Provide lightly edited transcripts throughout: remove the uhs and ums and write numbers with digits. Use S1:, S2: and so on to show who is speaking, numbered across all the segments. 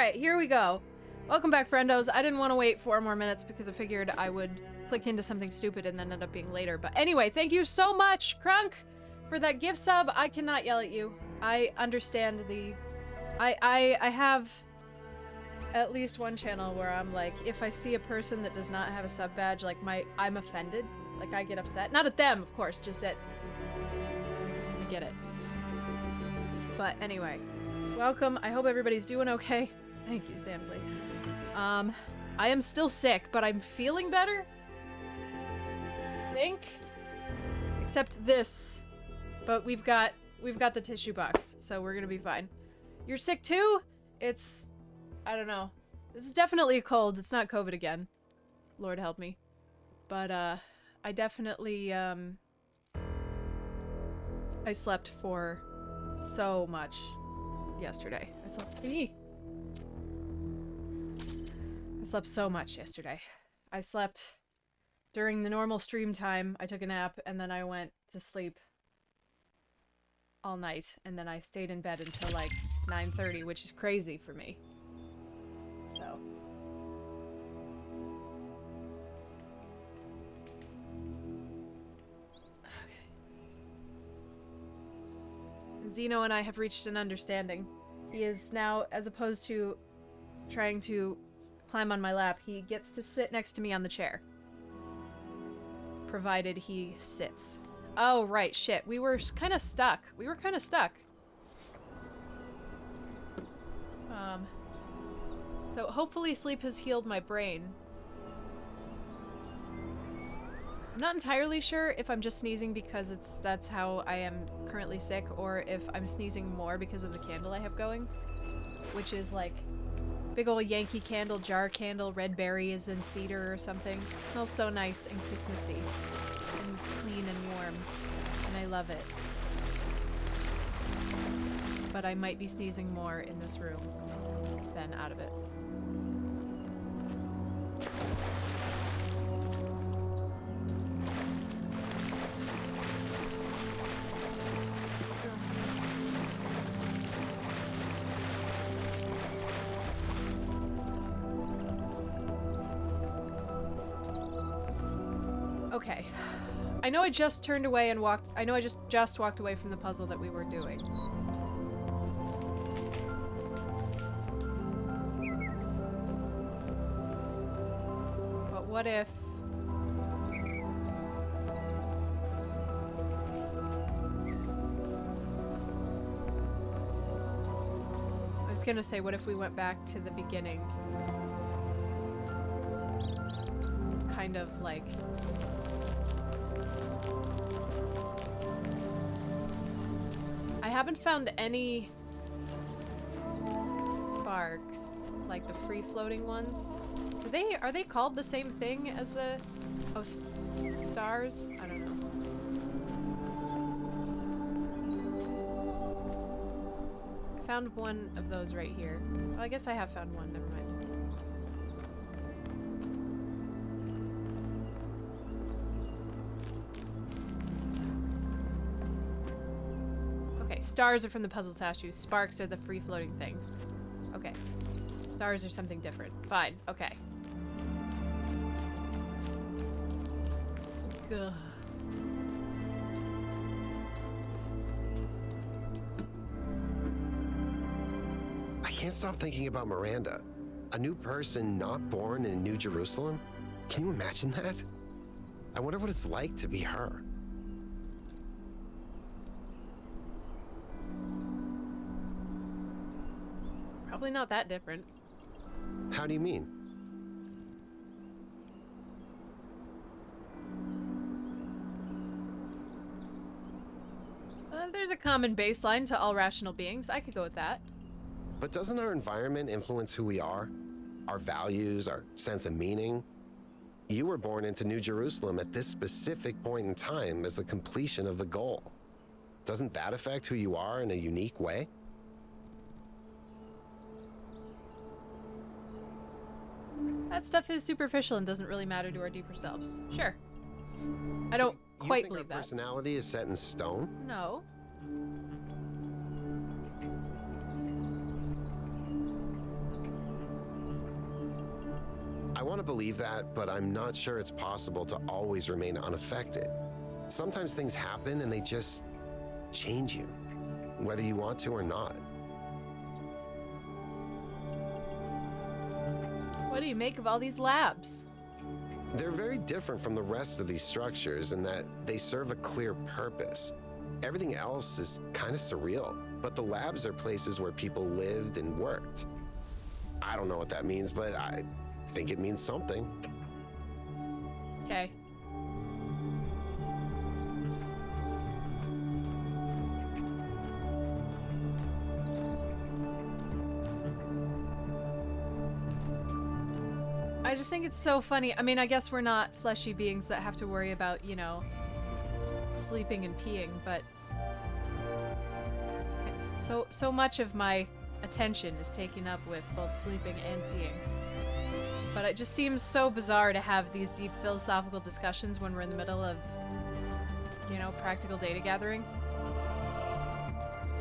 S1: Alright, here we go. Welcome back, friendos. I didn't want to wait 4 more minutes because I figured I would click into something stupid and then end up being later. But anyway, thank you so much, Crunk, for that gift sub. I cannot yell at you. I understand the... I have at least one channel where I'm like, if I see a person that does not have a sub badge, like I'm offended. Like, I get upset. Not at them, of course, just at... I get it. But anyway, welcome. I hope everybody's doing okay. Thank you, Sandley. I am still sick, but I'm feeling better. I think. Except this. But we've got the tissue box, so we're gonna be fine. You're sick too? It's... I don't know. This is definitely a cold. It's not COVID again. Lord help me. But, I definitely, I slept for so much yesterday. I slept so much yesterday. I slept during the normal stream time. I took a nap, and then I went to sleep all night, and then I stayed in bed until like 9:30, which is crazy for me. So. Okay. Zeno and I have reached an understanding. He is now, as opposed to trying to climb on my lap, he gets to sit next to me on the chair. Provided he sits. Oh, right, shit. We were kind of stuck. So hopefully sleep has healed my brain. I'm not entirely sure if I'm just sneezing because that's how I am currently sick, or if I'm sneezing more because of the candle I have going. Which is like big old Yankee candle, jar candle, red berries and cedar or something. It smells so nice and Christmassy and clean and warm, and I love it. But I might be sneezing more in this room than out of it. Okay. I know I just turned away and walked... I know I just walked away from the puzzle that we were doing. But what if... I was gonna say, what if we went back to the beginning? Kind of like... I haven't found any sparks, like the free-floating ones. Are they called the same thing as the... Oh, stars? I don't know. I found one of those right here. Well, I guess I have found one, never mind. Stars are from the puzzle statues. Sparks are the free-floating things. Okay. Stars are something different. Fine. Okay. Ugh.
S2: I can't stop thinking about Miranda. A new person not born in New Jerusalem? Can you imagine that? I wonder what it's like to be her.
S1: Probably not that different.
S2: How do you mean?
S1: There's a common baseline to all rational beings. I could go with that.
S2: But doesn't our environment influence who we are? Our values, our sense of meaning? You were born into New Jerusalem at this specific point in time as the completion of the goal. Doesn't that affect who you are in a unique way?
S1: That stuff is superficial and doesn't really matter to our deeper selves. Sure. I don't quite believe that.
S2: Our personality is set in stone?
S1: No.
S2: I want to believe that, but I'm not sure it's possible to always remain unaffected. Sometimes things happen and they just change you, whether you want to or not.
S1: What do you make of all these labs?
S2: They're very different from the rest of these structures in that they serve a clear purpose. Everything else is kind of surreal, but the labs are places where people lived and worked. I don't know what that means, but I think it means something.
S1: Okay. I just think it's so funny. I mean, I guess we're not fleshy beings that have to worry about, you know, sleeping and peeing, but so much of my attention is taken up with both sleeping and peeing. But it just seems so bizarre to have these deep philosophical discussions when we're in the middle of, you know, practical data gathering.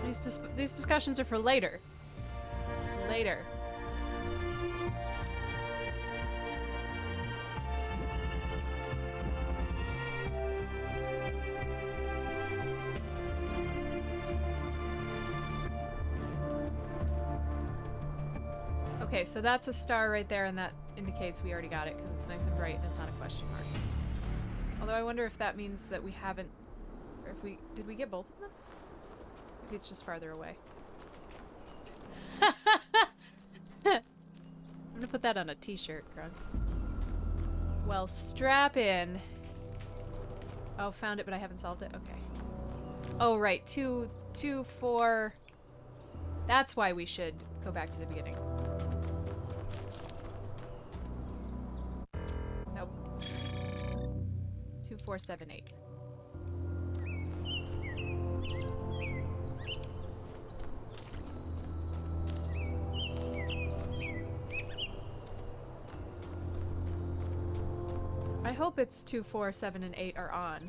S1: These discussions are for later. It's later. Okay, so that's a star right there, and that indicates we already got it because it's nice and bright and it's not a question mark. Although I wonder if that means that we haven't, or if we, did we get both of them? Maybe it's just farther away. I'm gonna put that on a t-shirt, Grug. Well, strap in. Oh, found it, but I haven't solved it. Okay. Oh, right. 2, 4. That's why we should go back to the beginning. Nope. 2, 4, 7, 8. I hope it's 2, 4, 7, and 8 are on.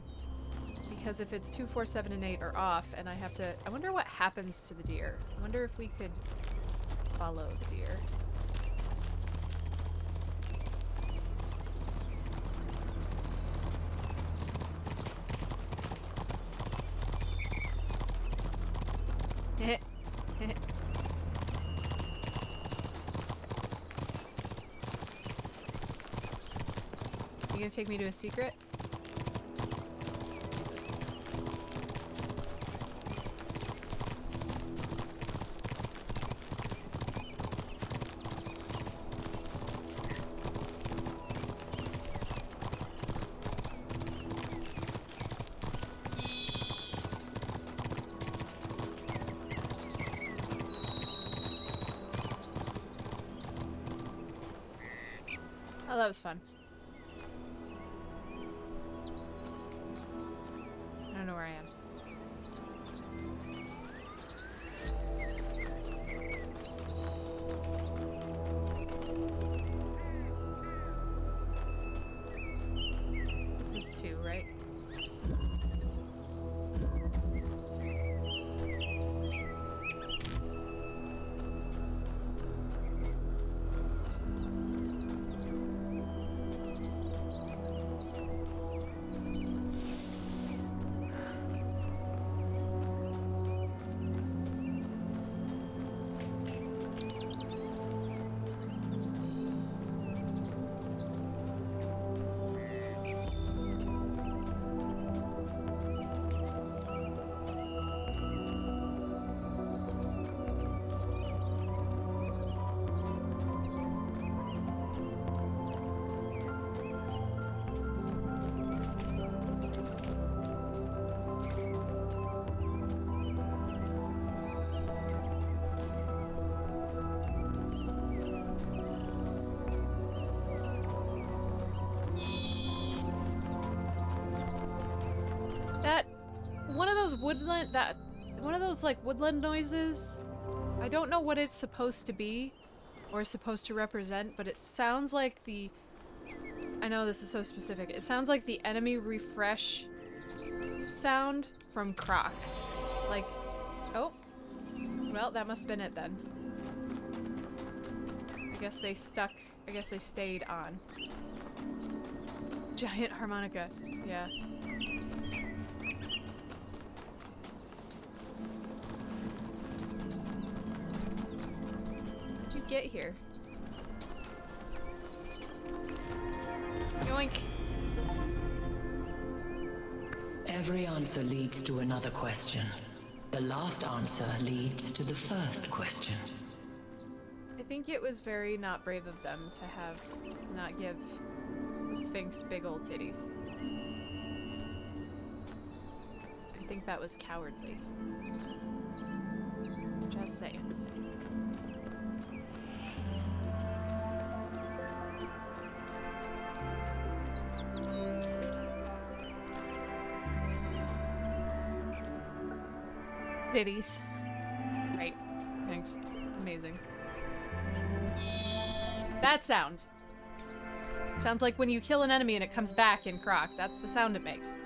S1: Because if it's 2, 4, 7, and 8 are off, and I have to... I wonder what happens to the deer. I wonder if we could follow the deer. You gonna take me to a secret? Jesus. Oh, that was fun. I don't know where I am. This is 2, right? One of those like woodland noises. I don't know what it's supposed to be or supposed to represent, but it sounds like the, I know this is so specific, it sounds like the enemy refresh sound from Croc. Like, oh, well, that must have been it then. I guess they stuck. I guess they stayed on. Giant harmonica. Yeah. How'd you get here? Yoink.
S3: Every answer leads to another question. The last answer leads to the first question.
S1: I think it was very not brave of them to have not give the Sphinx big old titties. I think that was cowardly. Just saying. Titties. Right. Thanks. Amazing. That sound. Sounds like when you kill an enemy and it comes back in Croc. That's the sound it makes.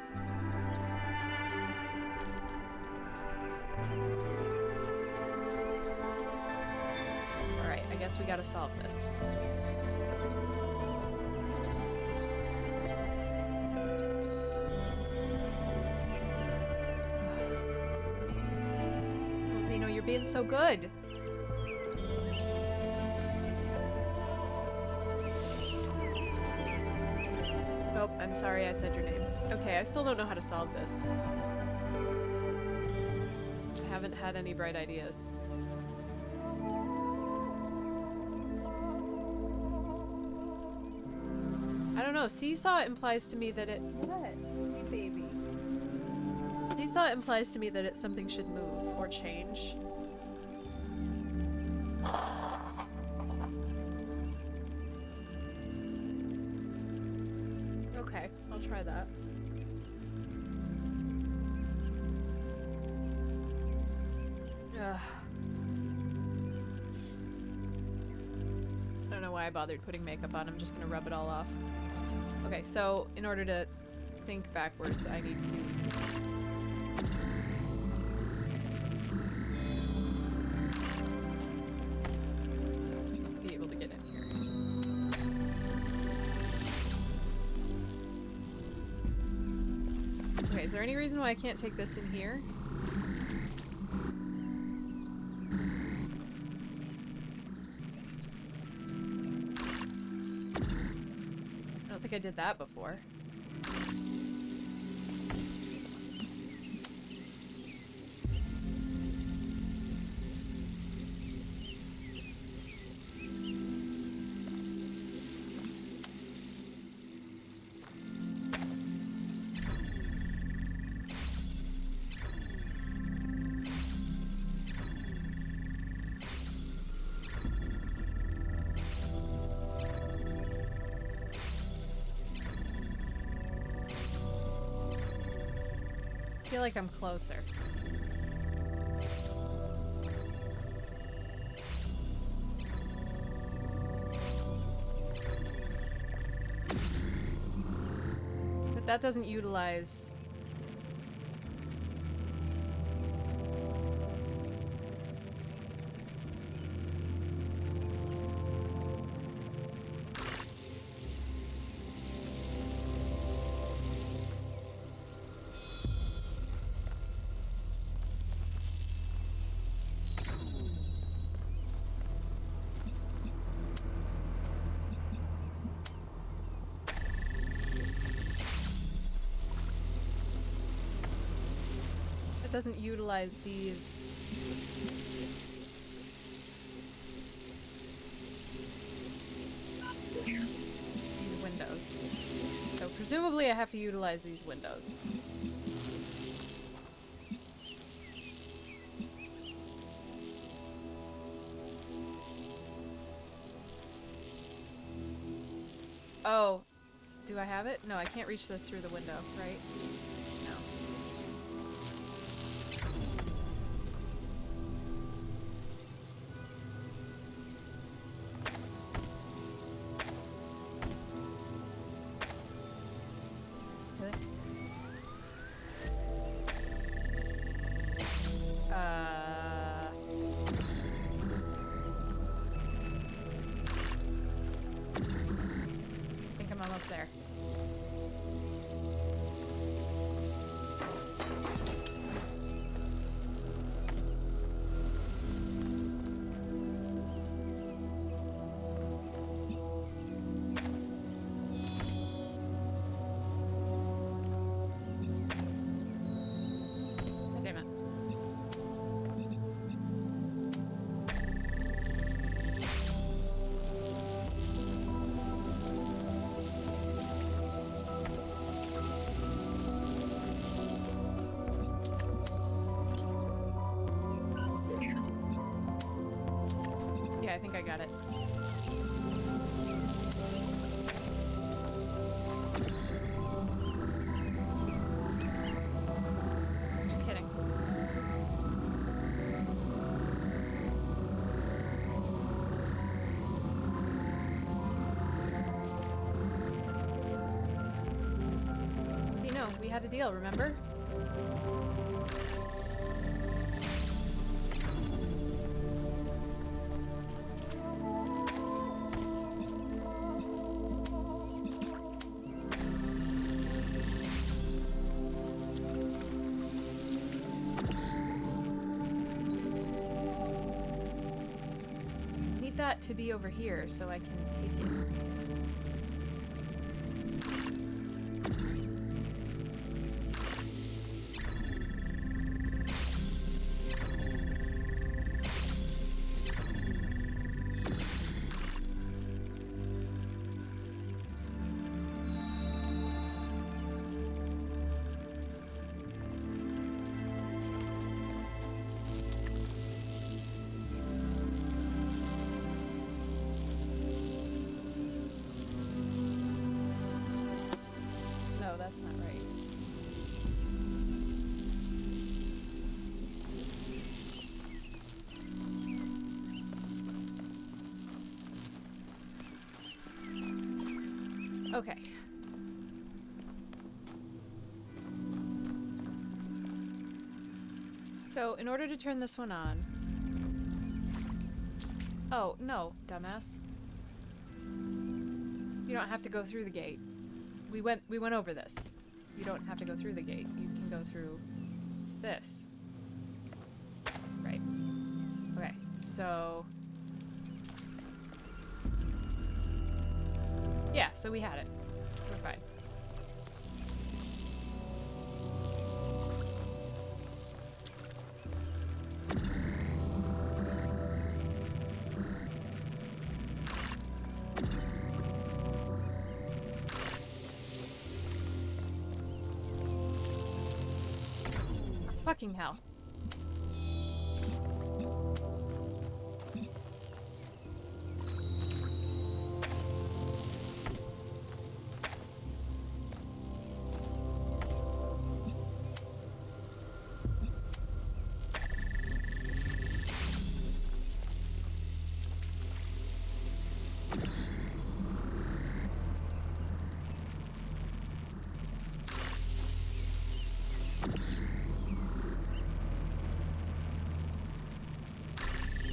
S1: Alright, I guess we gotta solve this. Zeno, you're being so good. Oh, I'm sorry I said your name. Okay, I still don't know how to solve this. I haven't had any bright ideas. I don't know, seesaw implies to me that it... What? Hey, baby. Seesaw implies to me that something should move or change. Okay, I'll try that. Ugh. I don't know why I bothered putting makeup on. I'm just gonna rub it all off. Okay, so in order to think backwards, I need to... be able to get in here. Okay, is there any reason why I can't take this in here? I don't think I did that before. I feel like I'm closer. But that doesn't utilize... It doesn't utilize these windows. So presumably I have to utilize these windows. Oh, do I have it? No, I can't reach this through the window, right? No. almost there. God damn it. Yeah, I think I got it. Just kidding. You know, we had a deal, remember? Need that to be over here so I can take it. No, that's not right. Okay. So, in order to turn this one on... Oh, no, dumbass. You don't have to go through the gate. We went over this. You don't have to go through the gate. You can go through this. Right. Okay, so... Yeah, so we had it. We're fine. Fucking hell.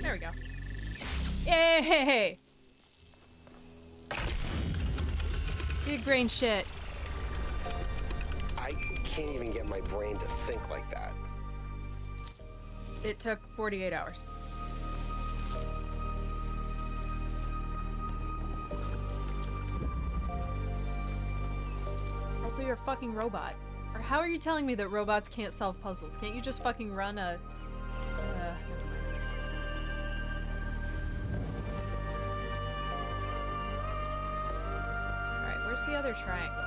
S1: There we go. Yay! Big brain shit.
S2: I can't even get my brain to think like that.
S1: It took 48 hours. Also, you're a fucking robot. Or how are you telling me that robots can't solve puzzles? Can't you just fucking run a... Alright, where's the other triangle?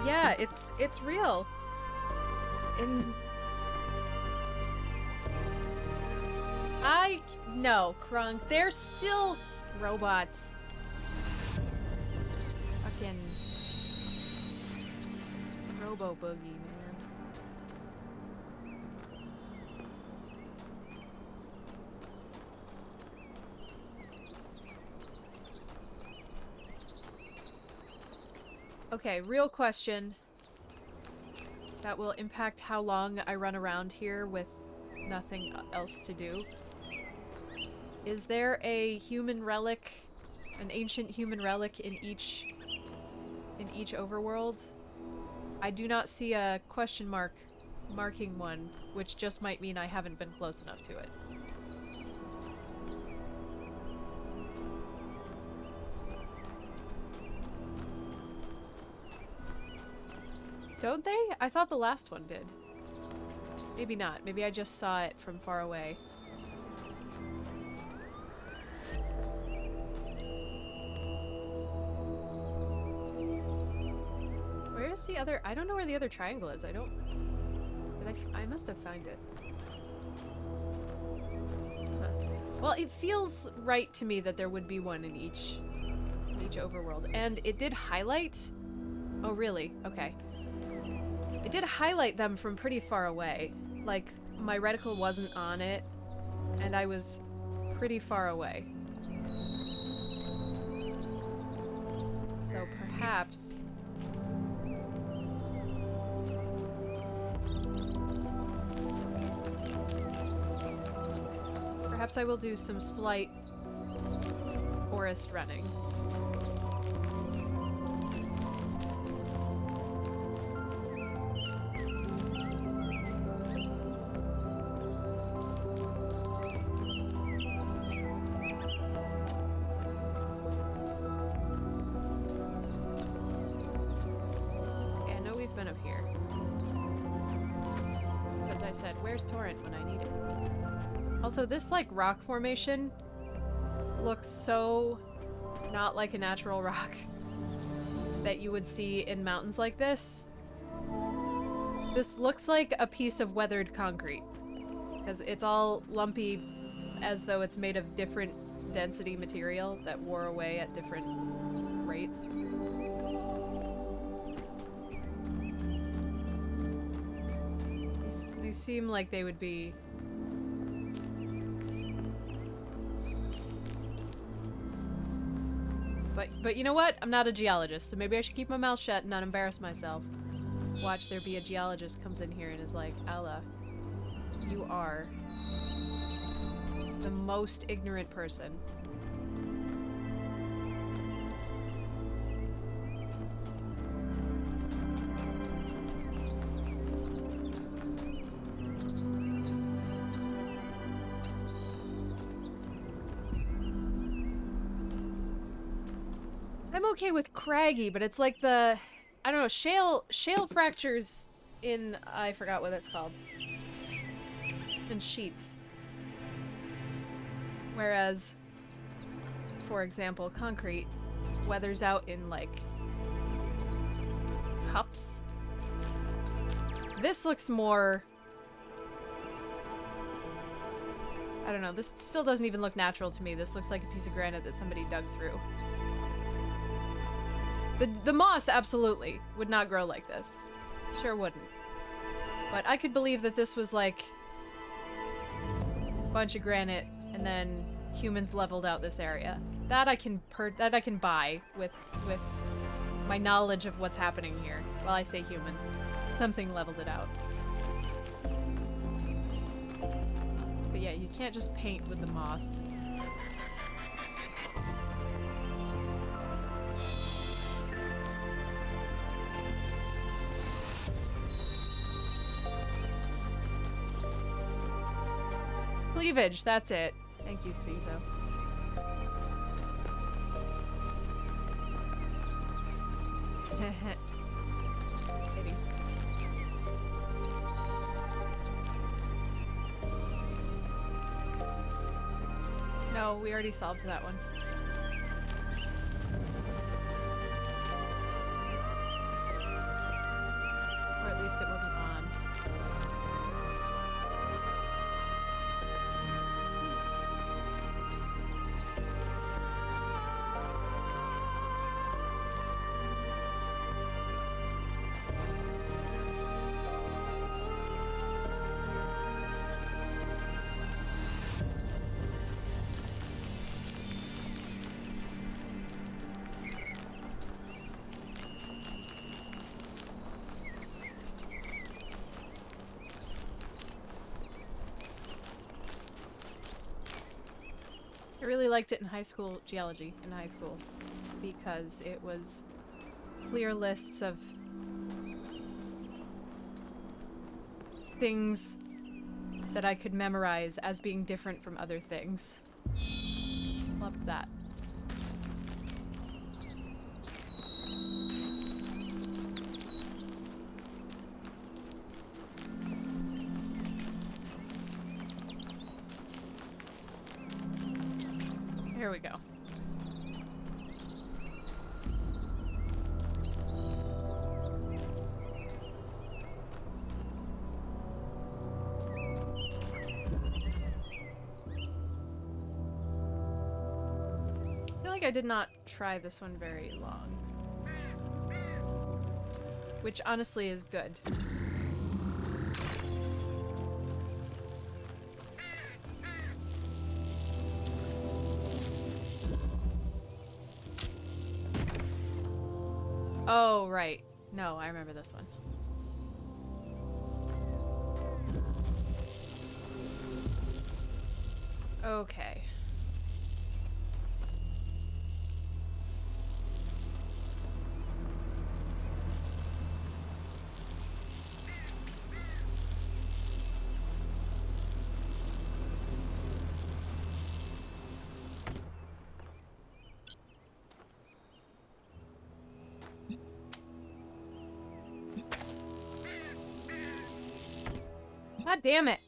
S1: Yeah, it's real. No, Krunk. They're still robots. Fucking Robo Boogie, man. Okay, real question that will impact how long I run around here with nothing else to do. Is there a human relic, an ancient human relic in each overworld? I do not see a question mark marking one, which just might mean I haven't been close enough to it. Don't they? I thought the last one did. Maybe not. Maybe I just saw it from far away. Where's the other? I don't know where the other triangle is. I don't... I must have found it. Huh. Well, it feels right to me that there would be one in each overworld. And it did highlight... Oh, really? Okay. It did highlight them from pretty far away. Like, my reticle wasn't on it, and I was pretty far away. So perhaps... Perhaps I will do some slight forest running. Where's Torrent when I need it? Also, this, like, rock formation looks so not like a natural rock that you would see in mountains like this. This looks like a piece of weathered concrete, because it's all lumpy as though it's made of different density material that wore away at different rates. These seem like they would be... But you know what? I'm not a geologist, so maybe I should keep my mouth shut and not embarrass myself. Watch there be a geologist comes in here and is like, Alla, you are the most ignorant person. I'm okay with craggy, but it's like the, I don't know, shale fractures in, I forgot what that's called, in sheets. Whereas, for example, concrete weathers out in, like, cups. This looks more, I don't know, this still doesn't even look natural to me. This looks like a piece of granite that somebody dug through. The moss absolutely would not grow like this. Sure wouldn't. But I could believe that this was like a bunch of granite and then humans leveled out this area. That I can buy with my knowledge of what's happening here. Well, I say humans. Something leveled it out. But yeah, you can't just paint with the moss. Cleavage, that's it. Thank you, Steezo. Kitties. No, we already solved that one. Or at least it wasn't on. I really liked it in high school, geology in high school, because it was clear lists of things that I could memorize as being different from other things. Loved that. Here we go. I feel like I did not try this one very long. Which honestly is good. Oh, right. No, I remember this one. Okay. God damn it.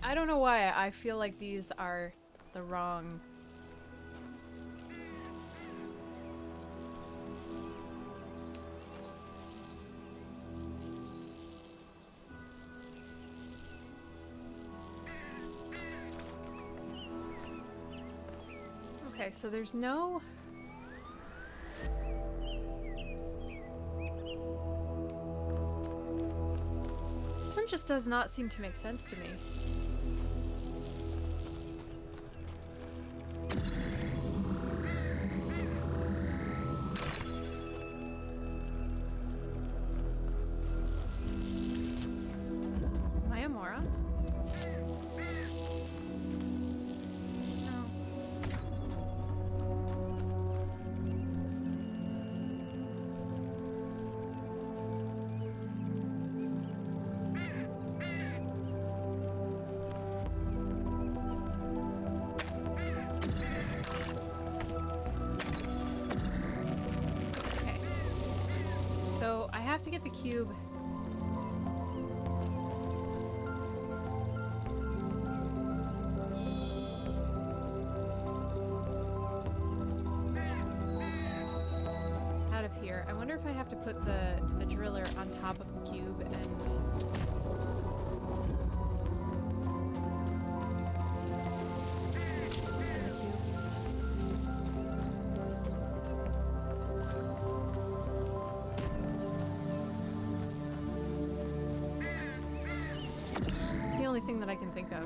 S1: I don't know why I feel like these are the wrong... Okay, so there's no... This one just does not seem to make sense to me. Am I a moron? No. Okay. So I have to get the cube. Out of here. I wonder if I have to put the driller on top of the cube and... the only thing that I can think of.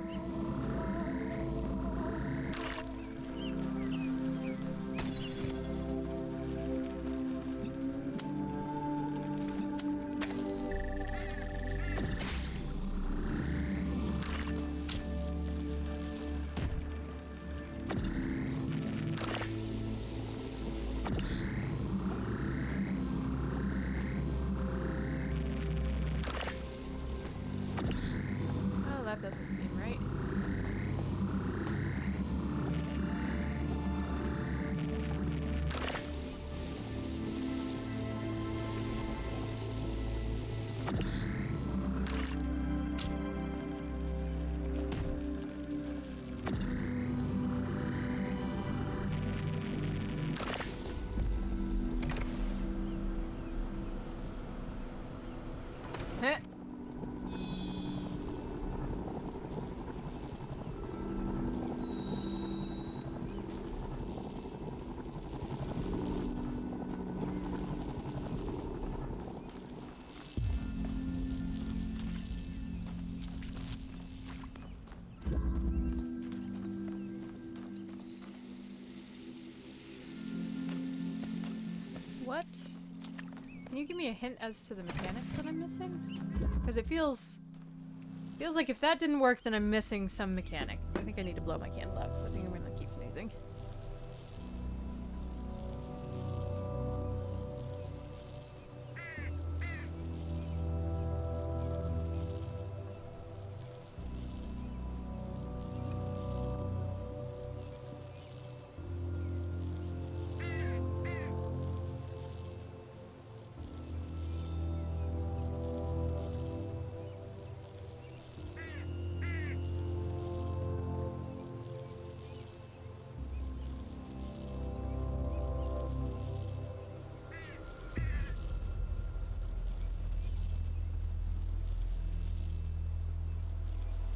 S1: Oh, that doesn't seem right. Heh. What Can you give me a hint as to the mechanics that I'm missing? Because it feels like if that didn't work, then I'm missing some mechanic. I think I need to blow my candle out because I think I'm gonna keep sneezing.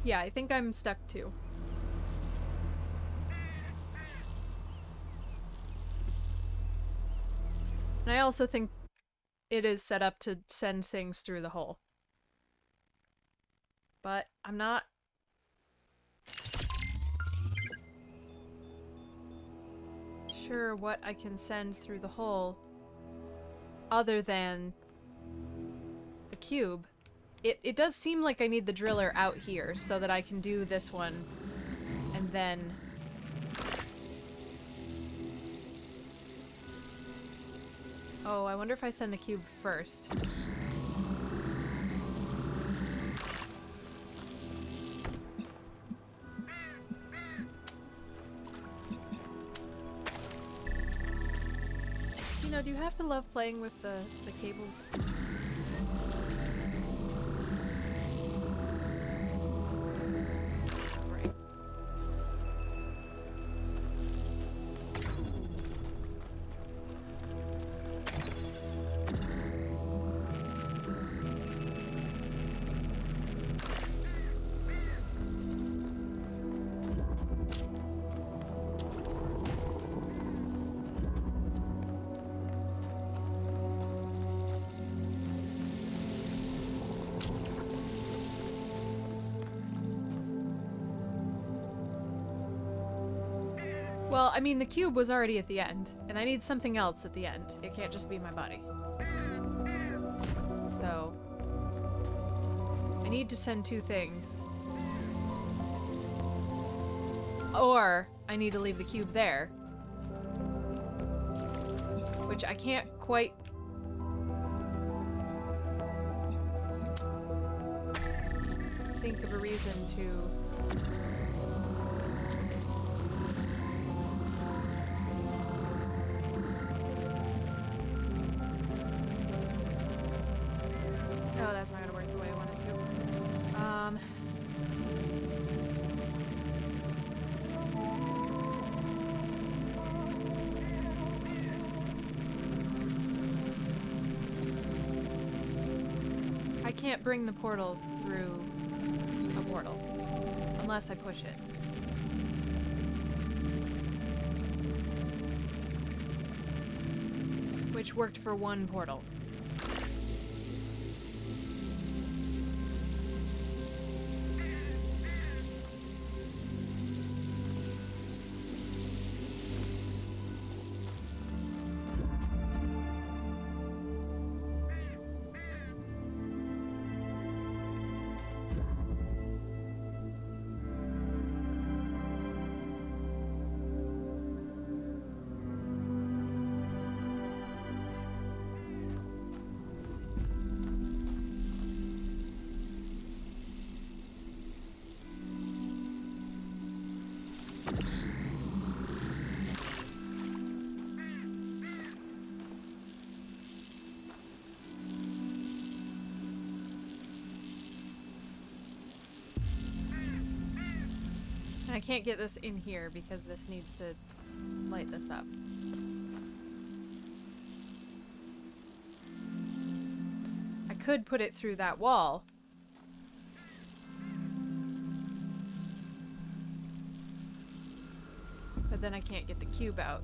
S1: Yeah, I think I'm stuck too. And I also think it is set up to send things through the hole. But I'm not sure what I can send through the hole other than the cube. It does seem like I need the driller out here so that I can do this one and then... Oh, I wonder if I send the cube first. You know, do you have to love playing with the cables? Right. Well, I mean, the cube was already at the end, and I need something else at the end. It can't just be my body. So... I need to send two things. Or, I need to leave the cube there. Which I can't quite... think of a reason to... Oh, that's not gonna work the way I want it to. I can't bring the portal through a portal unless I push it. Which worked for one portal. I can't get this in here because this needs to light this up. I could put it through that wall. But then I can't get the cube out.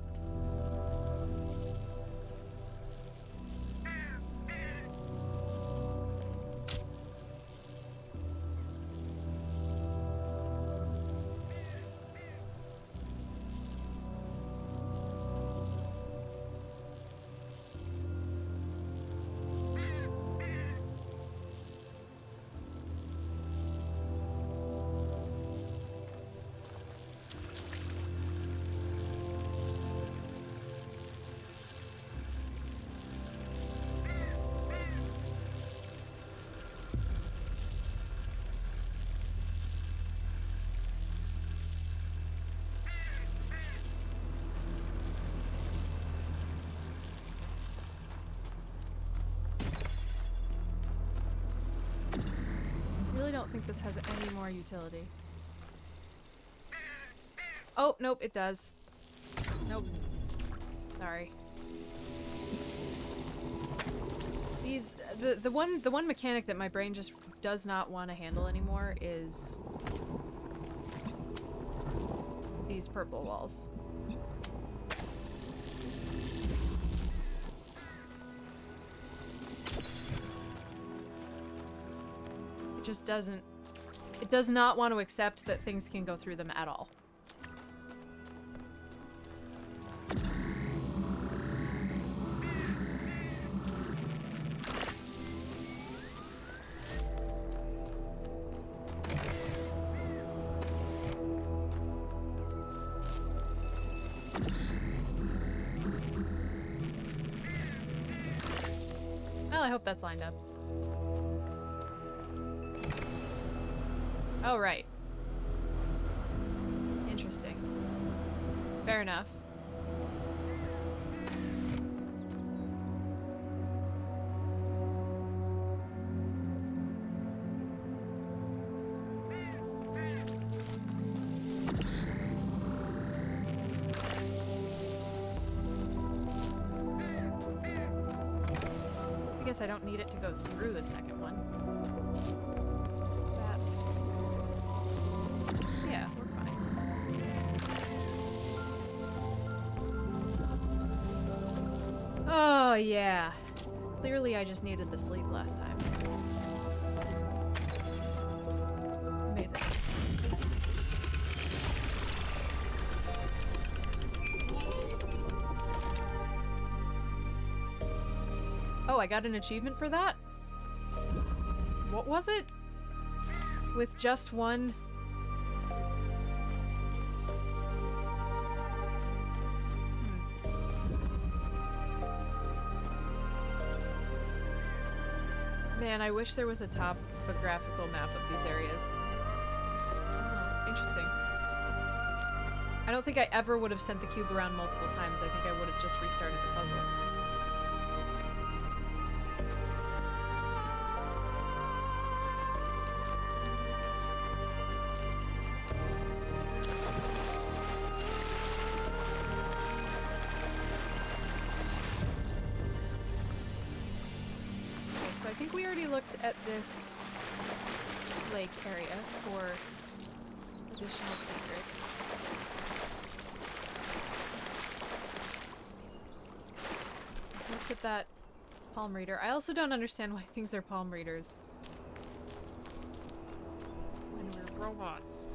S1: don't think this has any more utility. Oh, nope, it does. Nope. Sorry. These the one mechanic that my brain just does not want to handle anymore is these purple walls. It just doesn't. It does not want to accept that things can go through them at all. Well, I hope that's lined up. Oh, right. Interesting. Fair enough. I guess I don't need it to go through the second one. That's... yeah, we're fine. Oh, yeah. Clearly I just needed the sleep last time. Amazing. Oh, I got an achievement for that? What was it? With just one... Man, I wish there was a topographical map of these areas. Oh, interesting. I don't think I ever would have sent the cube around multiple times. I think I would have just restarted the puzzle. So I think we already looked at this lake area for additional secrets. Looked at that palm reader. I also don't understand why things are palm readers when we're robots.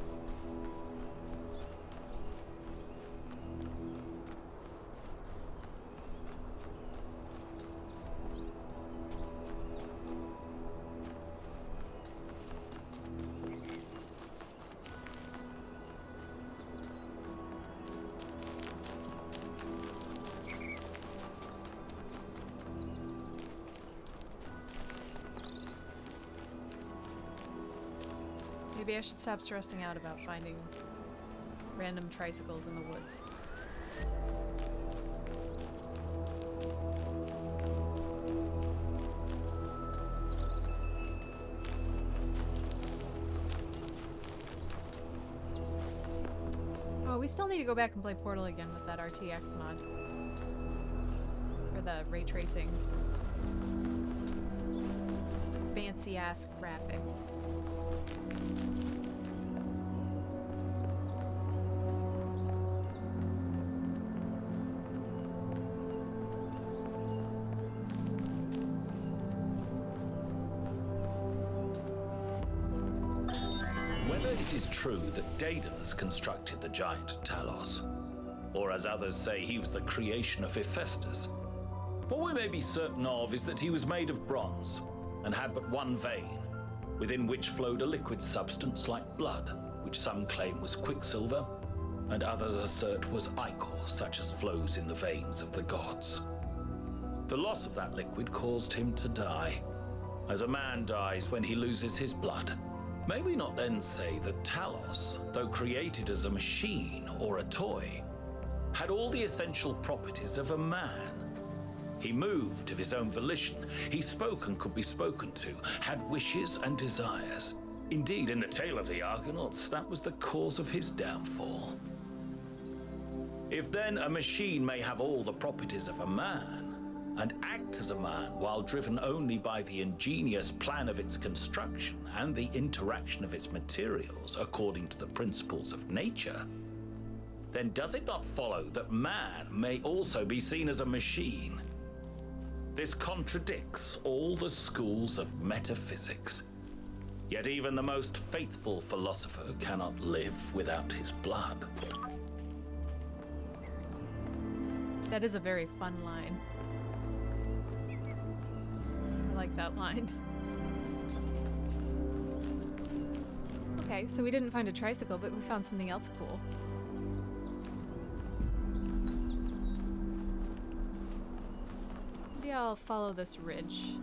S1: Maybe I should stop stressing out about finding random tricycles in the woods. Oh, we still need to go back and play Portal again with that RTX mod. For the ray tracing. Fancy-ass graphics.
S4: Whether it is true that Daedalus constructed the giant Talos, or as others say he was the creation of Hephaestus, what we may be certain of is that he was made of bronze and had but one vein, within which flowed a liquid substance like blood, which some claim was quicksilver, and others assert was ichor, such as flows in the veins of the gods. The loss of that liquid caused him to die, as a man dies when he loses his blood. May we not then say that Talos, though created as a machine or a toy, had all the essential properties of a man? He moved of his own volition, he spoke and could be spoken to, had wishes and desires. Indeed, in the tale of the Argonauts, that was the cause of his downfall. If then a machine may have all the properties of a man, and act as a man while driven only by the ingenious plan of its construction and the interaction of its materials according to the principles of nature, then does it not follow that man may also be seen as a machine? This contradicts all the schools of metaphysics. Yet even the most faithful philosopher cannot live without his blood.
S1: That is a very fun line. I like that line. Okay, so we didn't find a tricycle, but we found something else cool. Maybe I'll follow this ridge.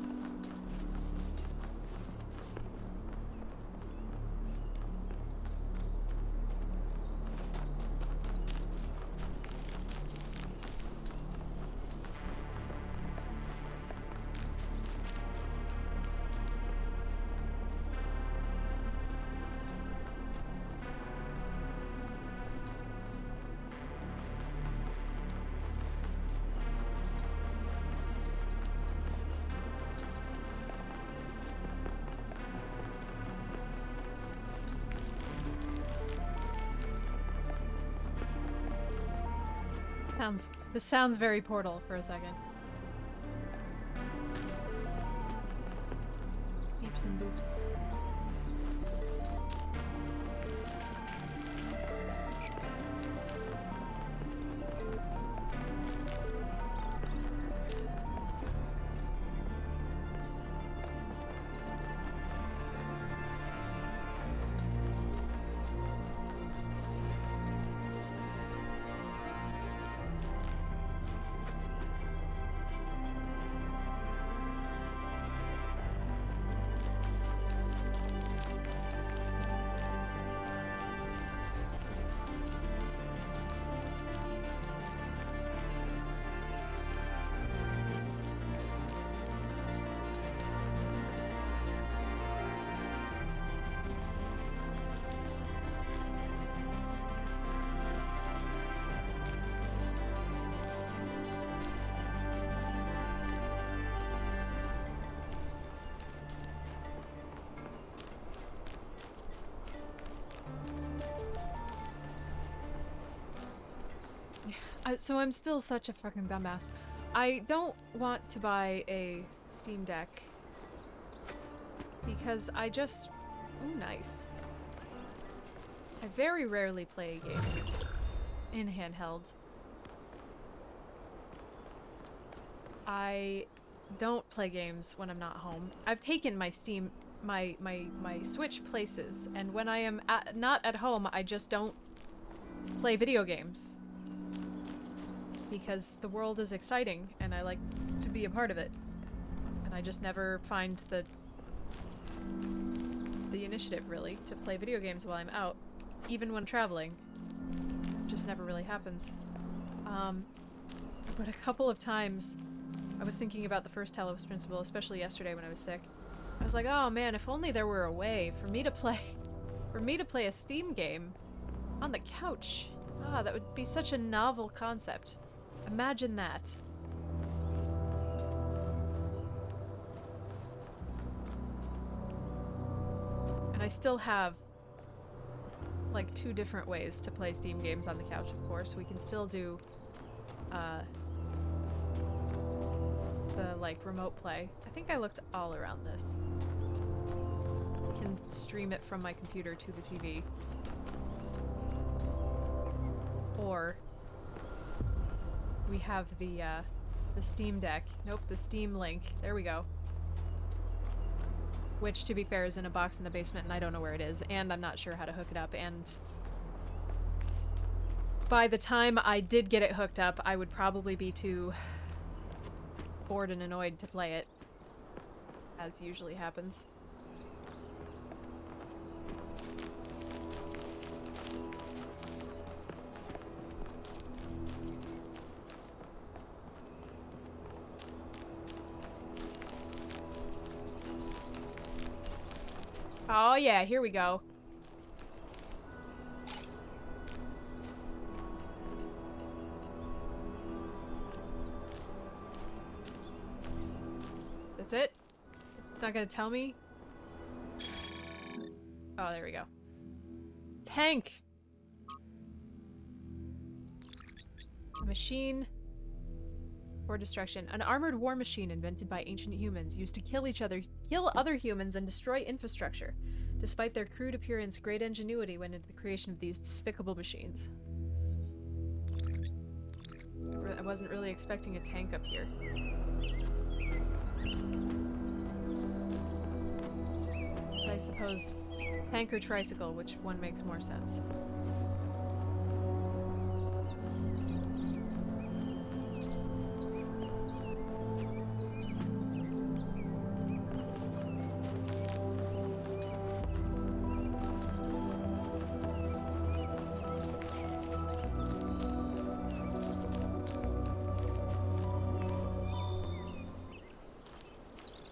S1: This sounds very Portal for a second. Beeps and boops. So I'm still such a fucking dumbass. I don't want to buy a Steam Deck because I just... Ooh, nice. I very rarely play games in handheld. I don't play games when I'm not home. I've taken my Steam, my Switch places, and when I am not at home, I just don't play video games. Because the world is exciting, and I like to be a part of it. And I just never find the initiative, really, to play video games while I'm out. Even when traveling. It just never really happens. But a couple of times, I was thinking about the first Talos Principle, especially yesterday when I was sick. I was like, oh man, if only there were a way for me to play a Steam game on the couch. Ah, that would be such a novel concept. Imagine that. And I still have like 2 different ways to play Steam games on the couch, of course. We can still do the like remote play. I think I looked all around this. I can stream it from my computer to the TV. Or we have the Steam Deck. Nope, the Steam Link. There we go. Which, to be fair, is in a box in the basement and I don't know where it is, and I'm not sure how to hook it up, and by the time I did get it hooked up, I would probably be too bored and annoyed to play it, as usually happens. Oh yeah, here we go. That's it? It's not gonna tell me? Oh, there we go. Tank! A machine for destruction. An armored war machine invented by ancient humans used to kill other humans and destroy infrastructure. Despite their crude appearance, great ingenuity went into the creation of these despicable machines. I wasn't really expecting a tank up here. I suppose tank or tricycle, which one makes more sense?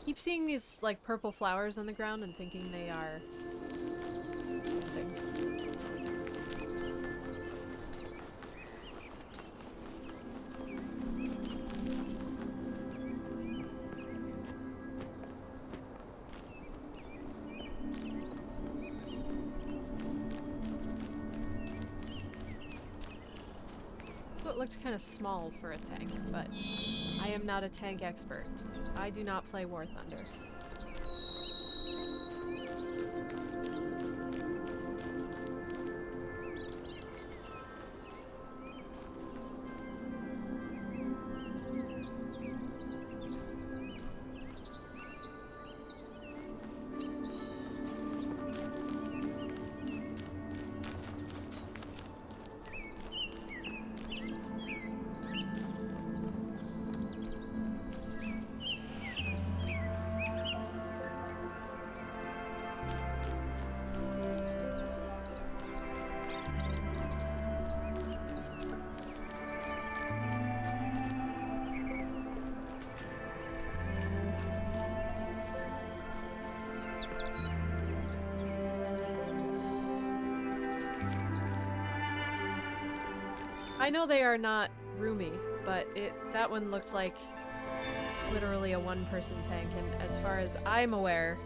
S1: Keep seeing these like purple flowers on the ground and thinking they are something. So it looked kind of small for a tank, but I am not a tank expert. I do not play War Thunder. I know they are not roomy, but that one looked like literally a one-person tank, and as far as I'm aware,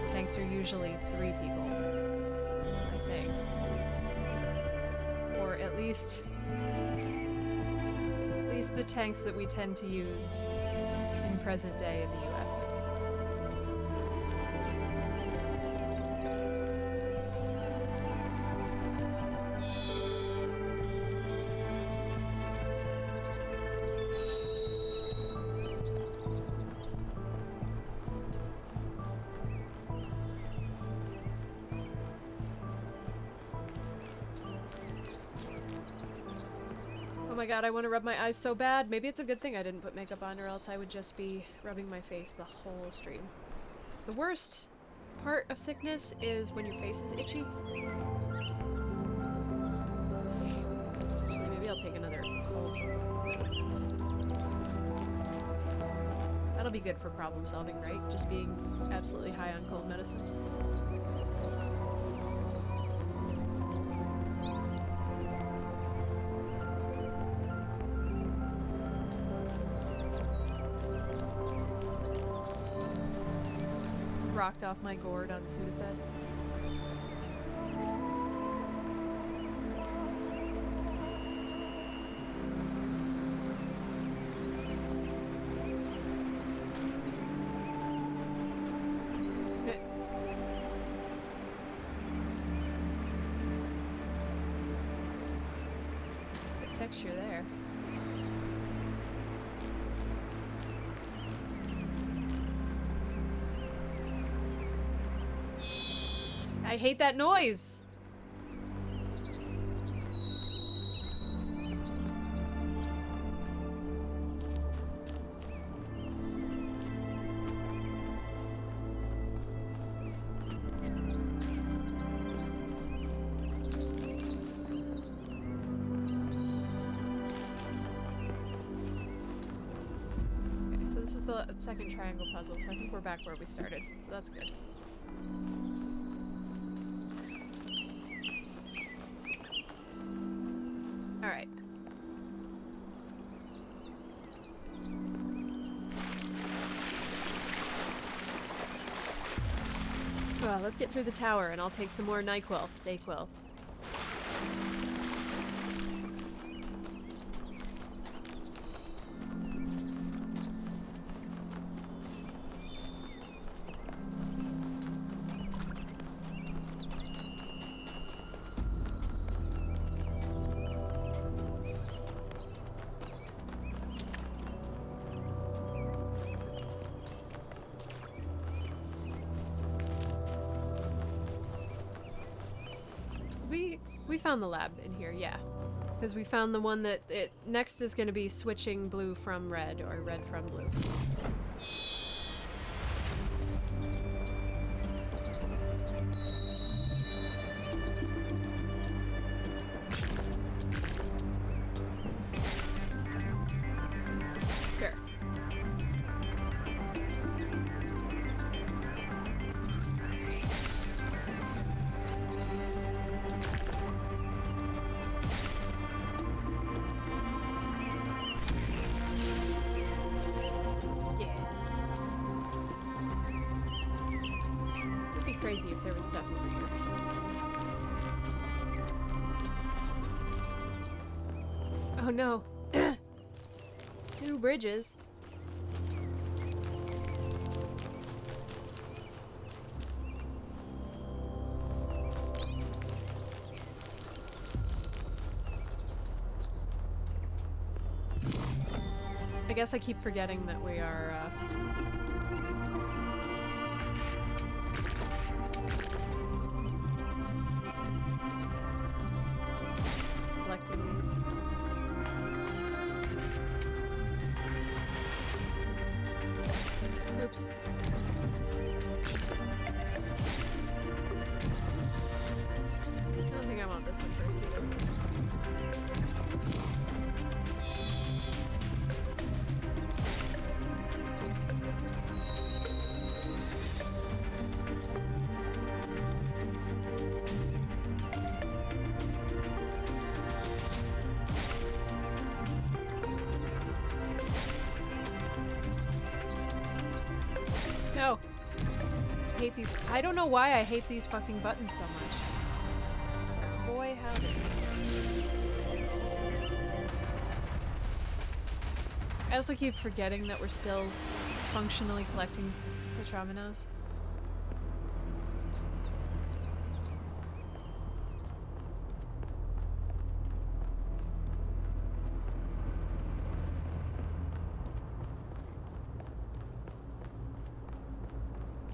S1: tanks are usually 3 people, I think. Or at least the tanks that we tend to use in present day in the US. Oh my god, I want to rub my eyes so bad. Maybe it's a good thing I didn't put makeup on, or else I would just be rubbing my face the whole stream. The worst part of sickness is when your face is itchy. Actually, maybe I'll take another cold medicine. That'll be good for problem solving, right? Just being absolutely high on cold medicine. Rocked off my gourd on Sudafed. Good texture there. I hate that noise! Okay, so this is the second triangle puzzle, so I think we're back where we started, so that's good. All right. Well, let's get through the tower and I'll take some more NyQuil. DayQuil. We found the lab in here, yeah. Because we found the one that next is going to be switching blue from red or red from blue. Sure. Crazy if there was stuff over here. Oh no. 2 bridges. I guess I keep forgetting that we are selecting these. Oops. I don't think I want this one first either. No. I hate these. I don't know why I hate these fucking buttons so much. Boy, howdy. I also keep forgetting that we're still functionally collecting Petrominos.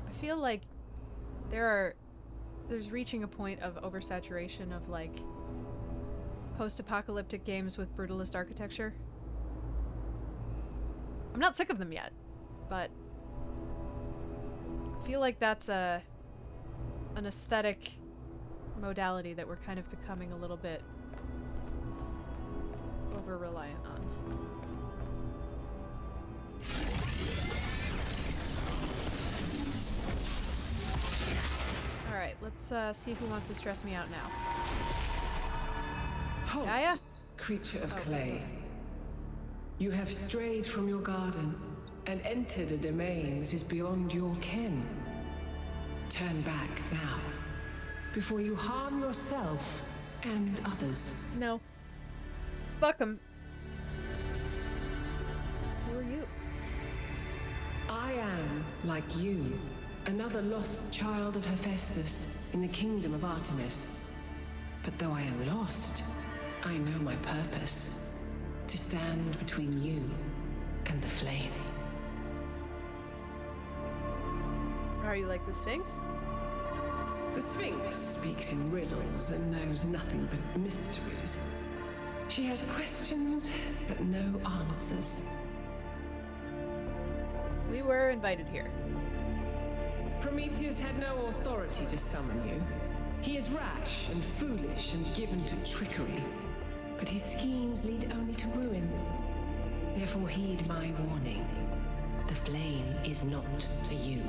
S1: I feel like there's reaching a point of oversaturation of like post-apocalyptic games with brutalist architecture. I'm not sick of them yet, but I feel like that's an aesthetic modality that we're kind of becoming a little bit over-reliant on. Alright, let's see who wants to stress me out now.
S3: Halt,
S1: Gaia?
S3: creature of clay. You have strayed from your garden and entered a domain that is beyond your ken. Turn back now, before you harm yourself and others.
S1: No. Fuck 'em. Who are you?
S3: I am, like you, another lost child of Hephaestus in the kingdom of Artemis. But though I am lost, I know my purpose. To stand between you and the flame.
S1: Are you like the Sphinx?
S3: The Sphinx speaks in riddles and knows nothing but mysteries. She has questions, but no answers.
S1: We were invited here.
S3: Prometheus had no authority to summon you. He is rash and foolish and given to trickery. But his schemes lead only to ruin. Therefore heed my warning. The flame is not for you.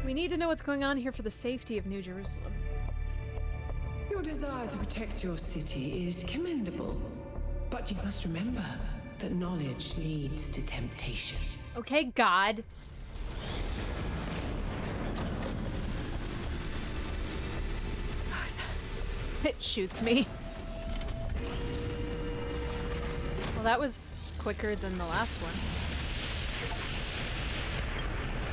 S1: We need to know what's going on here for the safety of New Jerusalem.
S3: Your desire to protect your city is commendable, but you must remember that knowledge leads to temptation.
S1: Okay, God. It shoots me. Well, that was quicker than the last one.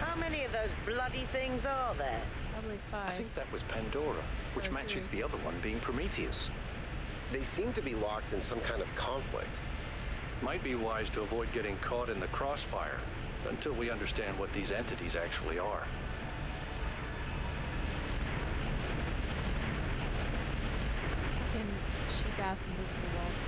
S5: How many of those bloody things are there?
S1: Probably
S6: I
S1: 5.
S6: think that was Pandora, which
S1: Or
S6: matches
S1: 3.
S6: the other one being Prometheus.
S2: They seem to be locked in some kind of conflict.
S6: Might be wise to avoid getting caught in the crossfire until we understand what these entities actually are.
S1: Fucking cheap ass invisible walls.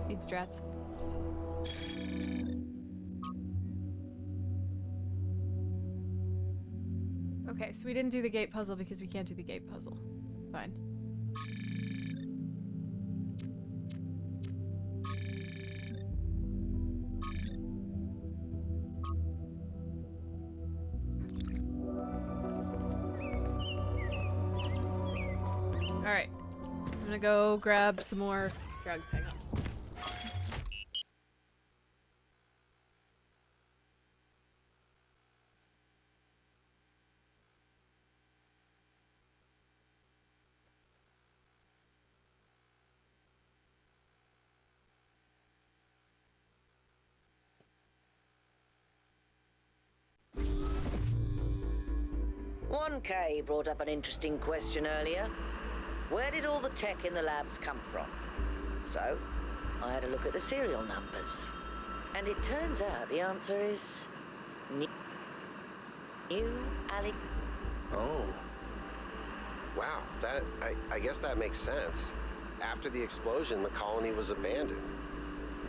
S1: Need strats. Okay, so we didn't do the gate puzzle because we can't do the gate puzzle. Fine. Alright. I'm gonna go grab some more drugs. Hang on.
S5: One K brought up an interesting question earlier. Where did all the tech in the labs come from? So, I had a look at the serial numbers. And it turns out the answer is... New Alex...
S6: Oh.
S2: Wow, I guess that makes sense. After the explosion, the colony was abandoned.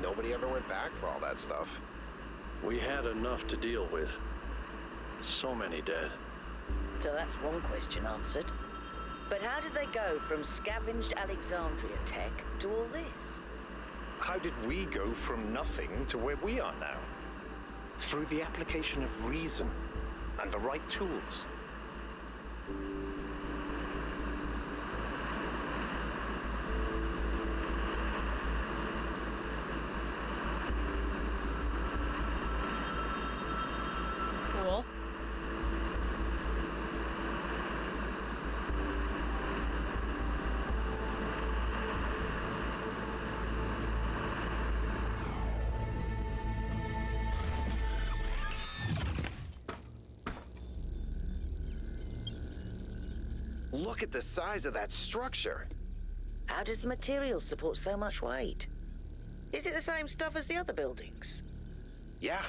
S2: Nobody ever went back for all that stuff.
S6: We had enough to deal with. So many dead.
S5: So that's one question answered. But how did they go from scavenged Alexandria tech to all this?
S7: How did we go from nothing to where we are now? Through the application of reason and the right tools.
S1: Cool.
S2: Look at the size of that structure.
S5: How does the material support so much weight? Is it the same stuff as the other buildings?
S2: Yeah.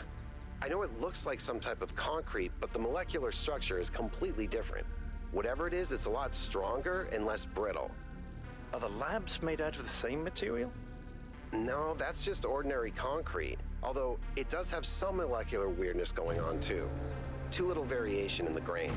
S2: I know it looks like some type of concrete, but the molecular structure is completely different. Whatever it is, it's a lot stronger and less brittle.
S7: Are the labs made out of the same material?
S2: No, that's just ordinary concrete. Although, it does have some molecular weirdness going on, too. Too little variation in the grain.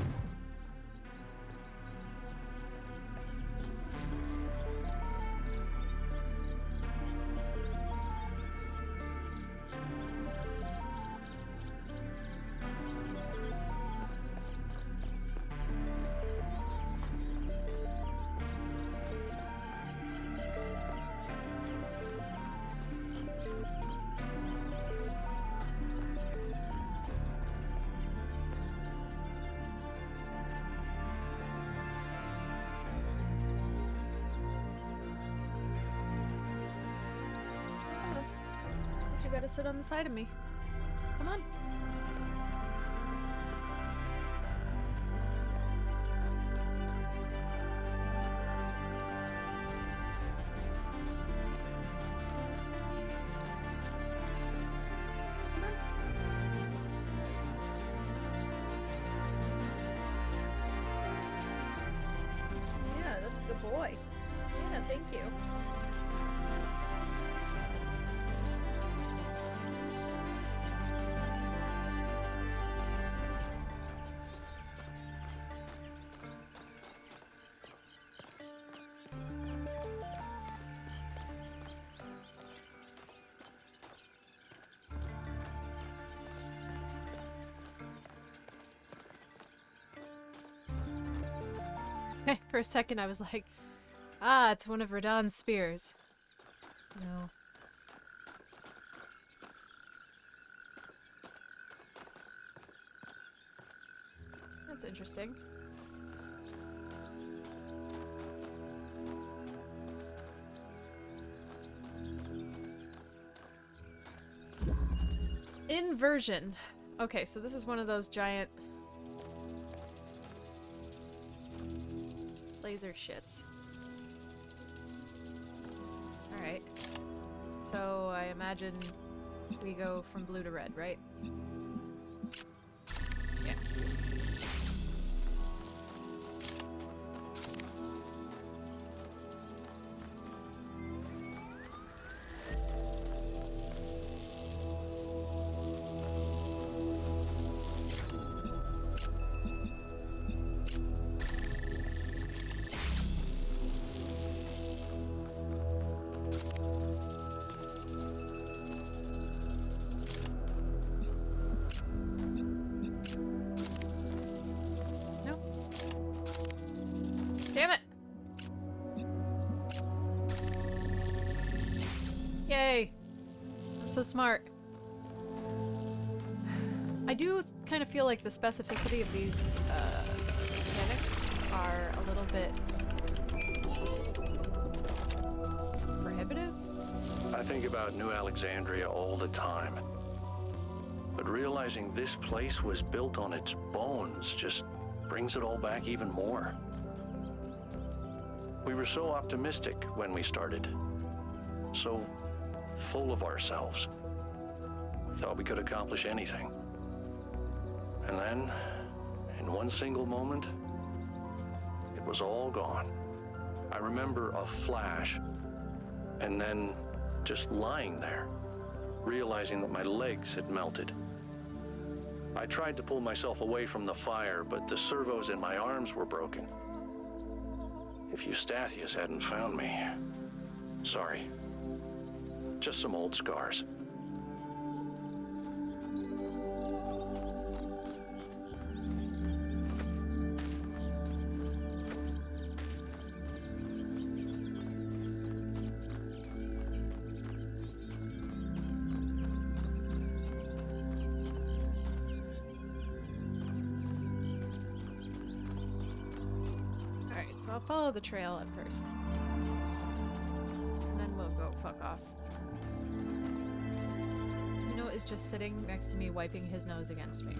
S1: You gotta sit on the side of me. Come on. Thank you. For a second, I was like, ah, it's one of Radahn's spears. No. That's interesting. Inversion. Okay, so this is one of those giant laser shits. Alright. So I imagine we go from blue to red, right? Yeah. Damn it! Yay! I'm so smart. I do kind of feel like the specificity of these mechanics are a little bit prohibitive.
S6: I think about New Alexandria all the time. But realizing this place was built on its bones just brings it all back even more. We were so optimistic when we started. So full of ourselves. We thought we could accomplish anything. And then, in one single moment, it was all gone. I remember a flash, and then just lying there, realizing that my legs had melted. I tried to pull myself away from the fire, but the servos in my arms were broken. If Eustathius hadn't found me, sorry. Just some old scars.
S1: Alright, so I'll follow the trail at first. And then we'll go fuck off. Zeno is just sitting next to me, wiping his nose against me.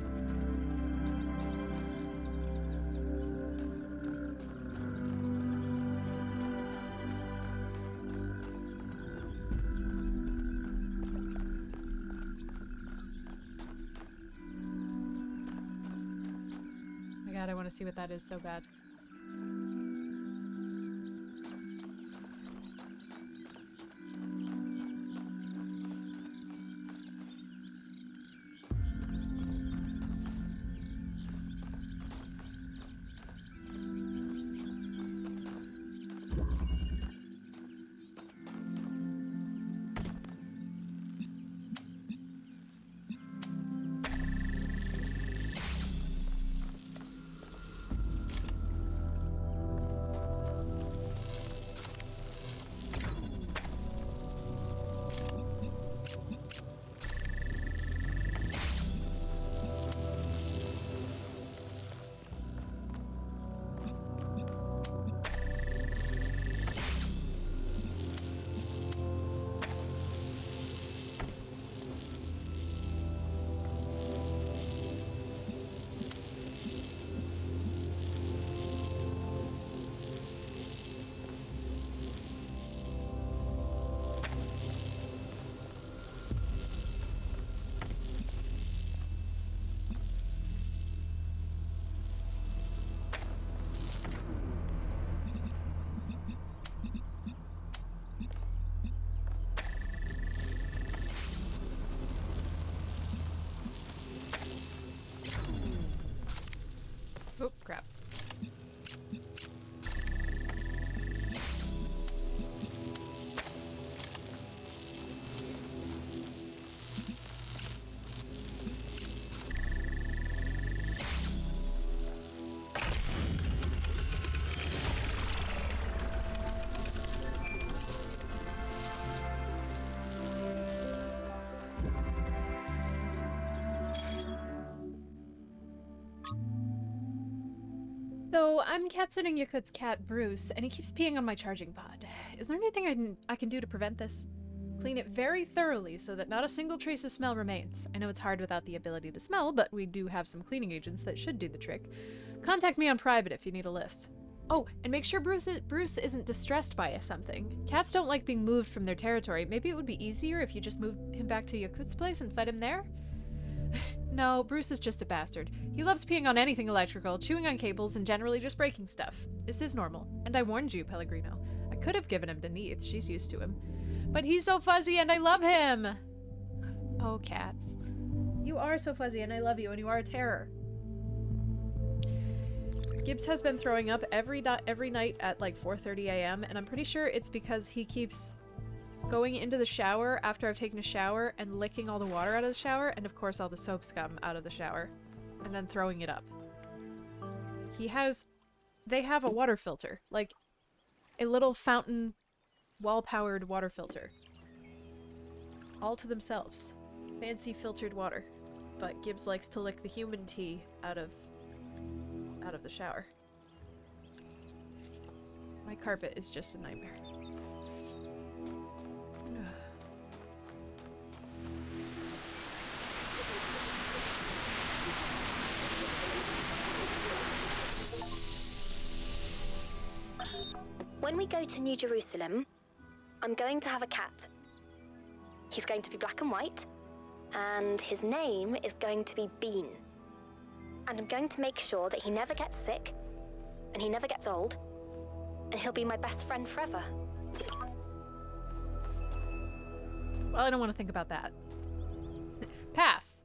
S1: Oh my god, I want to see what that is so bad. So, I'm cat-sitting Yakut's cat, Bruce, and he keeps peeing on my charging pod. Is there anything I can do to prevent this? Clean it very thoroughly so that not a single trace of smell remains. I know it's hard without the ability to smell, but we do have some cleaning agents that should do the trick. Contact me on private if you need a list. Oh, and make sure Bruce isn't distressed by something. Cats don't like being moved from their territory. Maybe it would be easier if you just moved him back to Yakut's place and fed him there? No, Bruce is just a bastard. He loves peeing on anything electrical, chewing on cables, and generally just breaking stuff. This is normal. And I warned you, Pellegrino. I could have given him to Neith. She's used to him. But he's so fuzzy and I love him! Oh, cats. You are so fuzzy and I love you and you are a terror. Gibbs has been throwing up every night at like 4:30 a.m. and I'm pretty sure it's because he keeps going into the shower after I've taken a shower and licking all the water out of the shower and of course all the soap scum out of the shower and then throwing it up. They have a water filter, like a little fountain wall-powered water filter. All to themselves. Fancy filtered water. But Gibbs likes to lick the human tea out of the shower. My carpet is just a nightmare.
S8: When we go to New Jerusalem, I'm going to have a cat. He's going to be black and white, and his name is going to be Bean. And I'm going to make sure that he never gets sick, and he never gets old, and he'll be my best friend forever.
S1: Well, I don't want to think about that. Pass.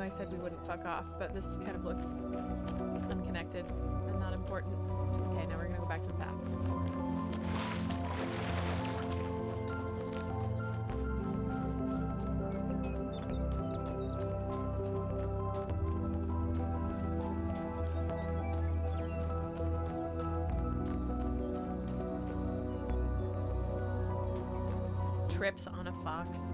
S1: Said we wouldn't fuck off, but this kind of looks unconnected and not important. Okay, now we're gonna go back to the path. Trips on a fox.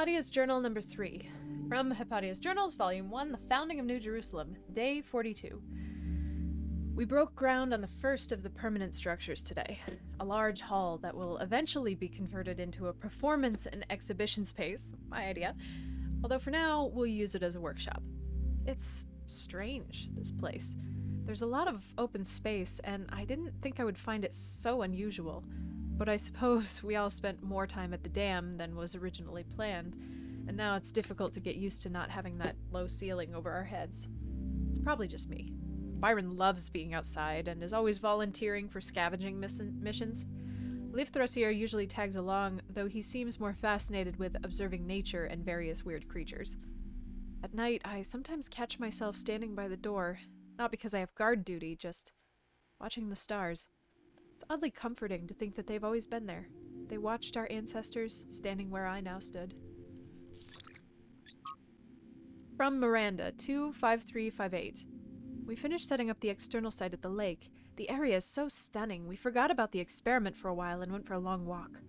S1: Hypatia's Journal number 3. From Hypatia's Journals, Volume 1, The Founding of New Jerusalem, Day 42. We broke ground on the first of the permanent structures today, a large hall that will eventually be converted into a performance and exhibition space, my idea, although for now we'll use it as a workshop. It's strange, this place. There's a lot of open space, and I didn't think I would find it so unusual. But I suppose we all spent more time at the dam than was originally planned, and now it's difficult to get used to not having that low ceiling over our heads. It's probably just me. Byron loves being outside and is always volunteering for scavenging missions. Leif Thrasier usually tags along, though he seems more fascinated with observing nature and various weird creatures. At night, I sometimes catch myself standing by the door, not because I have guard duty, just watching the stars. It's oddly comforting to think that they've always been there. They watched our ancestors, standing where I now stood. From Miranda, 25358. We finished setting up the external site at the lake. The area is so stunning, we forgot about the experiment for a while and went for a long walk.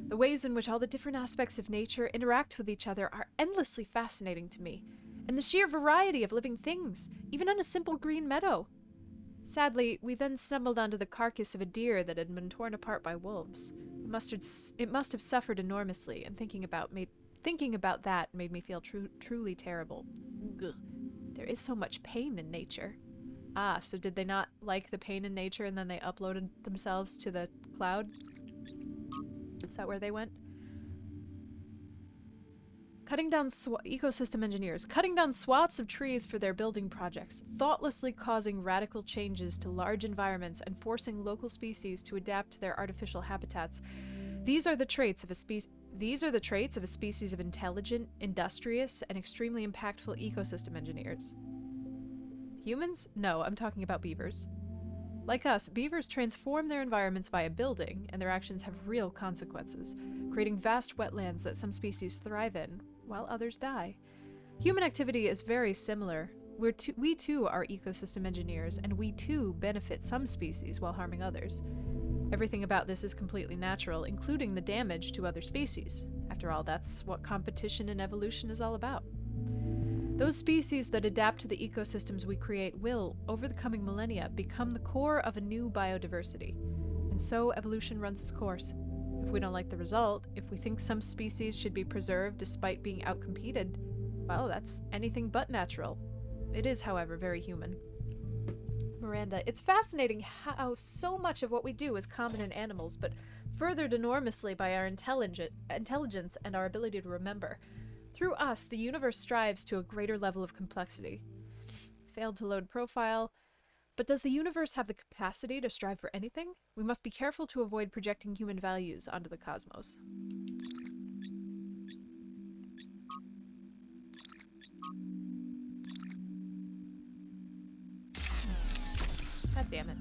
S1: The ways in which all the different aspects of nature interact with each other are endlessly fascinating to me. And the sheer variety of living things, even on a simple green meadow. Sadly, we then stumbled onto the carcass of a deer that had been torn apart by wolves. It must have suffered enormously, and thinking about that made me feel truly terrible. Ugh. There is so much pain in nature. Ah, so did they not like the pain in nature and then they uploaded themselves to the cloud? Is that where they went? Cutting down ecosystem engineers, cutting down swaths of trees for their building projects, thoughtlessly causing radical changes to large environments and forcing local species to adapt to their artificial habitats. These are the traits of a species of intelligent, industrious, and extremely impactful ecosystem engineers. Humans? No, I'm talking about beavers. Like us, beavers transform their environments via building, and their actions have real consequences, creating vast wetlands that some species thrive in, while others die. Human activity is very similar. We too are ecosystem engineers, and we too benefit some species while harming others. Everything about this is completely natural, including the damage to other species. After all, that's what competition and evolution is all about. Those species that adapt to the ecosystems we create will, over the coming millennia, become the core of a new biodiversity. And so evolution runs its course. If we don't like the result, if we think some species should be preserved despite being outcompeted, well, that's anything but natural. It is, however, very human. Miranda, it's fascinating how so much of what we do is common in animals, but furthered enormously by our intelligence and our ability to remember. Through us, the universe strives to a greater level of complexity. Failed to load profile. But does the universe have the capacity to strive for anything? We must be careful to avoid projecting human values onto the cosmos. God damn it.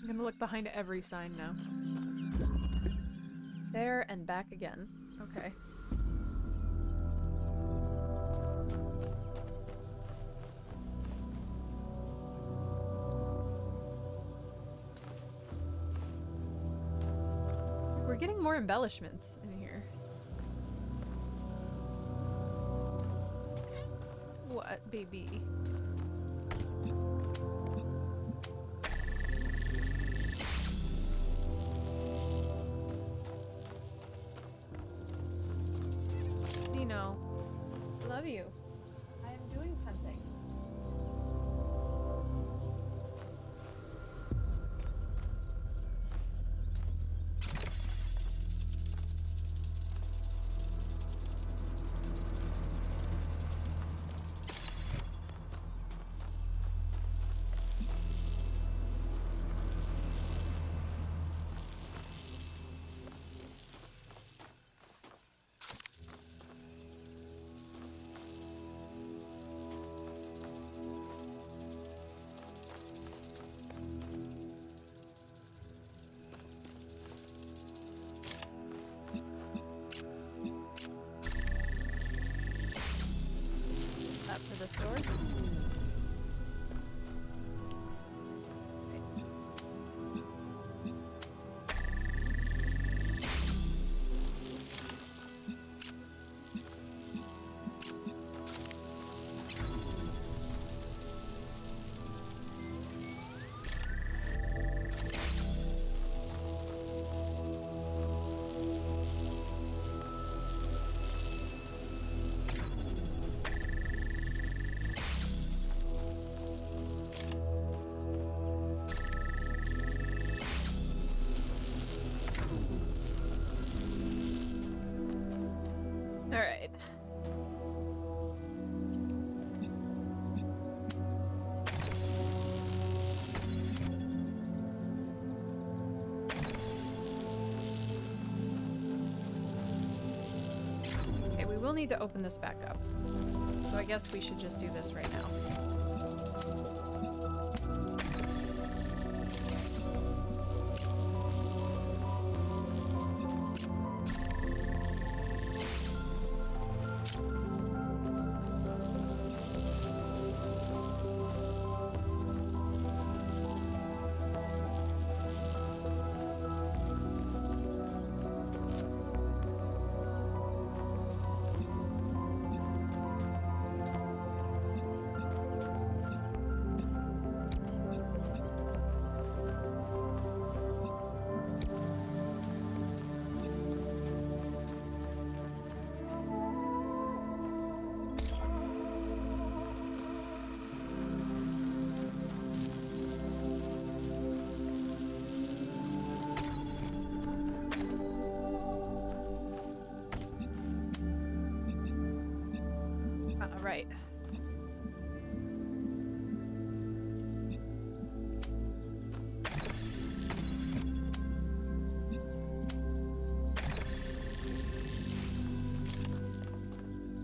S1: I'm gonna look behind every sign now. There and back again. Okay. We're getting more embellishments in here. What, baby? Nino, I love you. I am doing something. For the sword. Alright. Okay, we will need to open this back up. So I guess we should just do this right now. Alright.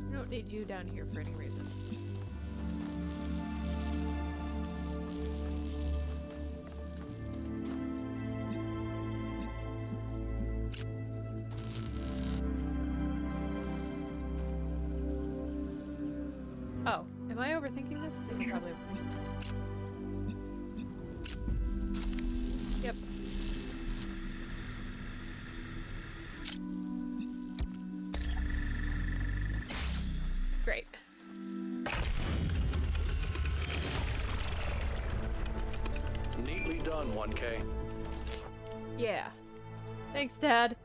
S1: I don't need you down here for any reason. Oh, am I overthinking this? I think I'm probably overthinking. Yep. Great.
S6: Neatly done, 1K.
S1: Yeah. Thanks, Dad.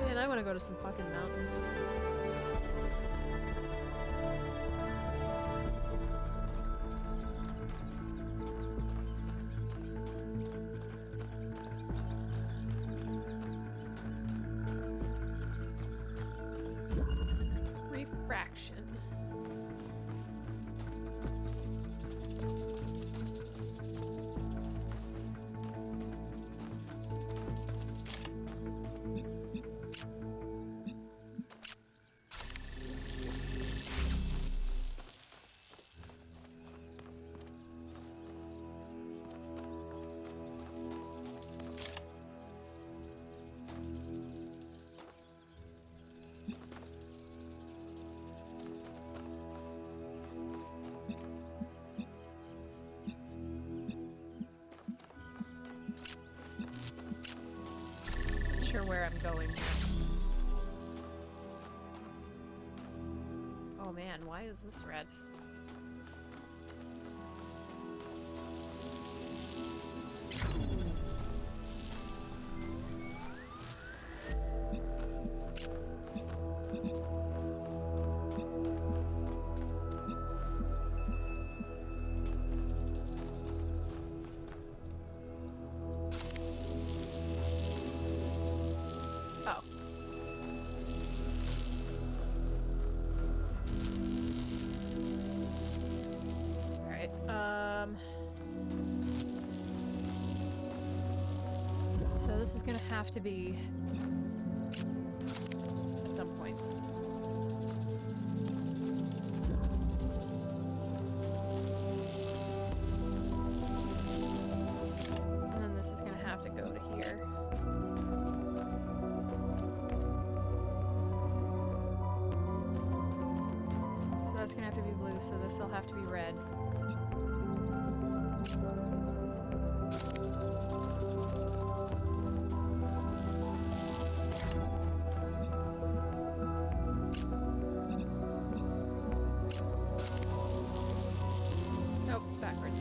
S1: Man, I want to go to some fucking mountains. Refraction. Sure where I'm going here. Oh man, why is this red? Oh. Alright, so this is gonna have to be at some point. And then this is gonna have to go to here. So that's gonna have to be blue, so this will have to be red. Nope, backwards.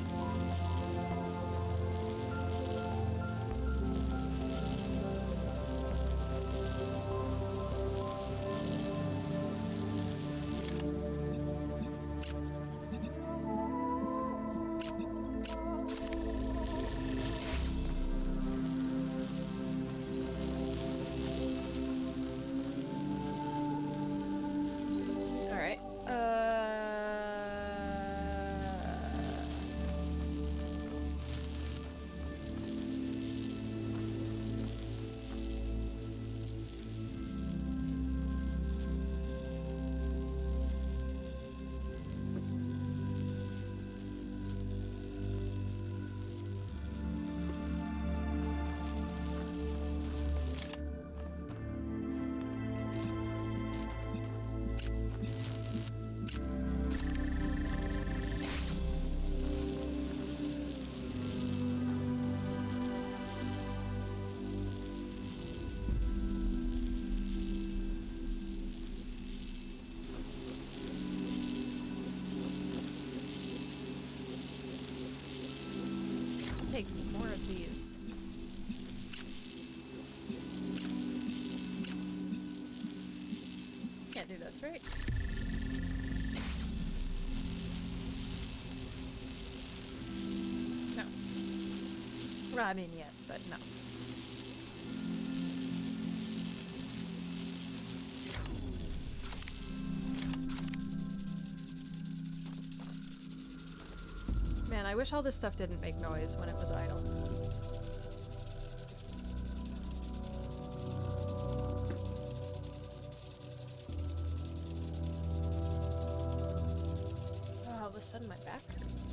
S1: Alright. make more of these. Can't do this, right? No. Well, I mean, yes, but no. Man, I wish all this stuff didn't make noise when it was idle. Oh, all of a sudden my back hurts.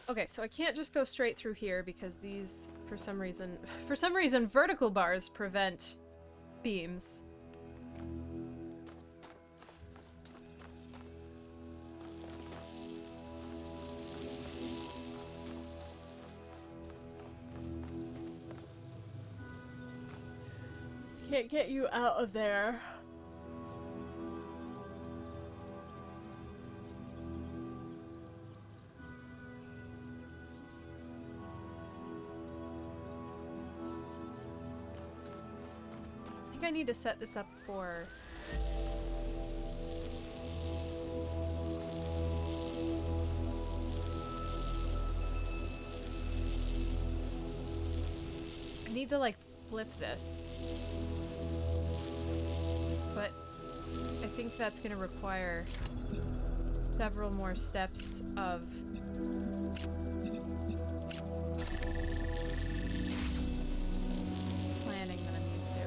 S1: Okay, so I can't just go straight through here because these, for some reason, vertical bars prevent beams. Can't get you out of there. I need to set this up for I need to like flip this, but I think that's gonna require several more steps of planning than I'm used to.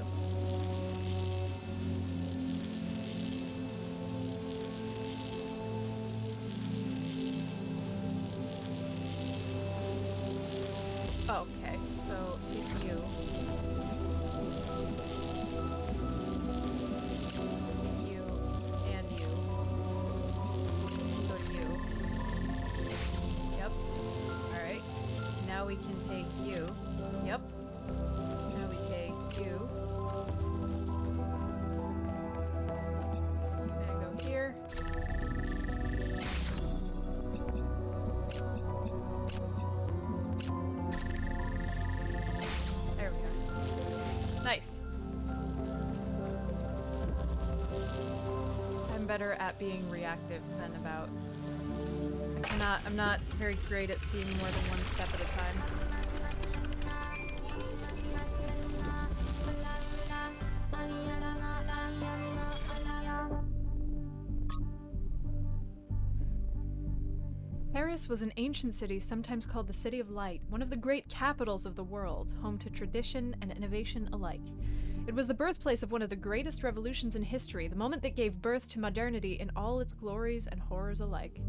S1: Okay, so it's you. It's you and you. Go to you. Yep. Alright. Now we can take you. Yep. Now we take you. And go here. There we go. Nice. I'm better at being reactive than about. I'm not very great at seeing more than one step at a time. Paris was an ancient city sometimes called the City of Light, one of the great capitals of the world, home to tradition and innovation alike. It was the birthplace of one of the greatest revolutions in history, the moment that gave birth to modernity in all its glories and horrors alike.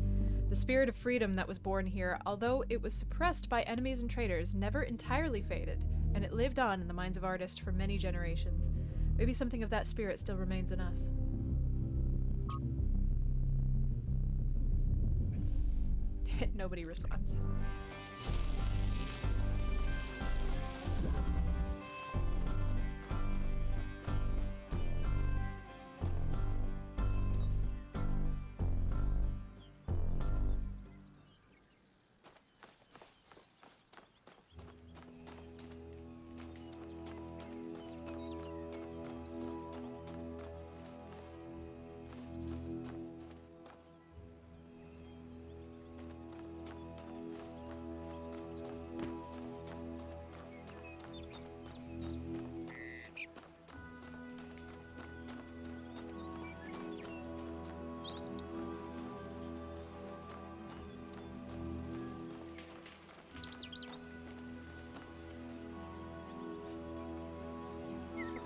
S1: The spirit of freedom that was born here, although it was suppressed by enemies and traitors, never entirely faded, and it lived on in the minds of artists for many generations. Maybe something of that spirit still remains in us. Nobody responds.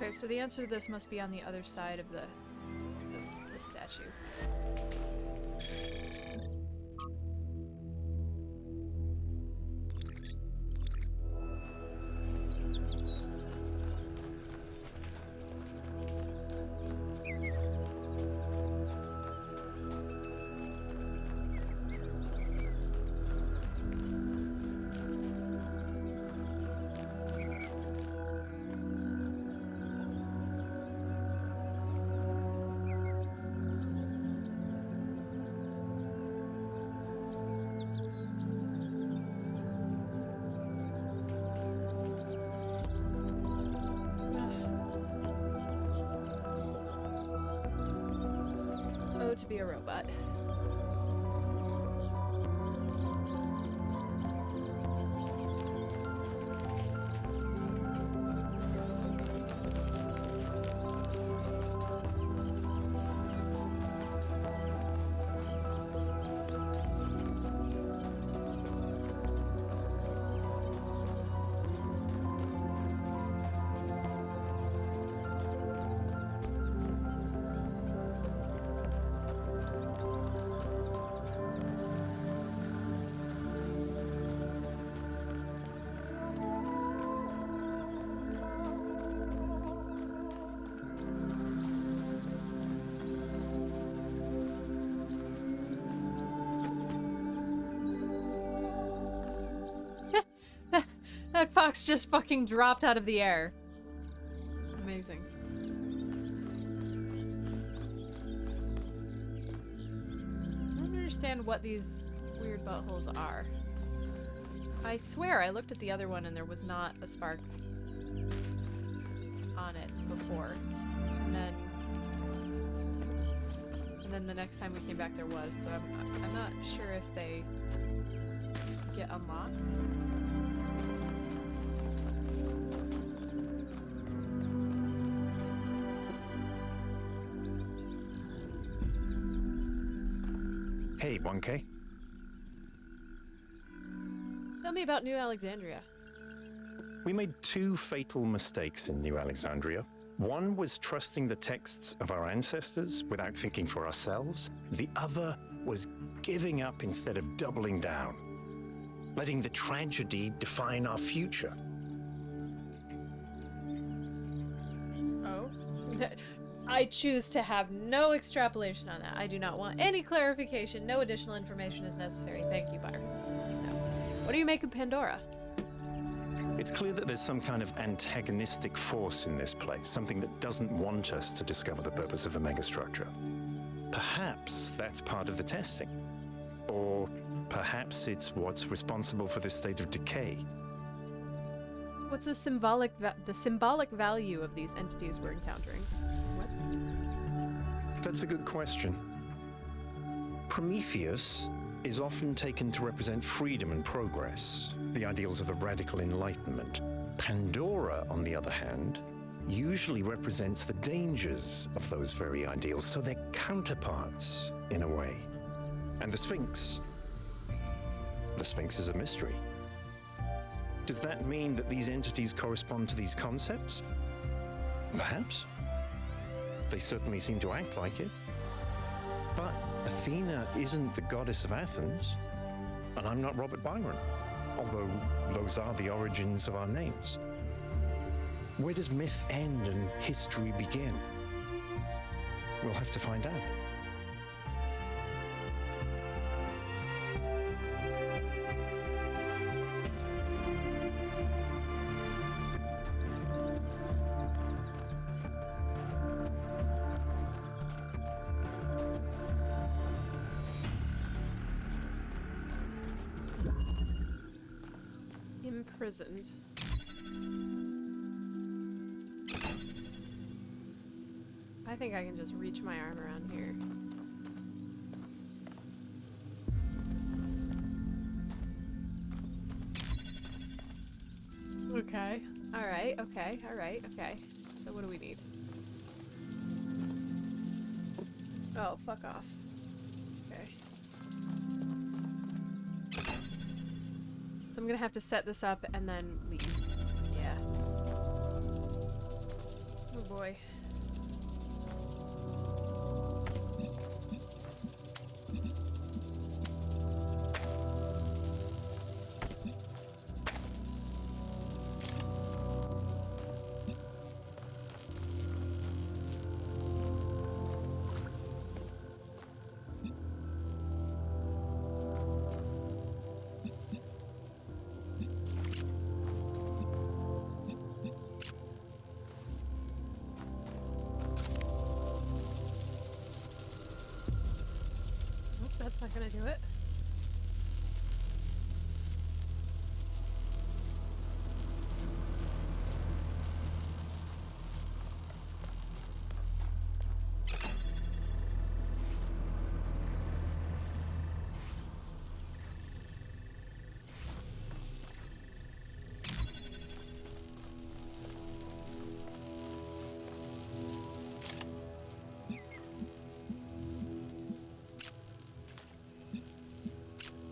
S1: Okay, so the answer to this must be on the other side of the statue. To be a robot. That fox just fucking dropped out of the air. Amazing. I don't understand what these weird buttholes are. I swear I looked at the other one and there was not a spark on it before. And then... Oops. And then the next time we came back there was, so I'm not sure if they get unlocked.
S7: Hey, 1K.
S1: Tell me about New Alexandria.
S7: We made two fatal mistakes in New Alexandria. One was trusting the texts of our ancestors without thinking for ourselves. The other was giving up instead of doubling down, letting the tragedy define our future.
S1: Oh? I choose to have no extrapolation on that. I do not want any clarification. No additional information is necessary. Thank you, Bar. No. What do you make of Pandora?
S7: It's clear that there's some kind of antagonistic force in this place, something that doesn't want us to discover the purpose of the megastructure. Perhaps that's part of the testing. Or perhaps it's what's responsible for this state of decay.
S1: What's the symbolic value of these entities we're encountering? What?
S7: That's a good question. Prometheus is often taken to represent freedom and progress, the ideals of the radical enlightenment. Pandora, on the other hand, usually represents the dangers of those very ideals, so they're counterparts in a way. And the Sphinx is a mystery. Does that mean that these entities correspond to these concepts? Perhaps. They certainly seem to act like it. But Athena isn't the goddess of Athens, and I'm not Robert Byron, although those are the origins of our names. Where does myth end and history begin? We'll have to find out.
S1: Imprisoned. I think I can just reach my arm around here. Okay. Alright, okay, alright, okay. So what do we need? Oh, fuck off. Okay. So I'm gonna have to set this up and then leave. Yeah. boy. That's not gonna do it.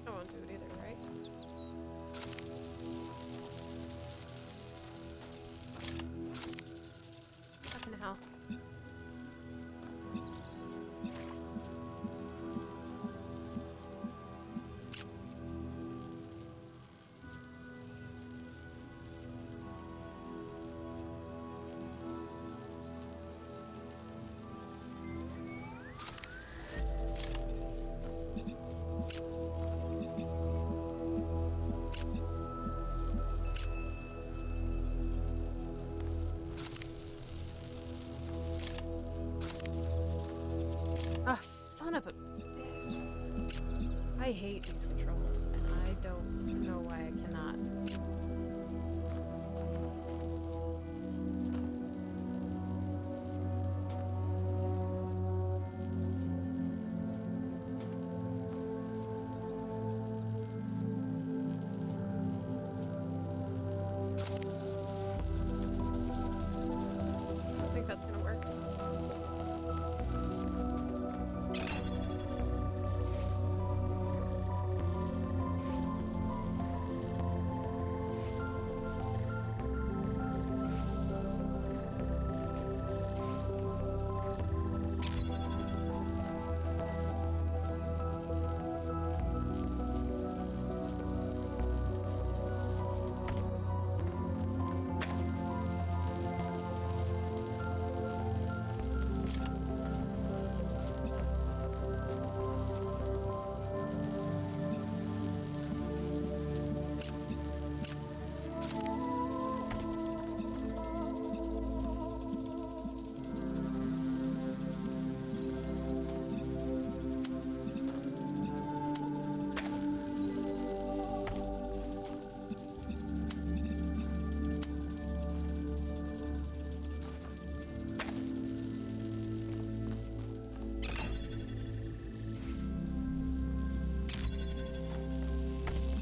S1: I won't do it either, right? Fucking hell. Oh, son of a bitch. I hate these controls, and I don't know why I cannot. I don't think that's gonna work.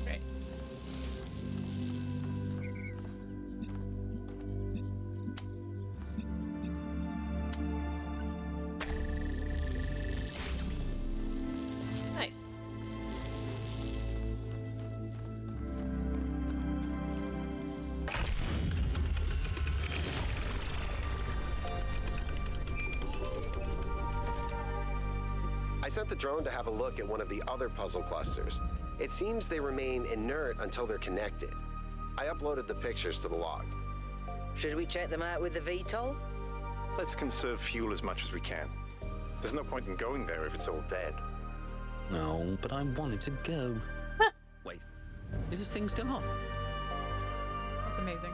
S1: Great. Nice.
S2: I sent the drone to have a look at one of the other puzzle clusters. It seems they remain inert until they're connected. I uploaded the pictures to the log.
S5: Should we check them out with the VTOL?
S7: Let's conserve fuel as much as we can. There's no point in going there if it's all dead.
S4: No, but I wanted to go. Wait, is this thing still on?
S1: That's amazing.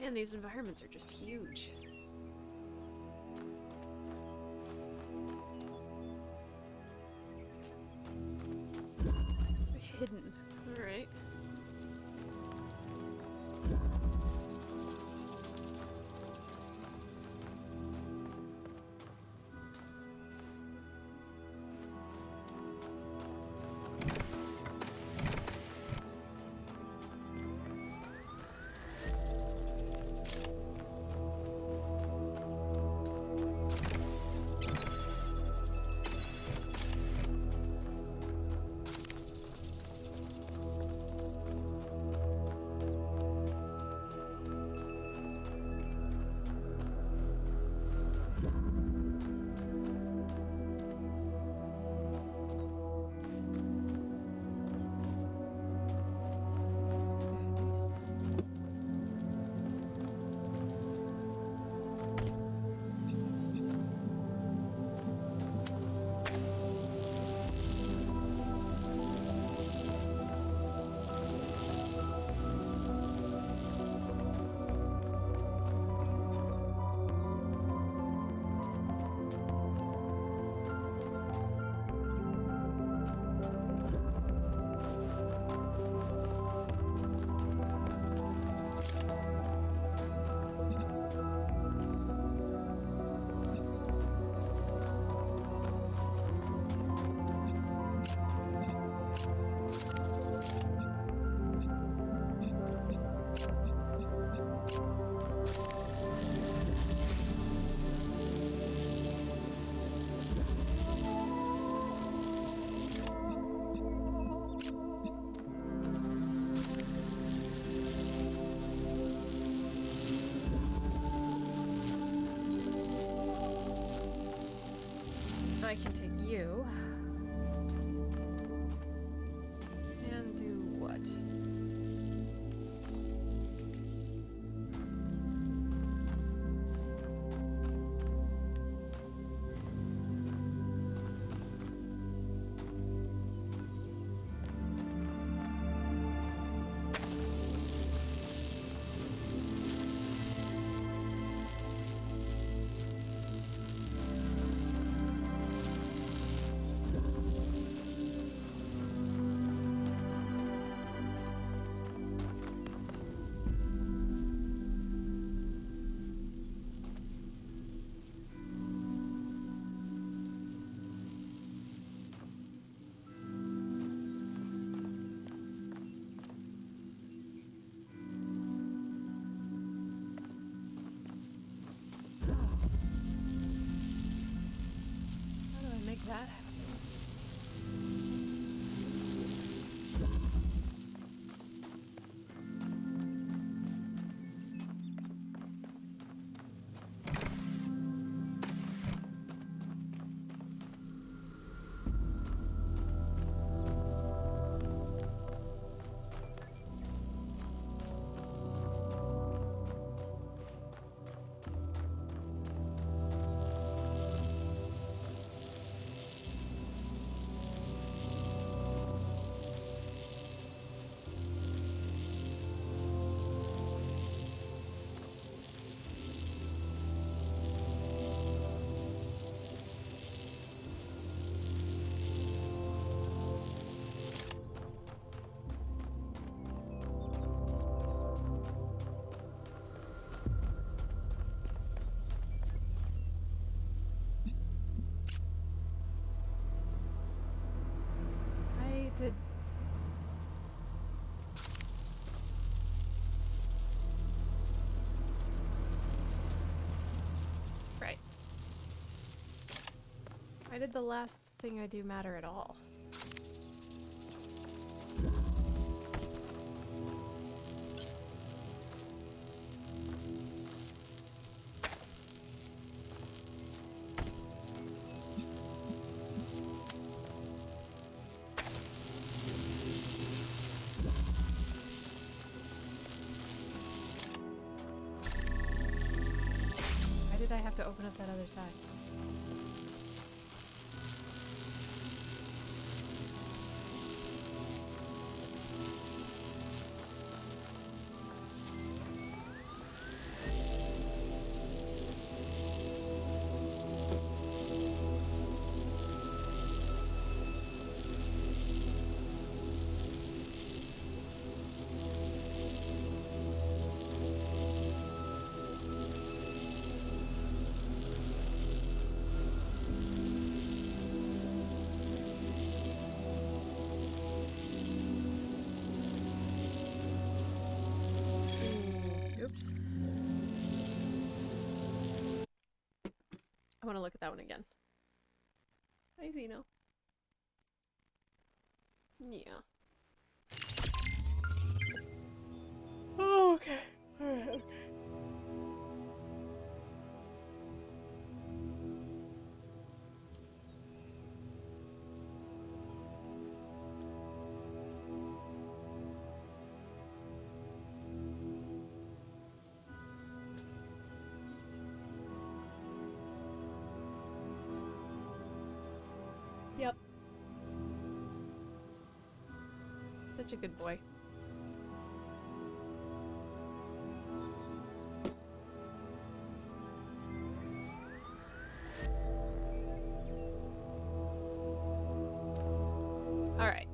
S1: Man, these environments are just huge. Hidden. Alright. I can take you. And do what? That happen? Did right. Why did the last thing I do matter at all? I have to open up that other side. want to look at that one again. Hi, Zeno. Yeah. Oh, okay. Alright, okay. Yep. Such a good boy. All right.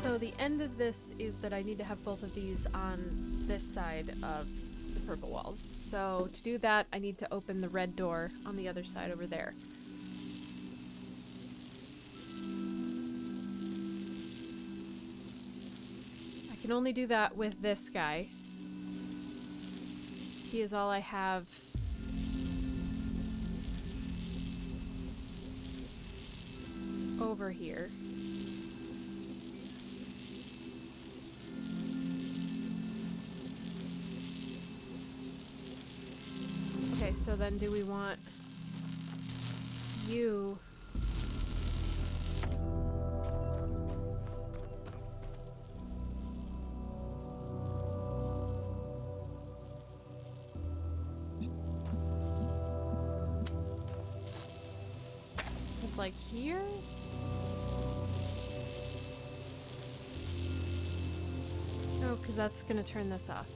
S1: So the end of this is that I need to have both of these on this side of the purple walls. So to do that, I need to open the red door on the other side over there. I can only do that with this guy. He is all I have. Over here. Okay, so then do we want you? Just like here? Oh, because that's gonna turn this off.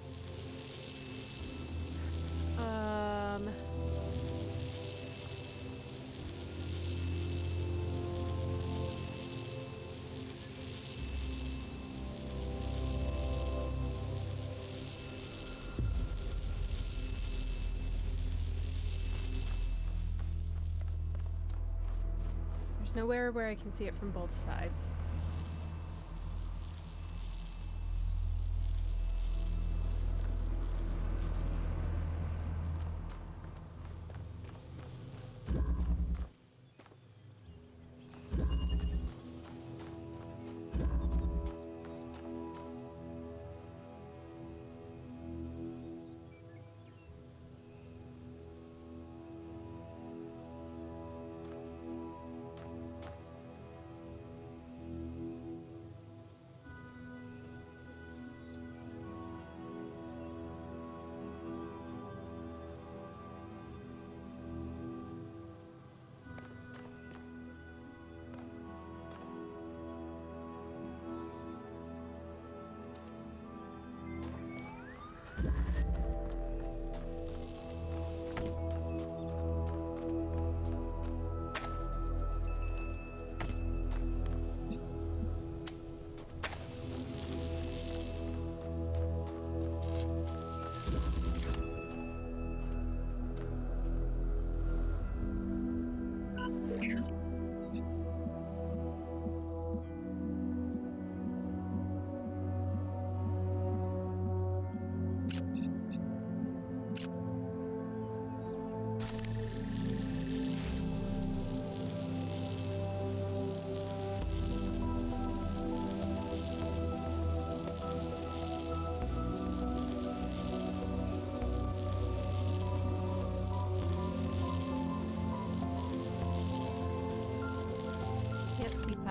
S1: There's nowhere where I can see it from both sides.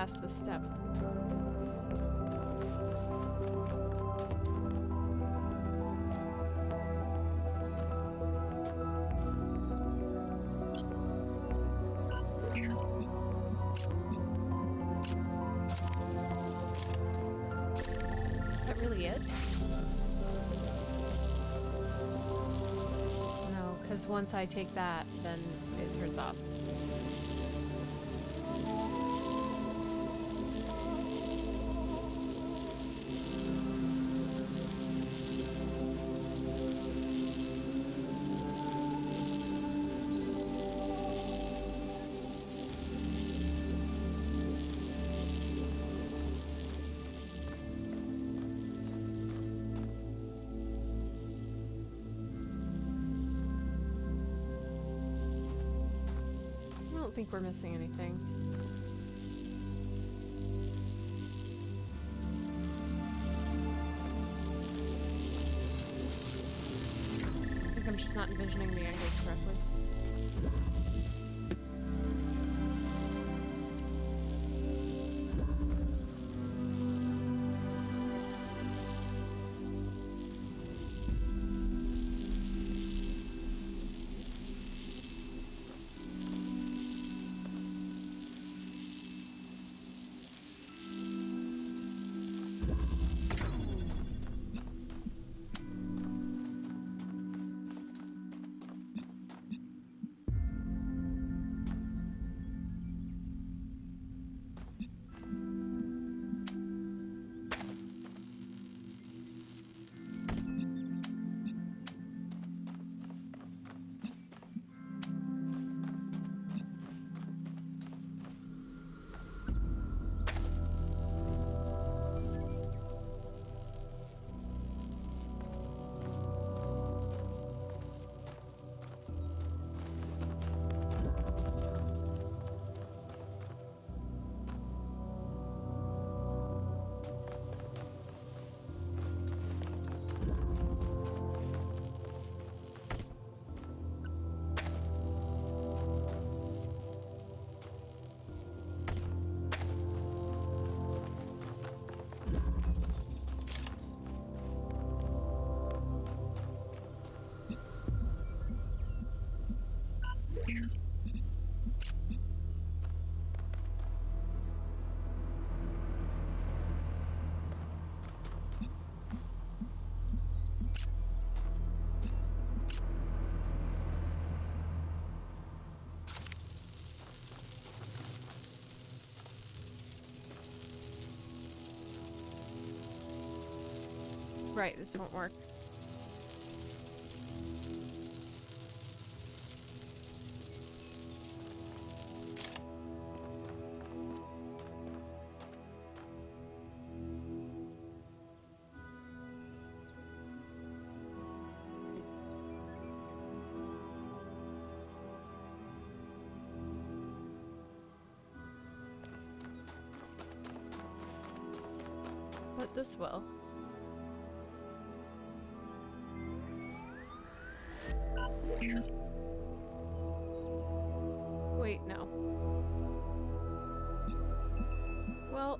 S1: past this step. Is that really it? No, because once I take that, then it turns off. I don't think we're missing anything. I think I'm just not envisioning the angles correctly. Right, this won't work. But this will. Wait, no. Well...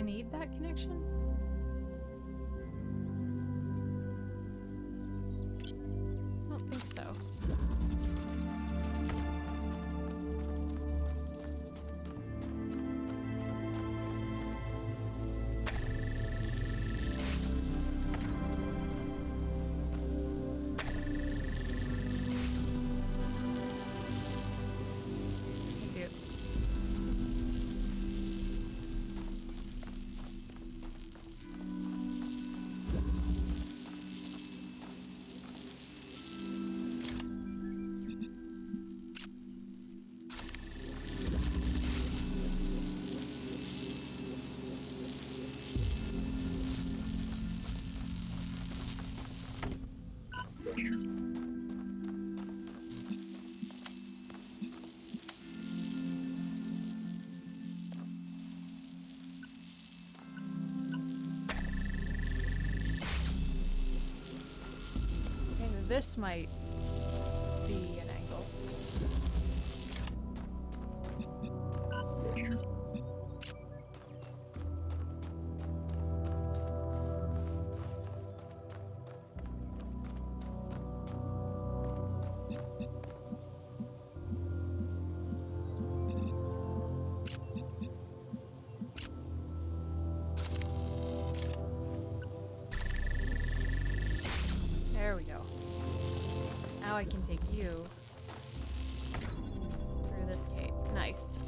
S1: I need that connection? I don't think so. This might be an angle. There we go. Now I can take you through this gate. Nice.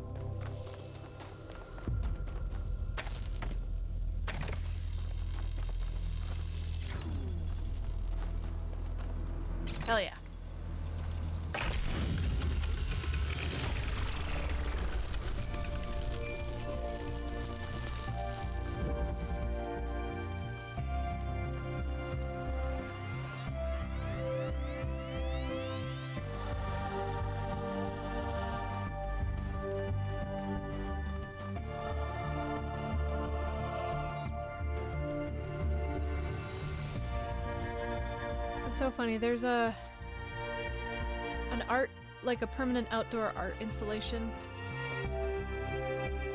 S1: Hell yeah. So funny. There's an art, like a permanent outdoor art installation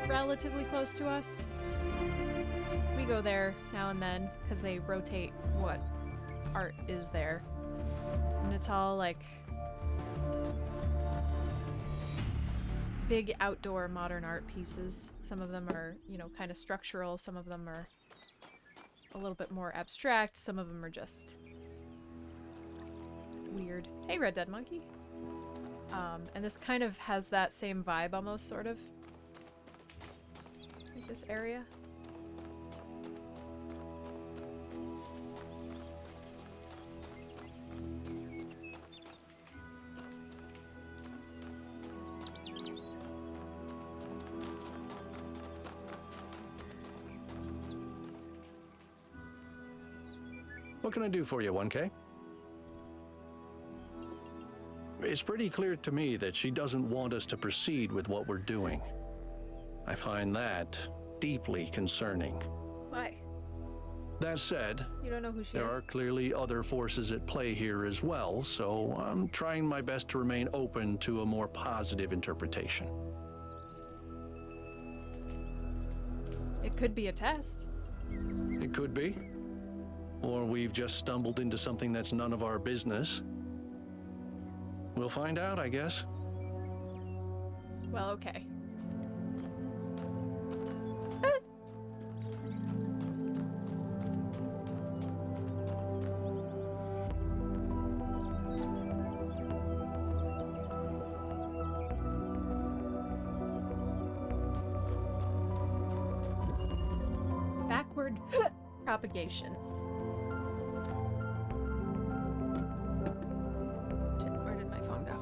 S1: relatively close to us. We go there now and then because they rotate what art is there. And it's all like big outdoor modern art pieces. Some of them are, you know, kind of structural. Some of them are a little bit more abstract. Some of them are just weird. Hey, Red Dead Monkey. And this kind of has that same vibe almost, sort of. Like this area.
S6: What can I do for you, 1K? It's pretty clear to me that she doesn't want us to proceed with what we're doing. I find that deeply concerning.
S1: Why?
S6: That said,
S1: You don't know who she
S6: there
S1: is?
S6: are clearly other forces at play here as well, so I'm trying my best to remain open to a more positive interpretation.
S1: It could be a test.
S6: It could be. Or we've just stumbled into something that's none of our business. We'll find out, I guess.
S1: Well, okay. Backward propagation. Shit, where did my phone go?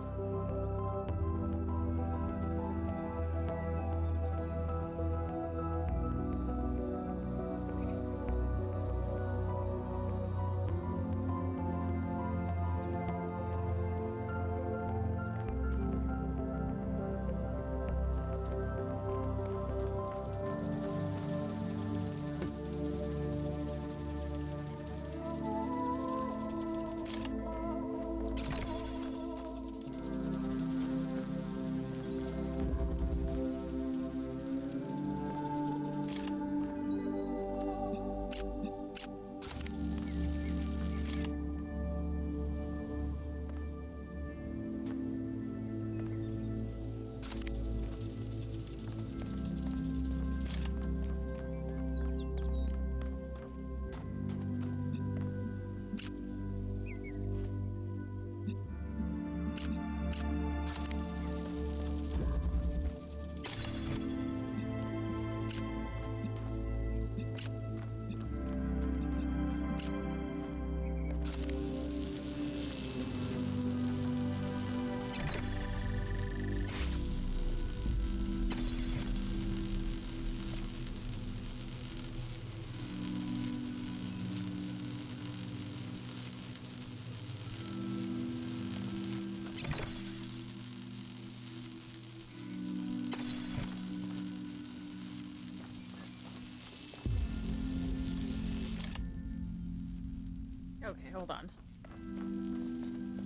S1: Okay, hold on.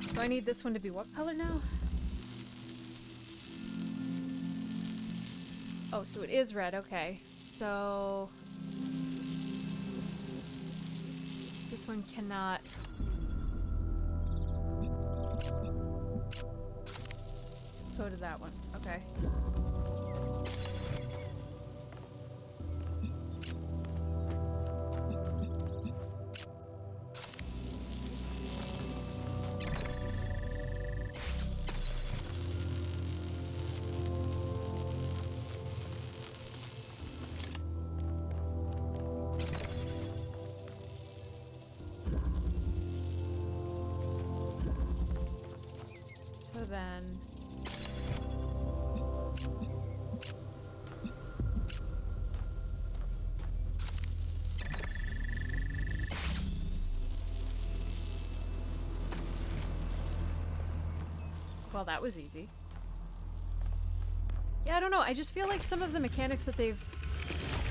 S1: So I need this one to be what color now? Oh, so it is red, okay. So... this one cannot... go to that one, okay. So then... well, that was easy. Yeah, I don't know. I just feel like some of the mechanics that they've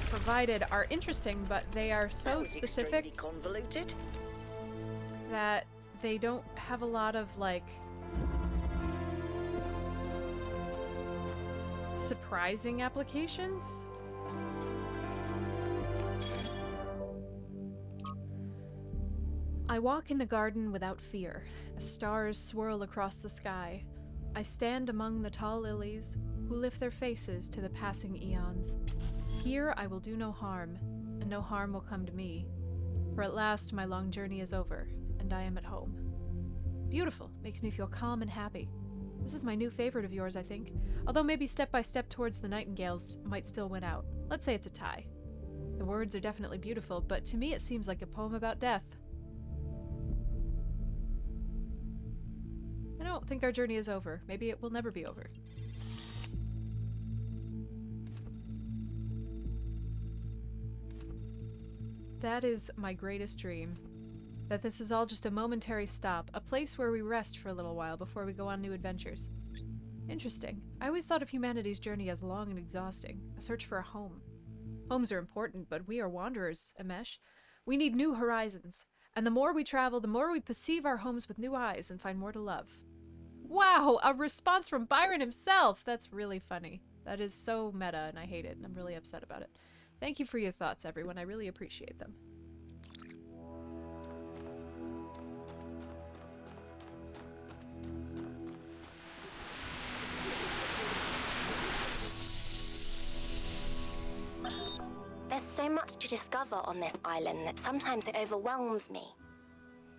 S1: provided are interesting, but they are so specific
S5: Convoluted.
S1: that they don't have a lot of, like, surprising applications. I walk in the garden without fear. Stars swirl across the sky. I stand among the tall lilies, who lift their faces to the passing eons. Here I will do no harm, and no harm will come to me, for at last my long journey is over, and I am at home. Beautiful, makes me feel calm and happy. This is my new favorite of yours, I think, although maybe Step by Step Towards the Nightingales might still win out. Let's say it's a tie. The words are definitely beautiful, but to me it seems like a poem about death. I don't think our journey is over. Maybe it will never be over. That is my greatest dream. That this is all just a momentary stop, a place where we rest for a little while before we go on new adventures. Interesting. I always thought of humanity's journey as long and exhausting, a search for a home. Homes are important, but we are wanderers, Amesh. We need new horizons, and the more we travel, the more we perceive our homes with new eyes and find more to love. Wow, a response from Byron himself! That's really funny. That is so meta, and I hate it, and I'm really upset about it. Thank you for your thoughts, everyone. I really appreciate them.
S8: There's so much to discover on this island that sometimes it overwhelms me.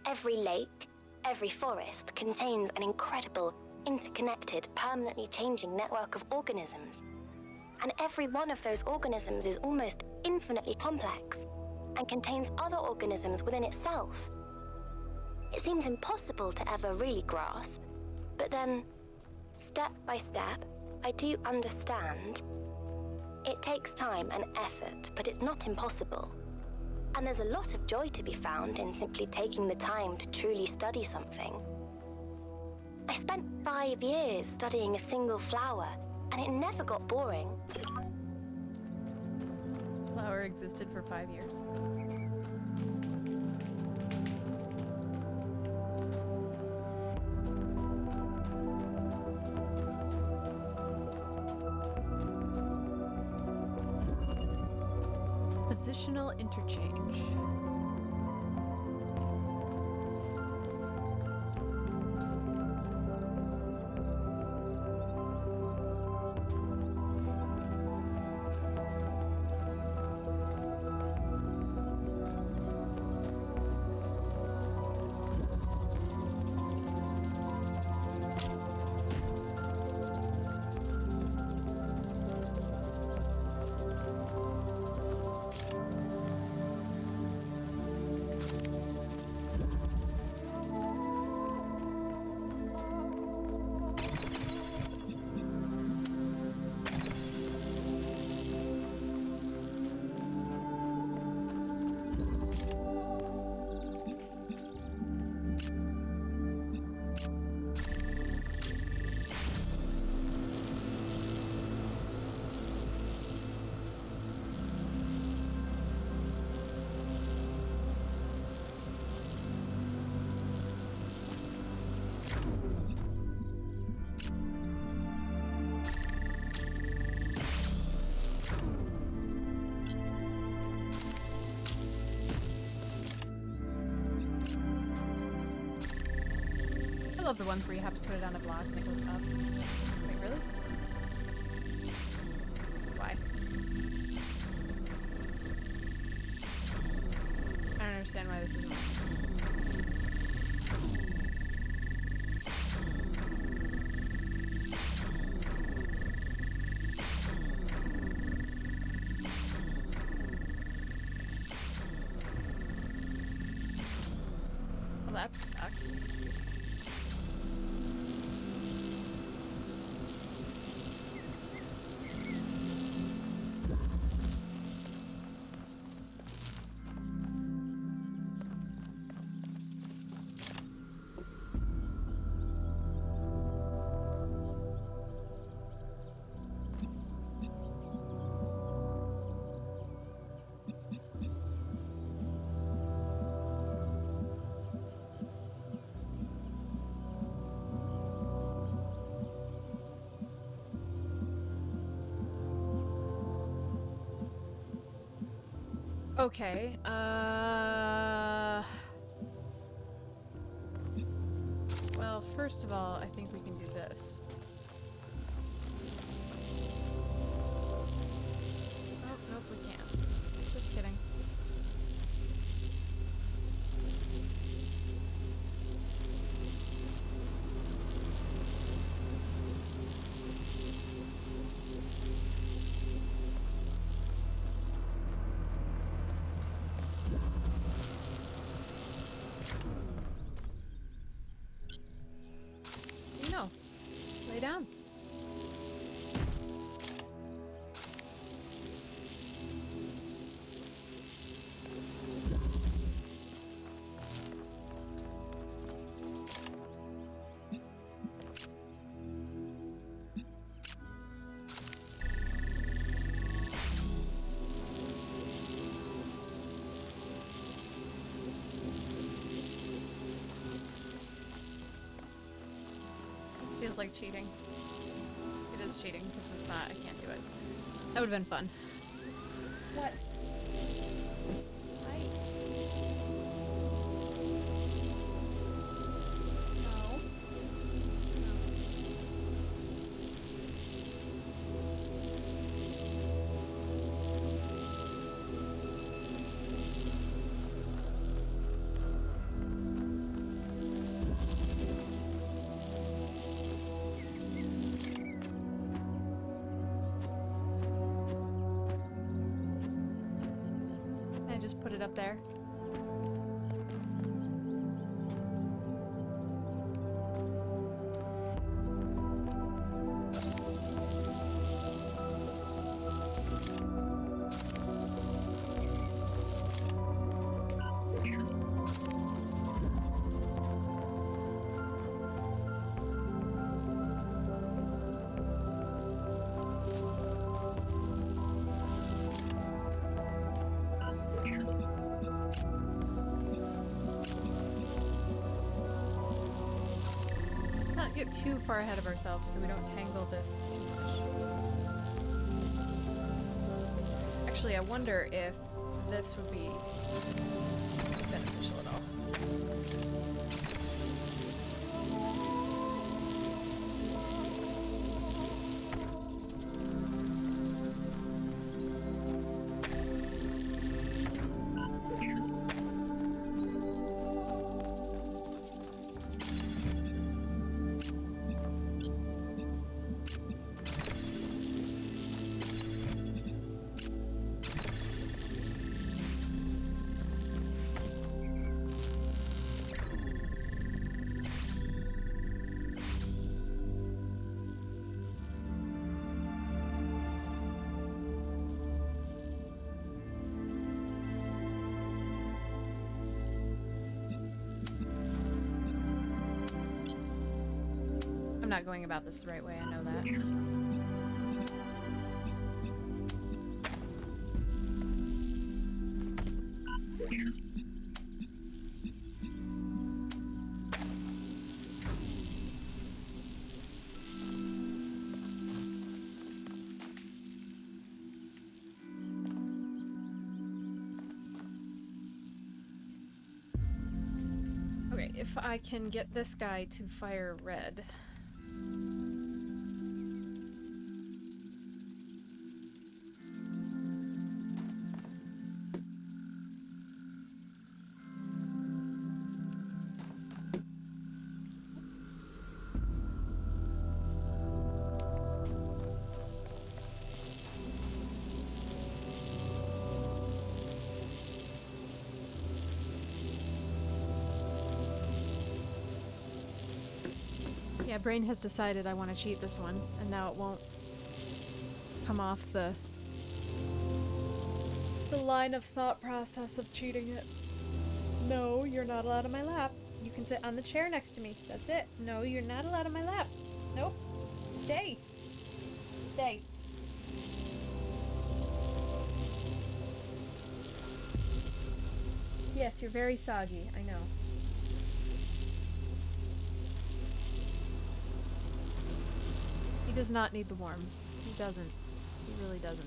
S8: Every lake, every forest contains an incredible, interconnected, permanently changing network of organisms. And every one of those organisms is almost infinitely complex and contains other organisms within itself. It seems impossible to ever really grasp, but then, step by step, I do understand. It takes time and effort, but it's not impossible. And there's a lot of joy to be found in simply taking the time to truly study something. I spent 5 years studying a single flower, and it never got boring.
S1: Flower existed for 5 years. Positional interchange. love the ones where you have to put it on a block and it goes up. Wait, really? Why? I don't understand why this isn't. Well, that sucks. Okay, well, first of all, I think we can do this. Oh, nope, we can't. Just kidding. No. Lay down. Feels like cheating. It is cheating because it's not. I can't do it. That would have been fun. What? Right. No. Just put it up there. Not get too far ahead of ourselves so we don't tangle this too much. Actually, I wonder if this would be beneficial at all. I'm not going about this the right way, I know that. if I can get this guy to fire red. Yeah, Brain has decided I want to cheat this one, and now it won't come off the line of thought process of cheating it. No, you're not allowed on my lap. You can sit on the chair next to me. That's it. No, you're not allowed on my lap. Nope. Stay. Stay. Yes, you're very soggy. I know. He does not need the warm. He doesn't. He really doesn't.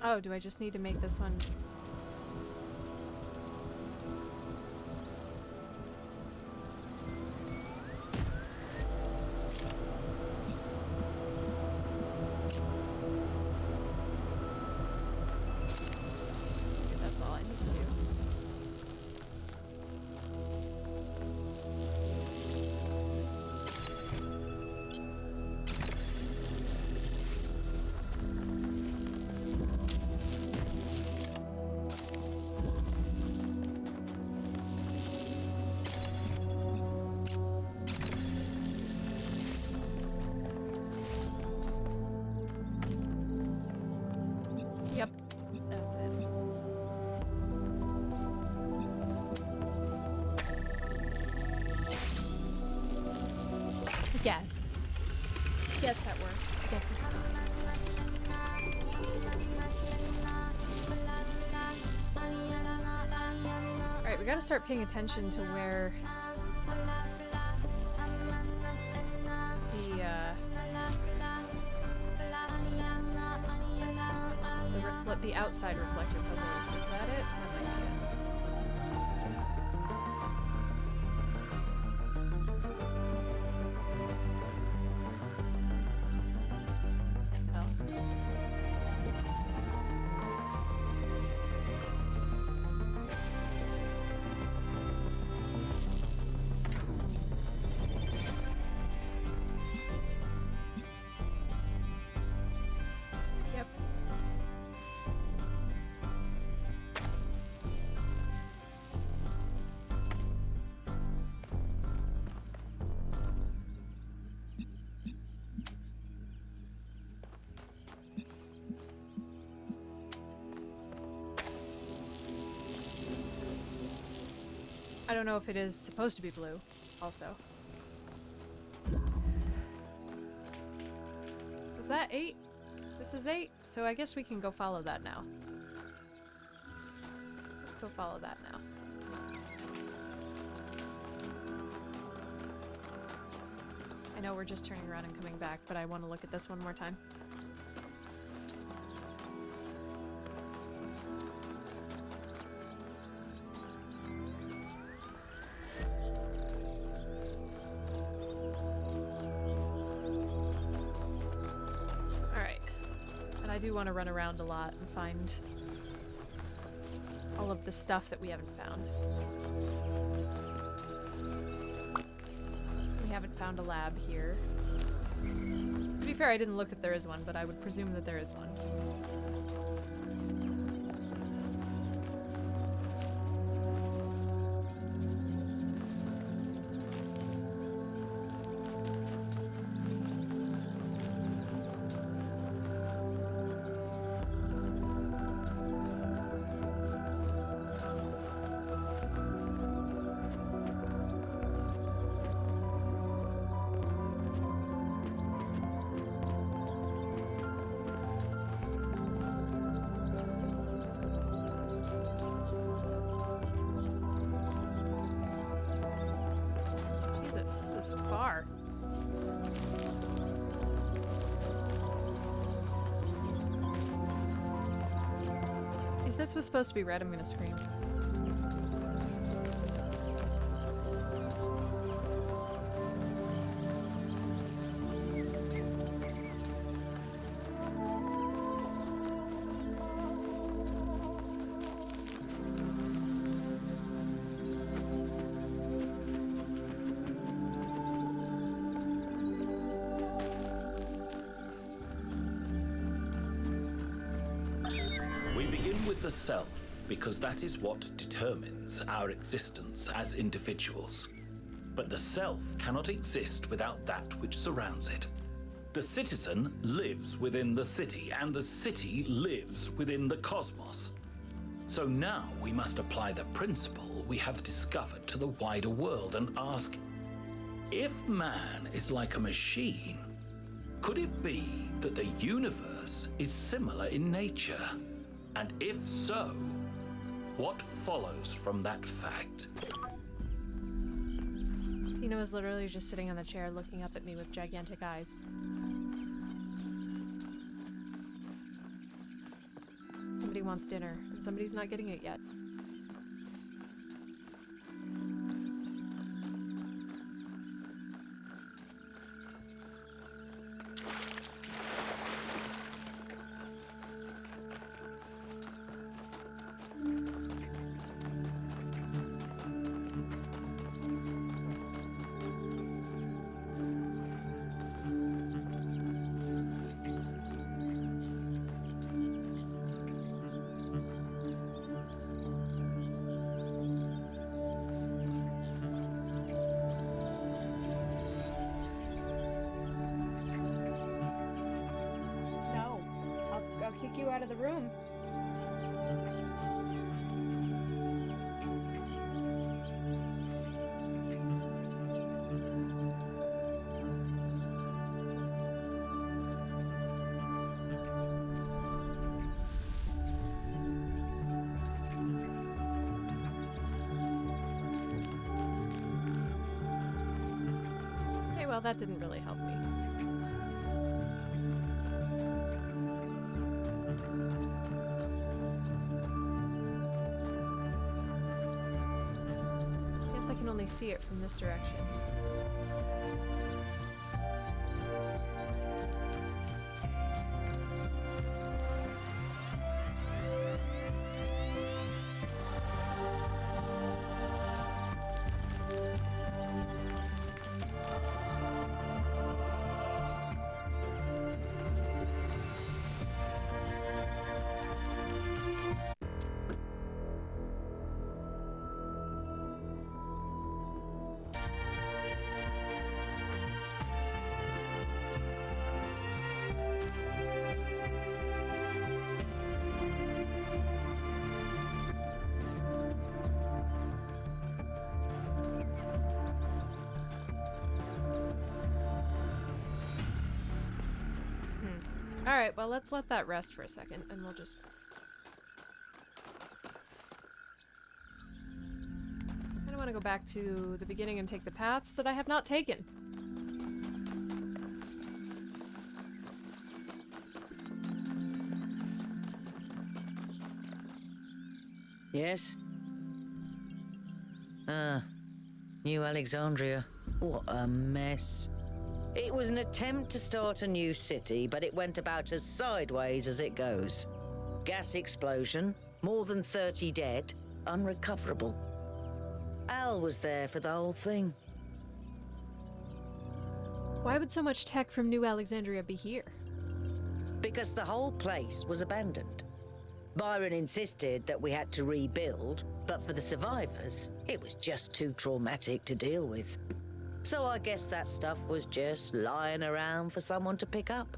S1: Oh, do I just need to make this one? Okay, that's all I need to do. Yep, that's it. Yes. Yes, that works. Yes, it does. Alright, we gotta start paying attention to where the outside reflector puzzle is. Is that it? That might be it. Can't tell. Yep. I don't know if it is supposed to be blue, also. Was that 8? This is 8, so I guess we can go follow that now. Let's go follow that now. I know we're just turning around and coming back, but I want to look at this one more time. I do want to run around a lot and find all of the stuff that we haven't found. We haven't found a lab here. To be fair, I didn't look if there is one, but I would presume that there is one. are. If this was supposed to be red, I'm gonna scream.
S4: We begin with the self because that is what determines our existence as individuals. But the self cannot exist without that which surrounds it. The citizen lives within the city, and the city lives within the cosmos. So now we must apply the principle we have discovered to the wider world and ask, if man is like a machine, could it be that the universe is similar in nature? And if so, what follows from that fact?
S1: Pino is literally just sitting on the chair looking up at me with gigantic eyes. Somebody wants dinner, and somebody's not getting it yet. Kick you out of the room. Okay, well, that didn't really help me. I can only see it from this direction. Alright, well, let's let that rest for a second, and we'll just... I don't want to go back to the beginning and take the paths that I have not taken.
S5: Yes? New Alexandria. What a mess. It was an attempt to start a new city, but it went about as sideways as it goes. Gas explosion, more than 30 dead, unrecoverable. Al was there for the whole thing.
S1: Why would so much tech from New Alexandria be here?
S5: Because the whole place was abandoned. Byron insisted that we had to rebuild, but for the survivors, it was just too traumatic to deal with. So I guess that stuff was just lying around for someone to pick up.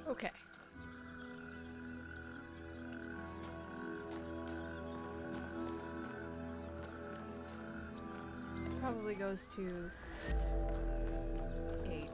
S1: Okay. This probably goes to 8.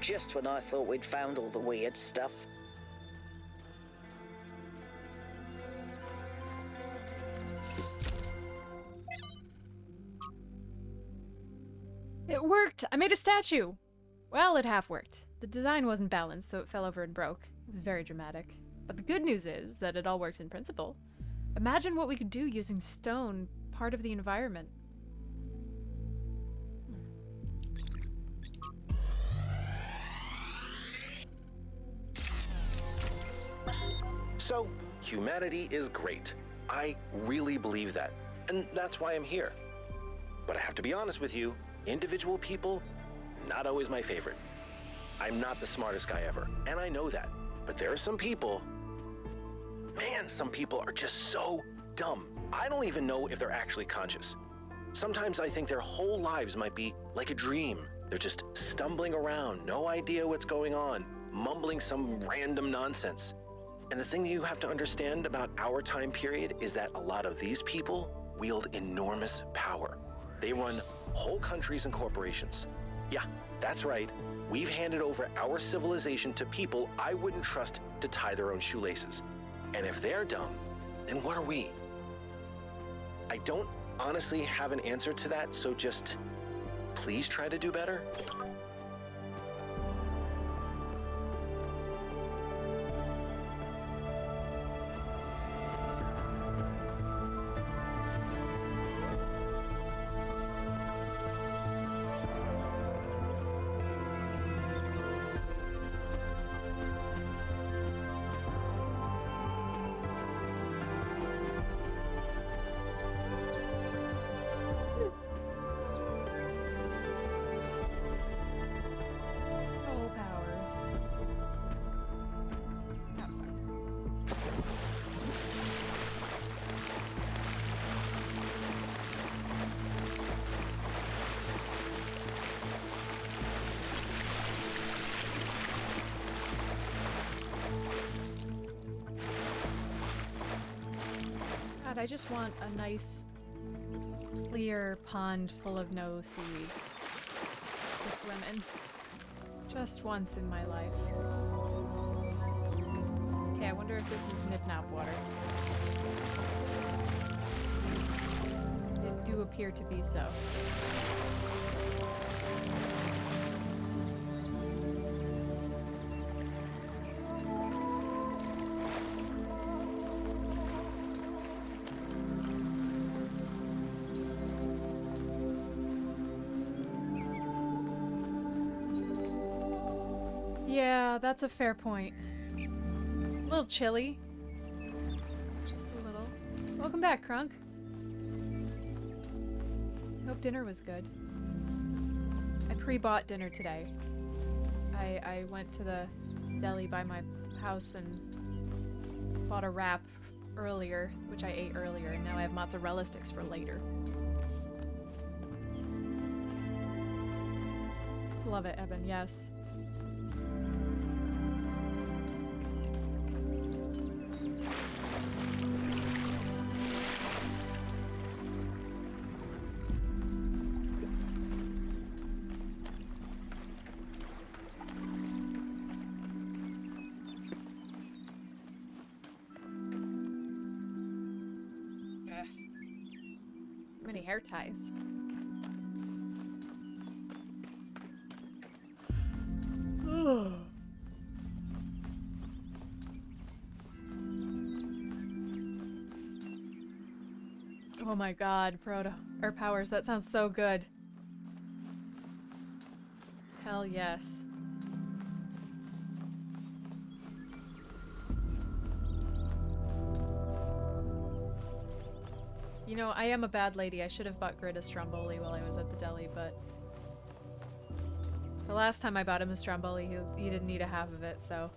S5: Just when I thought we'd found all the weird stuff.
S1: It worked! I made a statue! Well, it half worked. The design wasn't balanced, so it fell over and broke. It was very dramatic. But the good news is that it all works in principle. Imagine what we could do using stone, part of the environment.
S9: So, humanity is great. I really believe that. And that's why I'm here. But I have to be honest with you, individual people, not always my favorite. I'm not the smartest guy ever, and I know that. But there are some people, man, some people are just so dumb. I don't even know if they're actually conscious. Sometimes I think their whole lives might be like a dream. They're just stumbling around, no idea what's going on, mumbling some random nonsense. And the thing that you have to understand about our time period is that a lot of these people wield enormous power. They run whole countries and corporations. Yeah, that's right. We've handed over our civilization to people I wouldn't trust to tie their own shoelaces. And if they're dumb, then what are we? I don't honestly have an answer to that, so just please try to do better.
S1: I just want a nice, clear pond full of no seaweed to swim in. Just once in my life. Okay, I wonder if this is Nip-Nap water. It do appear to be so. Yeah, that's a fair point. A little chilly. Just a little. Welcome back, Crunk. Hope dinner was good. I pre-bought dinner today. I went to the deli by my house and bought a wrap earlier, which I ate earlier, and now I have mozzarella sticks for later. Love it, Eben, yes. Many hair ties. Oh my god, powers, that sounds so good. Hell yes. You know, I am a bad lady. I should have bought Grid a Stromboli while I was at the deli, but the last time I bought him a Stromboli, he didn't eat a half of it, so.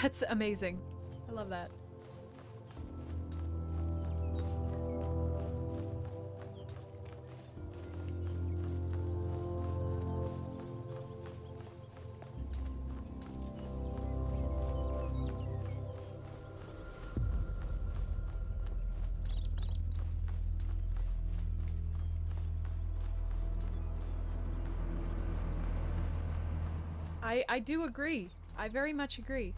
S1: That's amazing. I love that. I do agree. I very much agree.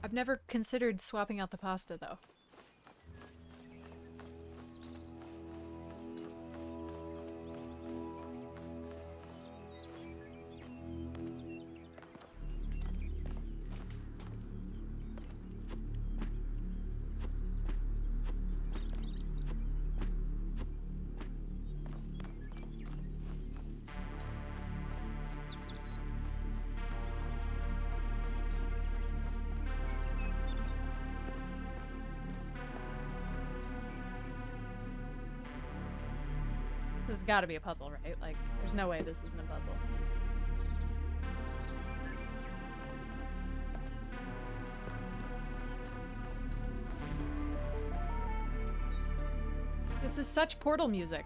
S1: I've never considered swapping out the pasta, though. This has got to be a puzzle, right? Like, there's no way this isn't a puzzle. This is such Portal music.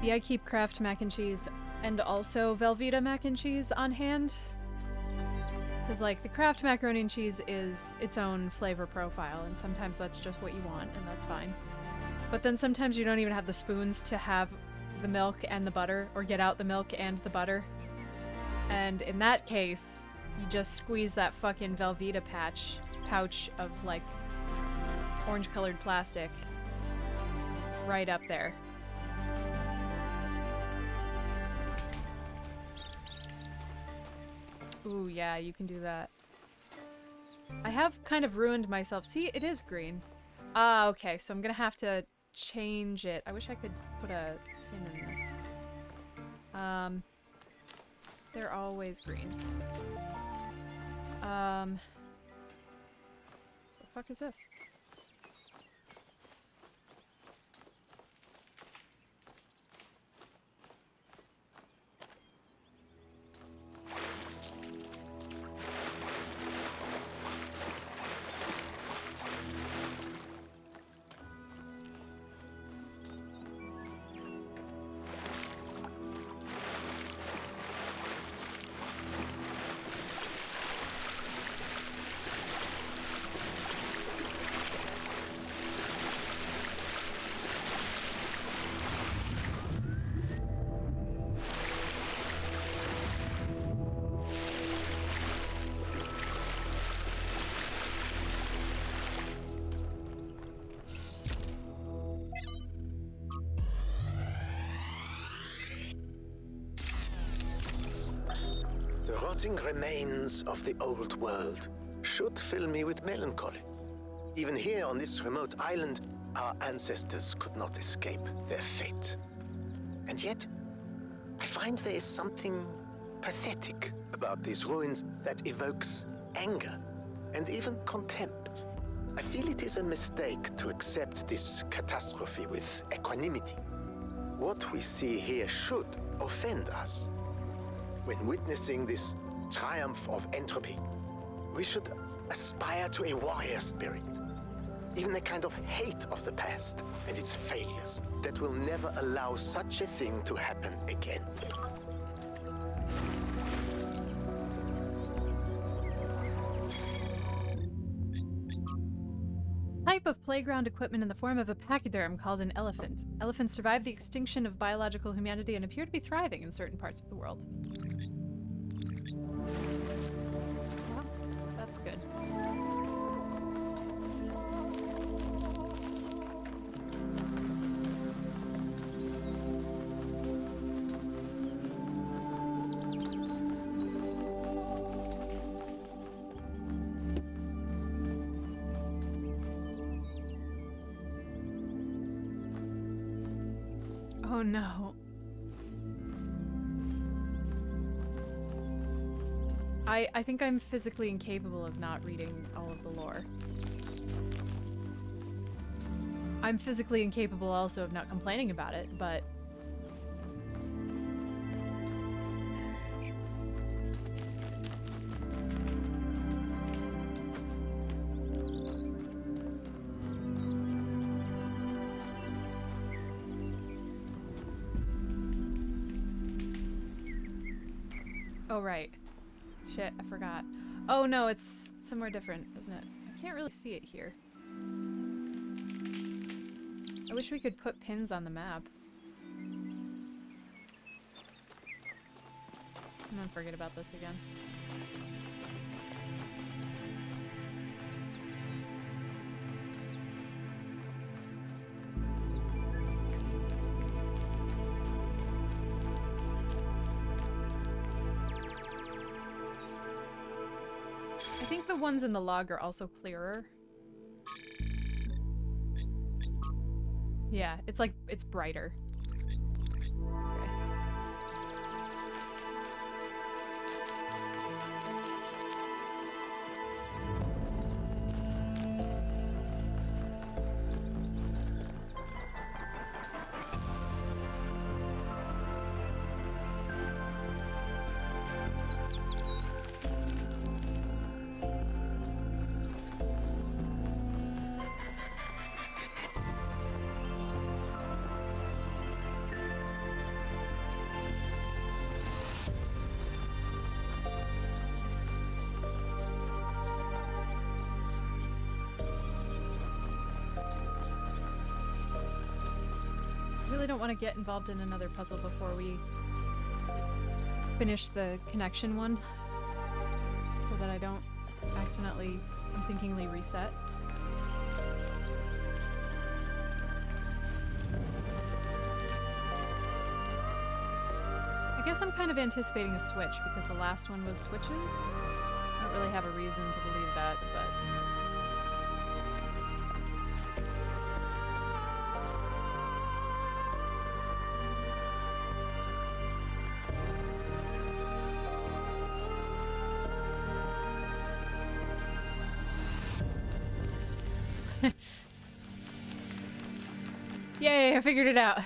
S1: Yeah, I keep Kraft mac and cheese and also Velveeta mac and cheese on hand. Because, like, the Kraft macaroni and cheese is its own flavor profile, and sometimes that's just what you want, and that's fine. But then sometimes you don't even have the spoons to have the milk and the butter, or get out the milk and the butter. And in that case, you just squeeze that fucking Velveeta pouch of, like, orange-colored plastic right up there. Ooh, yeah, you can do that. I have kind of ruined myself. See, it is green. Ah, okay, so I'm gonna have to change it. I wish I could put a pin in this. They're always green. What the fuck is this?
S10: rotting remains of the old world should fill me with melancholy. Even here on this remote island, our ancestors could not escape their fate. And yet, I find there is something pathetic about these ruins that evokes anger and even contempt. I feel it is a mistake to accept this catastrophe with equanimity. What we see here should offend us. When witnessing this triumph of entropy, we should aspire to a warrior spirit. Even a kind of hate of the past and its failures that will never allow such a thing to happen again.
S1: Type of playground equipment in the form of a pachyderm called an elephant. Elephants survived the extinction of biological humanity and appear to be thriving in certain parts of the world. Well, that's good. Oh no. I think I'm physically incapable of not reading all of the lore. I'm physically incapable also of not complaining about it, but... Oh, right. Shit, I forgot. Oh no, it's somewhere different, isn't it? I can't really see it here. I wish we could put pins on the map. I'm gonna forget about this again. I think the ones in the log are also clearer. Yeah, it's like, it's brighter. Okay. Really don't want to get involved in another puzzle before we finish the connection one, so that I don't accidentally, unthinkingly reset. I guess I'm kind of anticipating a switch because the last one was switches. I don't really have a reason to believe that, but... Yay, I figured it out.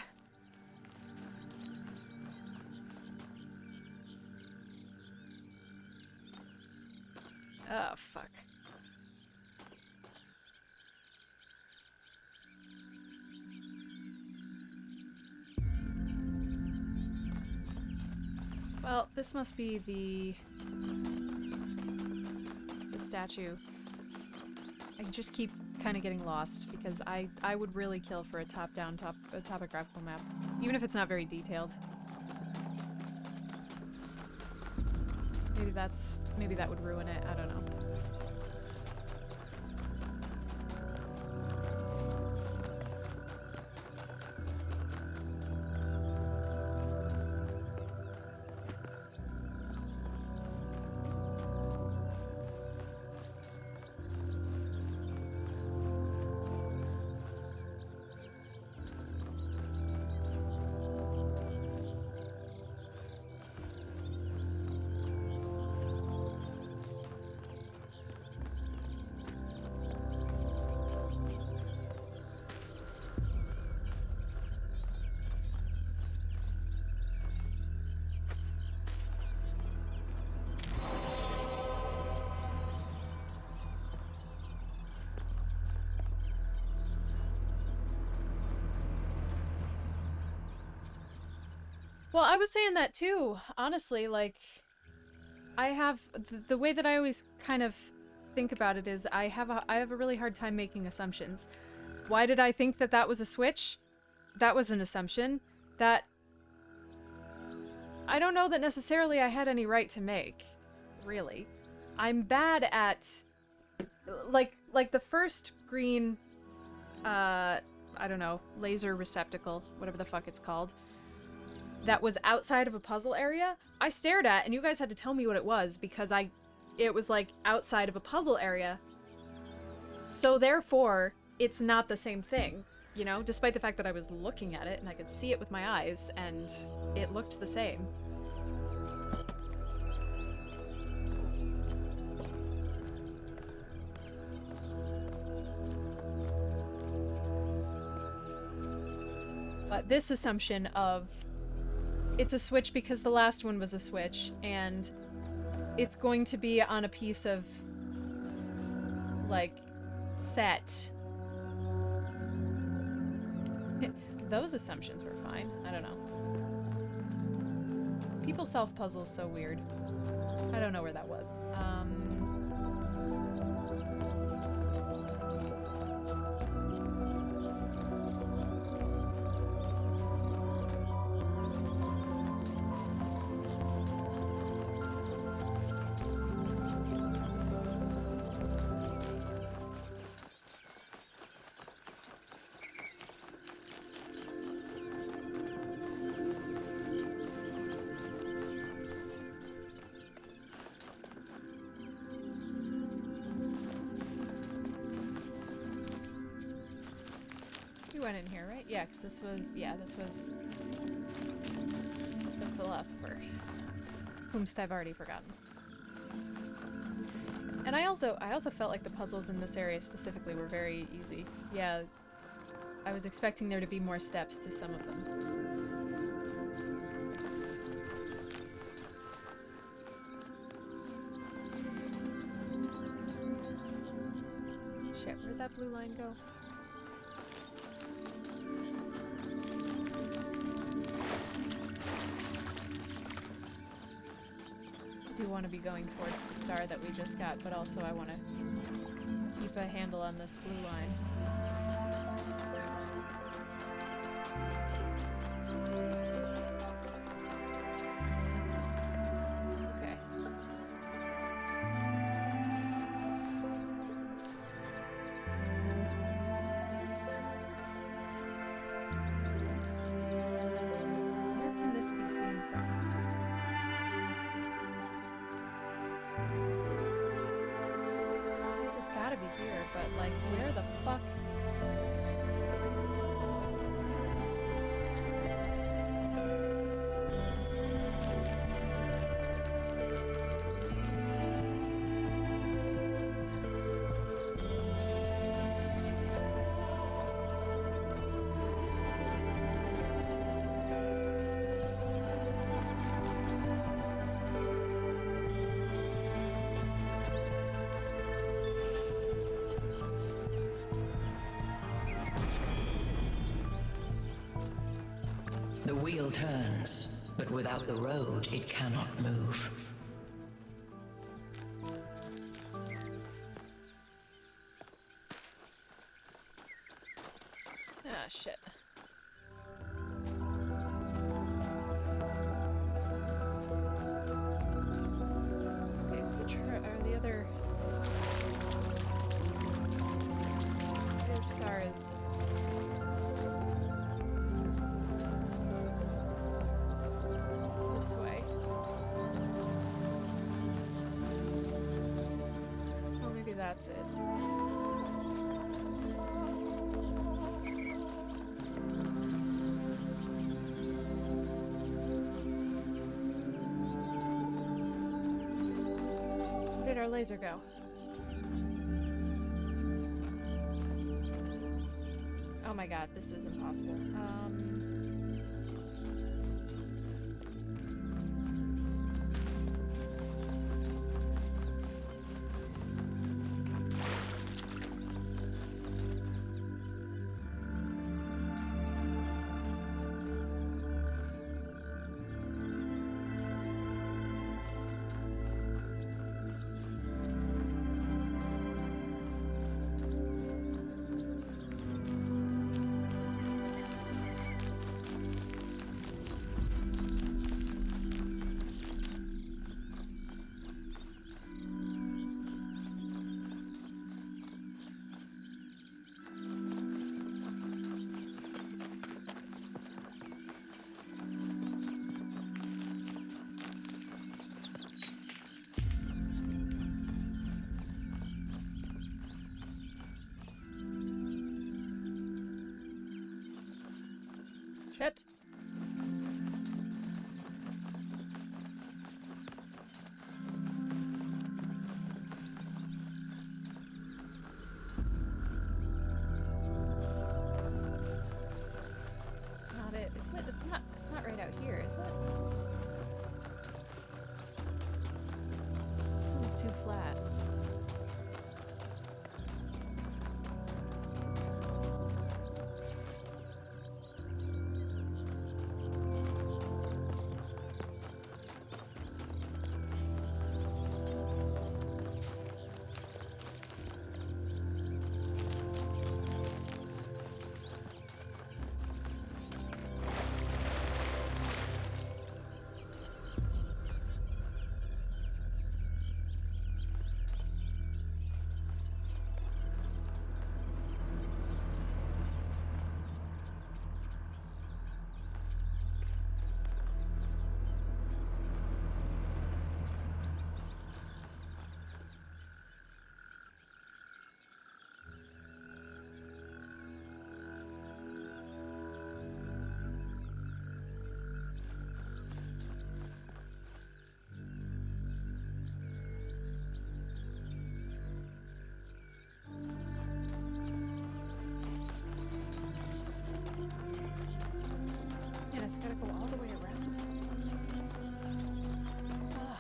S1: Oh, fuck. Well, this must be the statue. I just keep kind of getting lost because I would really kill for a top-down topographical map, even if it's not very detailed. Maybe that would ruin it. I don't know. Well, I was saying that too, honestly. Like, I have the way that I always kind of think about it is I have a really hard time making assumptions. Why did I think that that was a switch? That was an assumption that I don't know that necessarily I had any right to make. Really, I'm bad at like the first green I don't know, laser receptacle, whatever the fuck it's called, that was outside of a puzzle area. I stared at, and you guys had to tell me what it was because it was like outside of a puzzle area. So therefore, it's not the same thing, you know, despite the fact that I was looking at it and I could see it with my eyes and it looked the same. But this assumption of it's a switch because the last one was a switch and it's going to be on a piece of like set. Those assumptions were fine. I don't know. People solve puzzles so weird. I don't know where that was. Went in here, right? Yeah, because this was the philosopher, whomst I've already forgotten. And I also felt like the puzzles in this area specifically were very easy. Yeah, I was expecting there to be more steps to some of them. Shit, where'd that blue line go? I do want to be going towards the star that we just got, but also I want to keep a handle on this blue line. Okay. Where can this be seen from? It's gotta be here, but like, where the fuck?
S11: The wheel turns, but without the road, it cannot move.
S1: Ah, shit. Okay, so the other star is this way. Oh, maybe that's it. Where did our laser go? Oh my god, this is impossible. Shit. Not it. Isn't it? It's not right out here, is it? This one's too flat. It's gotta go all the way around. Ugh.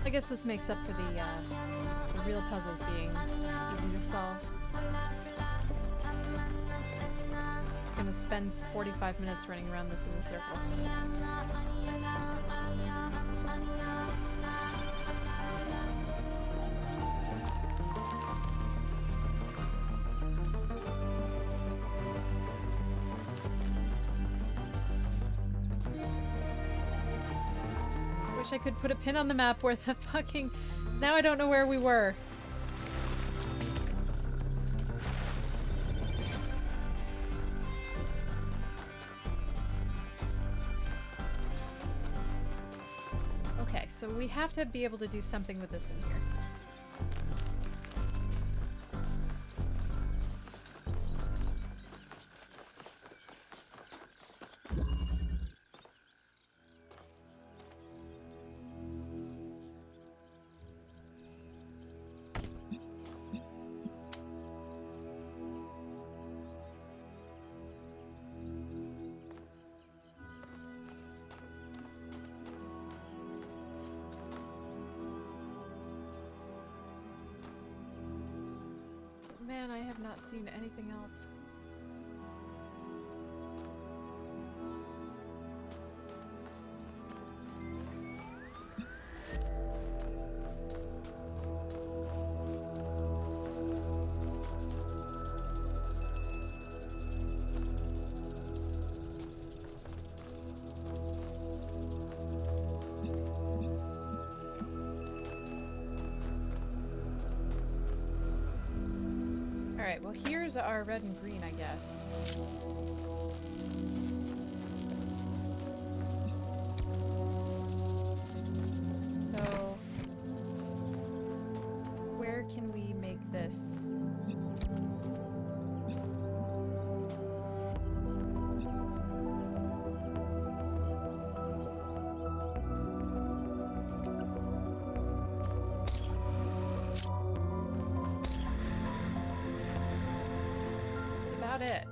S1: I guess this makes up for the real puzzles being easy to solve. Just gonna spend 45 minutes running around this in a circle. Wish I could put a pin on the map where the fucking... Now I don't know where we were. Okay, so we have to be able to do something with this in here. Man, I have not seen anything else. Alright, well here's our red and green, I guess. So, where can we make this? It.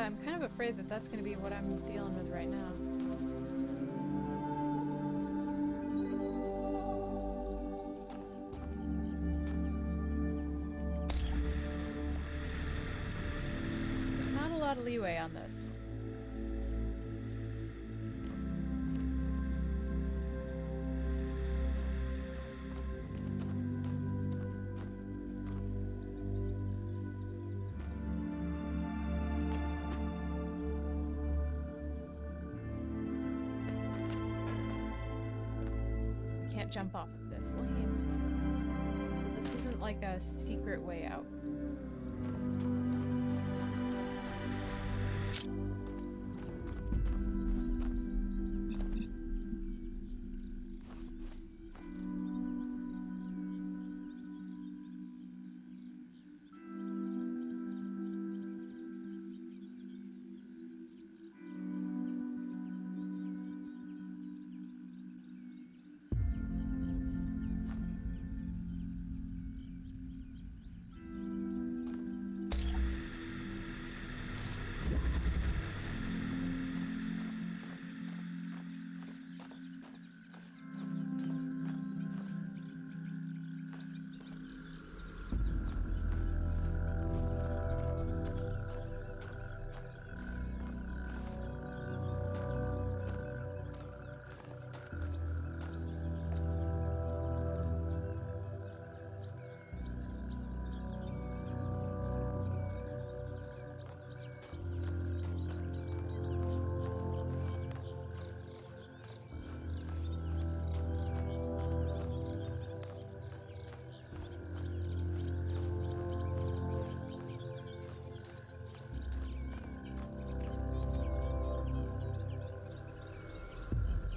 S1: I'm kind of afraid that that's going to be what I'm dealing with right now. There's not a lot of leeway on this. Jump off of this lane. So this isn't like a secret way out.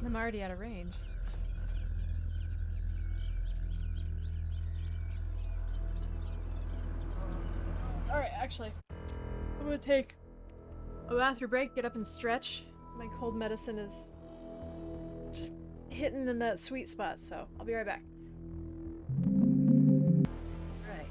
S1: I'm already out of range. Alright, actually, I'm gonna take a bathroom break, get up and stretch. My cold medicine is just hitting in that sweet spot, so I'll be right back. Right.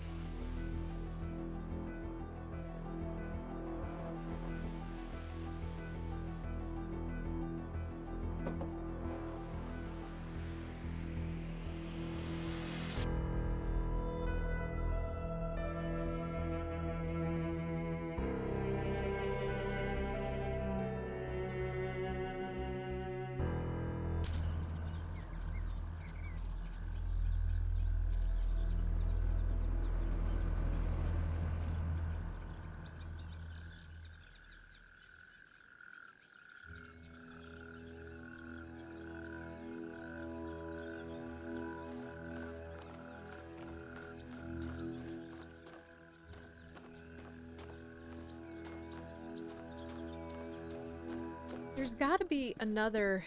S1: There's gotta be another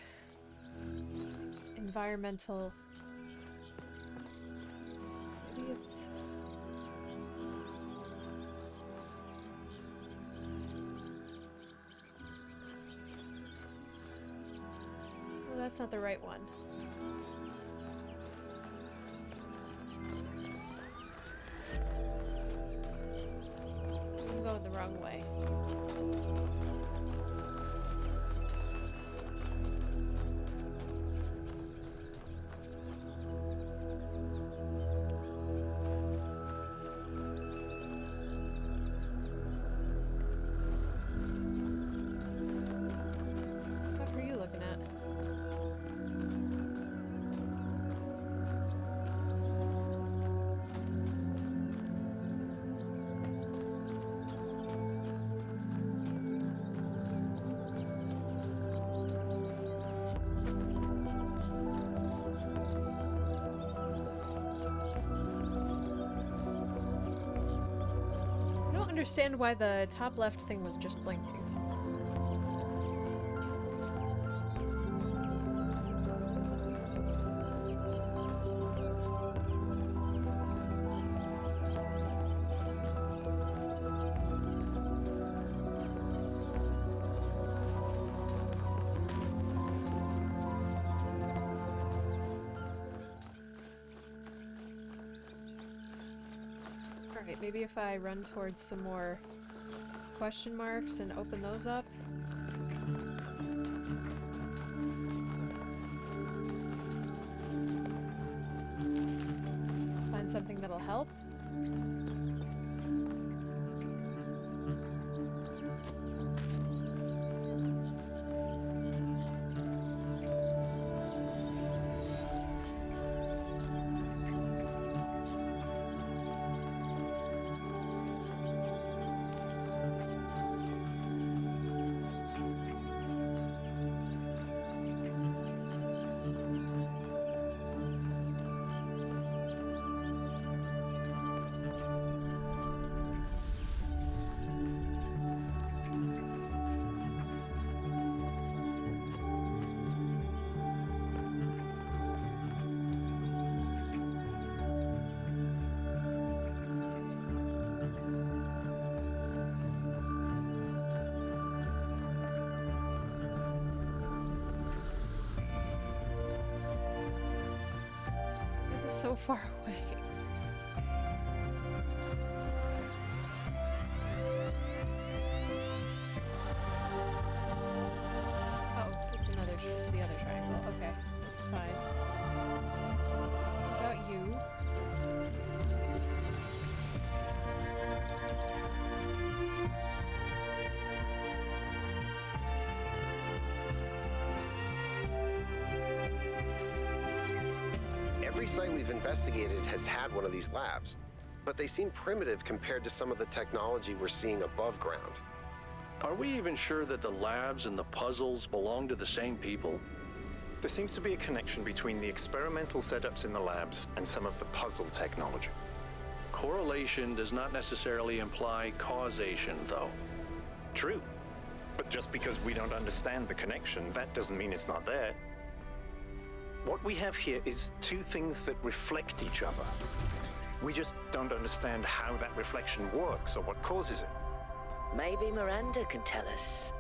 S1: environmental... Maybe it's... Oh, that's not the right one. I'm going the wrong way. Understand why the top left thing was just blinking. Alright, maybe if I run towards some more question marks and open those up. Find something that'll help. So far away. Oh, it's the other triangle. Okay, that's fine. What about you?
S2: Every site we've investigated has had one of these labs, but they seem primitive compared to some of the technology we're seeing above ground.
S6: Are we even sure that the labs and the puzzles belong to the same people?
S7: There seems to be a connection between the experimental setups in the labs and some of the puzzle technology.
S6: Correlation does not necessarily imply causation, though.
S7: True. But just because we don't understand the connection, that doesn't mean it's not there. What we have here is two things that reflect each other. We just don't understand how that reflection works or what causes it.
S5: Maybe Miranda can tell us.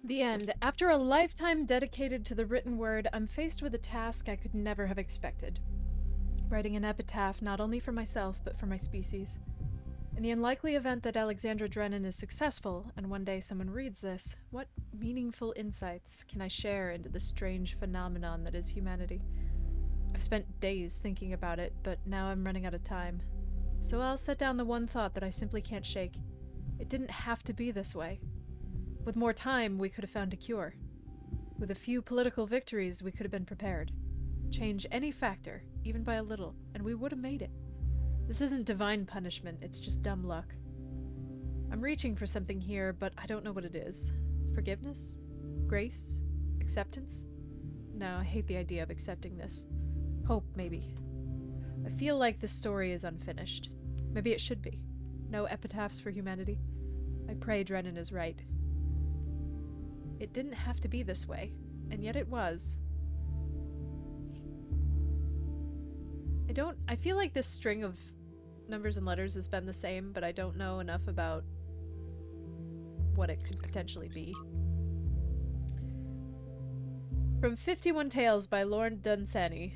S1: The end. After a lifetime dedicated to the written word, I'm faced with a task I could never have expected. Writing an epitaph not only for myself, but for my species. In the unlikely event that Alexandra Drennan is successful, and one day someone reads this, what meaningful insights can I share into the strange phenomenon that is humanity? I've spent days thinking about it, but now I'm running out of time. So I'll set down the one thought that I simply can't shake. It didn't have to be this way. With more time, we could have found a cure. With a few political victories, we could have been prepared. Change any factor, even by a little, and we would have made it. This isn't divine punishment, it's just dumb luck. I'm reaching for something here, but I don't know what it is. Forgiveness? Grace? Acceptance? No, I hate the idea of accepting this. Hope, maybe. I feel like this story is unfinished. Maybe it should be. No epitaphs for humanity. I pray Drennan is right. It didn't have to be this way, and yet it was. I feel like this string of numbers and letters has been the same, but I don't know enough about what it could potentially be. From 51 Tales by Lorne Dunsany.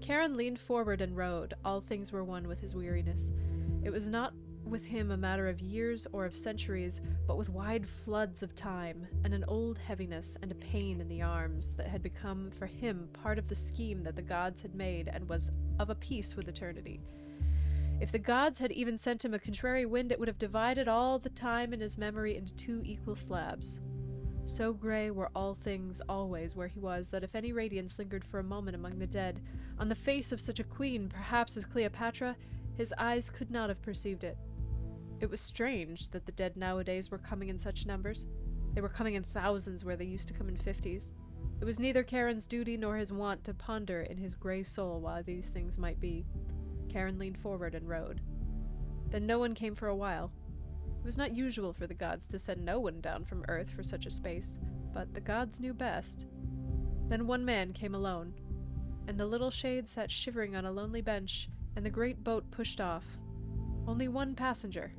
S1: Karen leaned forward and rode. All things were one with his weariness. It was not with him a matter of years or of centuries, but with wide floods of time, and an old heaviness and a pain in the arms that had become for him part of the scheme that the gods had made and was of a piece with eternity. If the gods had even sent him a contrary wind, it would have divided all the time in his memory into two equal slabs. So grey were all things always where he was, that if any radiance lingered for a moment among the dead, on the face of such a queen, perhaps as Cleopatra, his eyes could not have perceived it. It was strange that the dead nowadays were coming in such numbers. They were coming in thousands where they used to come in 50s. It was neither Karen's duty nor his wont to ponder in his grey soul why these things might be. Karen leaned forward and rode. Then no one came for a while. It was not usual for the gods to send no one down from Earth for such a space, but the gods knew best. Then one man came alone. and the little shade sat shivering on a lonely bench, and the great boat pushed off. Only one passenger.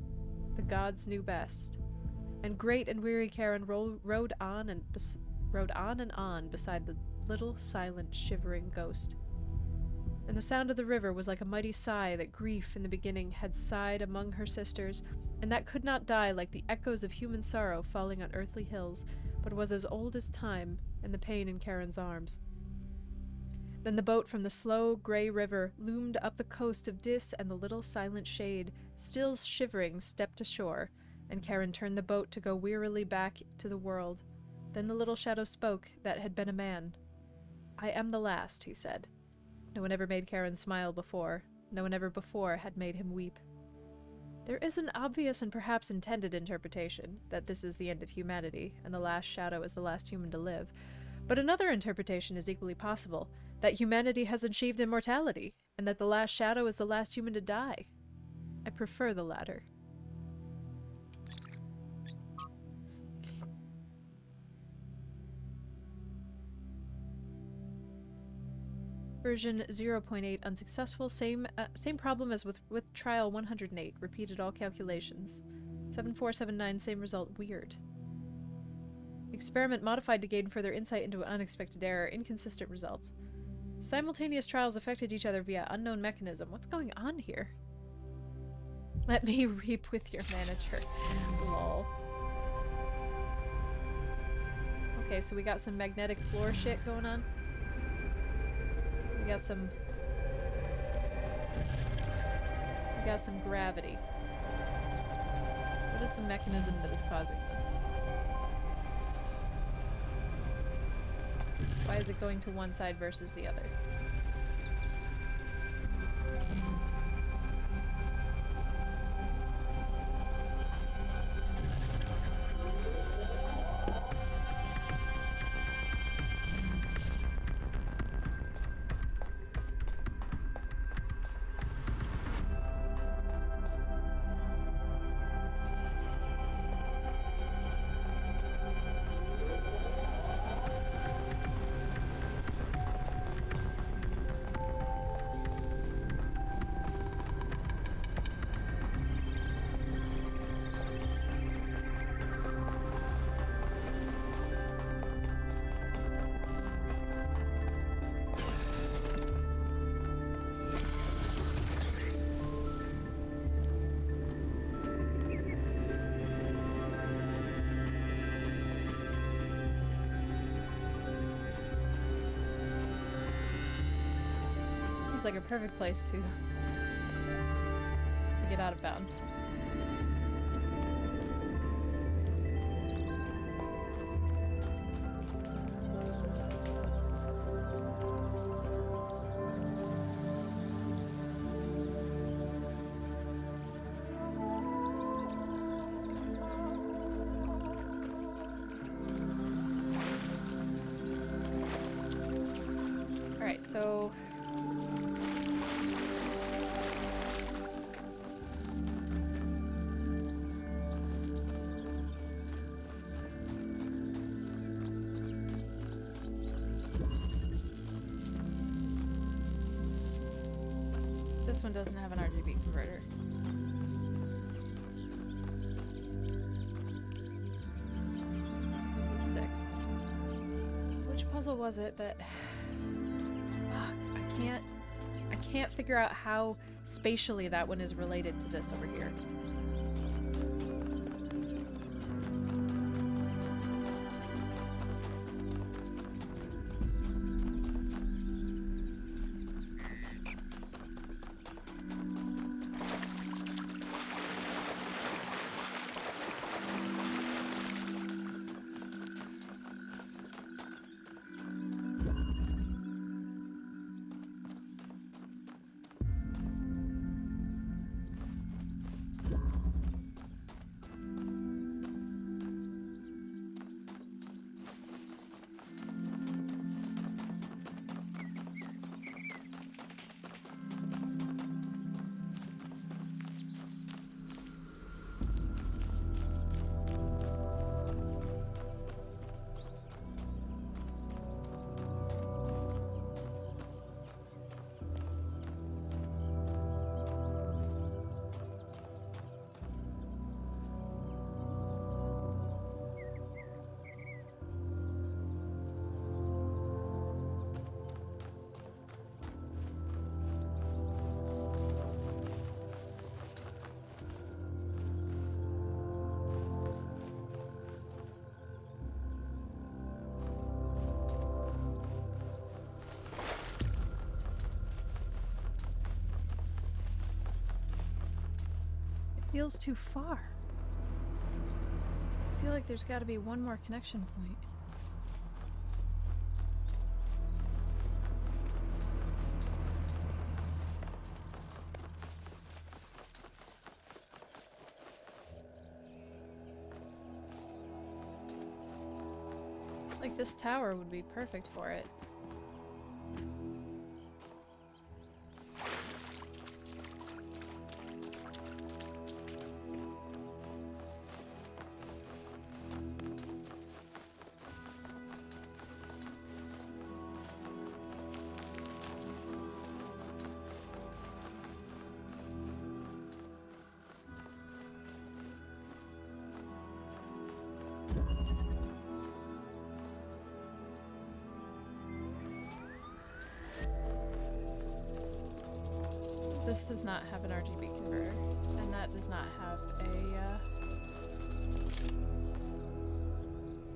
S1: The gods knew best. And great and weary Karen rode on and on beside the little, silent, shivering ghost. And the sound of the river was like a mighty sigh that grief in the beginning had sighed among her sisters, and that could not die like the echoes of human sorrow falling on earthly hills, but was as old as time and the pain in Karen's arms. Then the boat from the slow, grey river loomed up the coast of Dis, and the little silent shade, still shivering, stepped ashore, and Karen turned the boat to go wearily back to the world. Then the little shadow spoke that had been a man. "I am the last," he said. No one ever made Karen smile before. No one ever before had made him weep. There is an obvious and perhaps intended interpretation that this is the end of humanity, and the last shadow is the last human to live. But another interpretation is equally possible, that humanity has achieved immortality, and that the last shadow is the last human to die. I prefer the latter. Version 0.8 unsuccessful. Same problem as with trial 108. Repeated all calculations. 7479 same result. Weird. Experiment modified to gain further insight into an unexpected error. Inconsistent results. Simultaneous trials affected each other via unknown mechanism. What's going on here? Let me reap with your manager. Lol. Okay, so we got some magnetic floor shit going on. We got some gravity. What is the mechanism that is causing this? Why is it going to one side versus the other? Like a perfect place to get out of bounds. All right, so this one doesn't have an RGB converter. This is 6. Which puzzle was it that... Fuck, I can't figure out how spatially that one is related to this over here. Feels too far. I feel like there's got to be one more connection point. Like this tower would be perfect for it. This does not have an RGB converter, and that does not have a,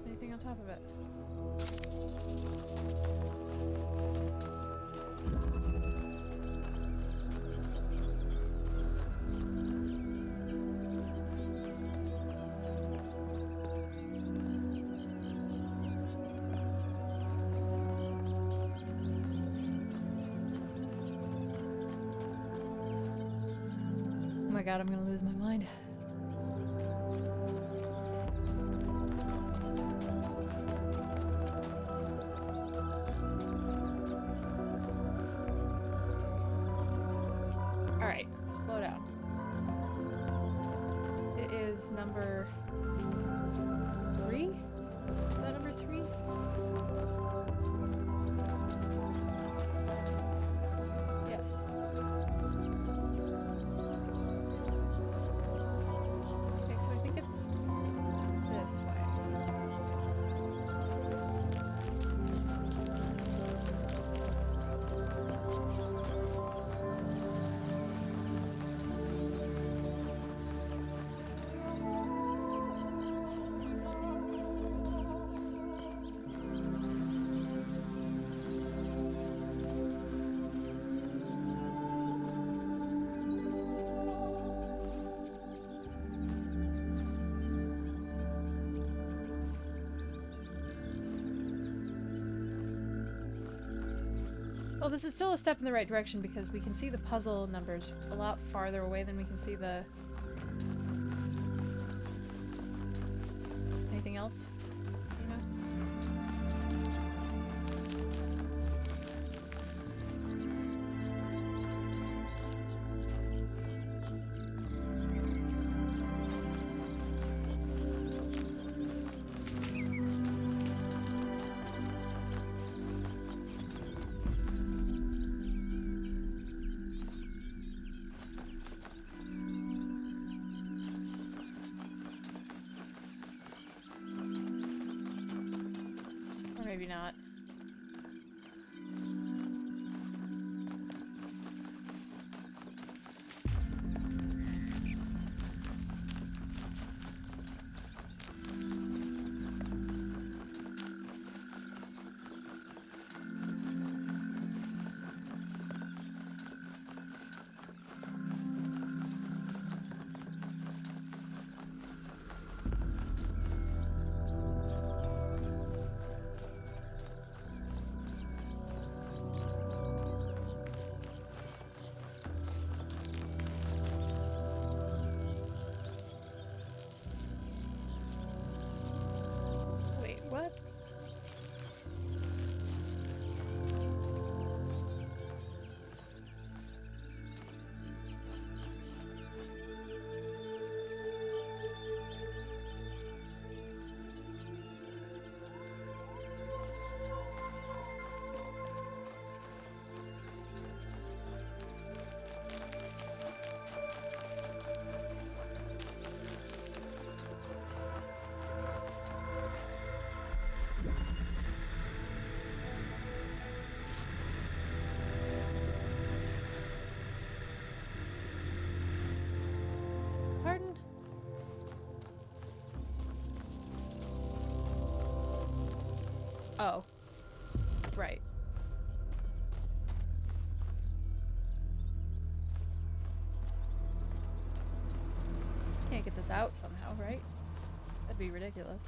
S1: anything on top of it. Oh my god, I'm gonna lose my mind. Alright, slow down. It is number 3? Is that number 3? Yes. Okay, so I think it's this way. Well, this is still a step in the right direction because we can see the puzzle numbers a lot farther away than we can see the... Anything else? You know? Maybe not. Wait, what? Pardon? Oh. Right. this out somehow, right? That'd be ridiculous.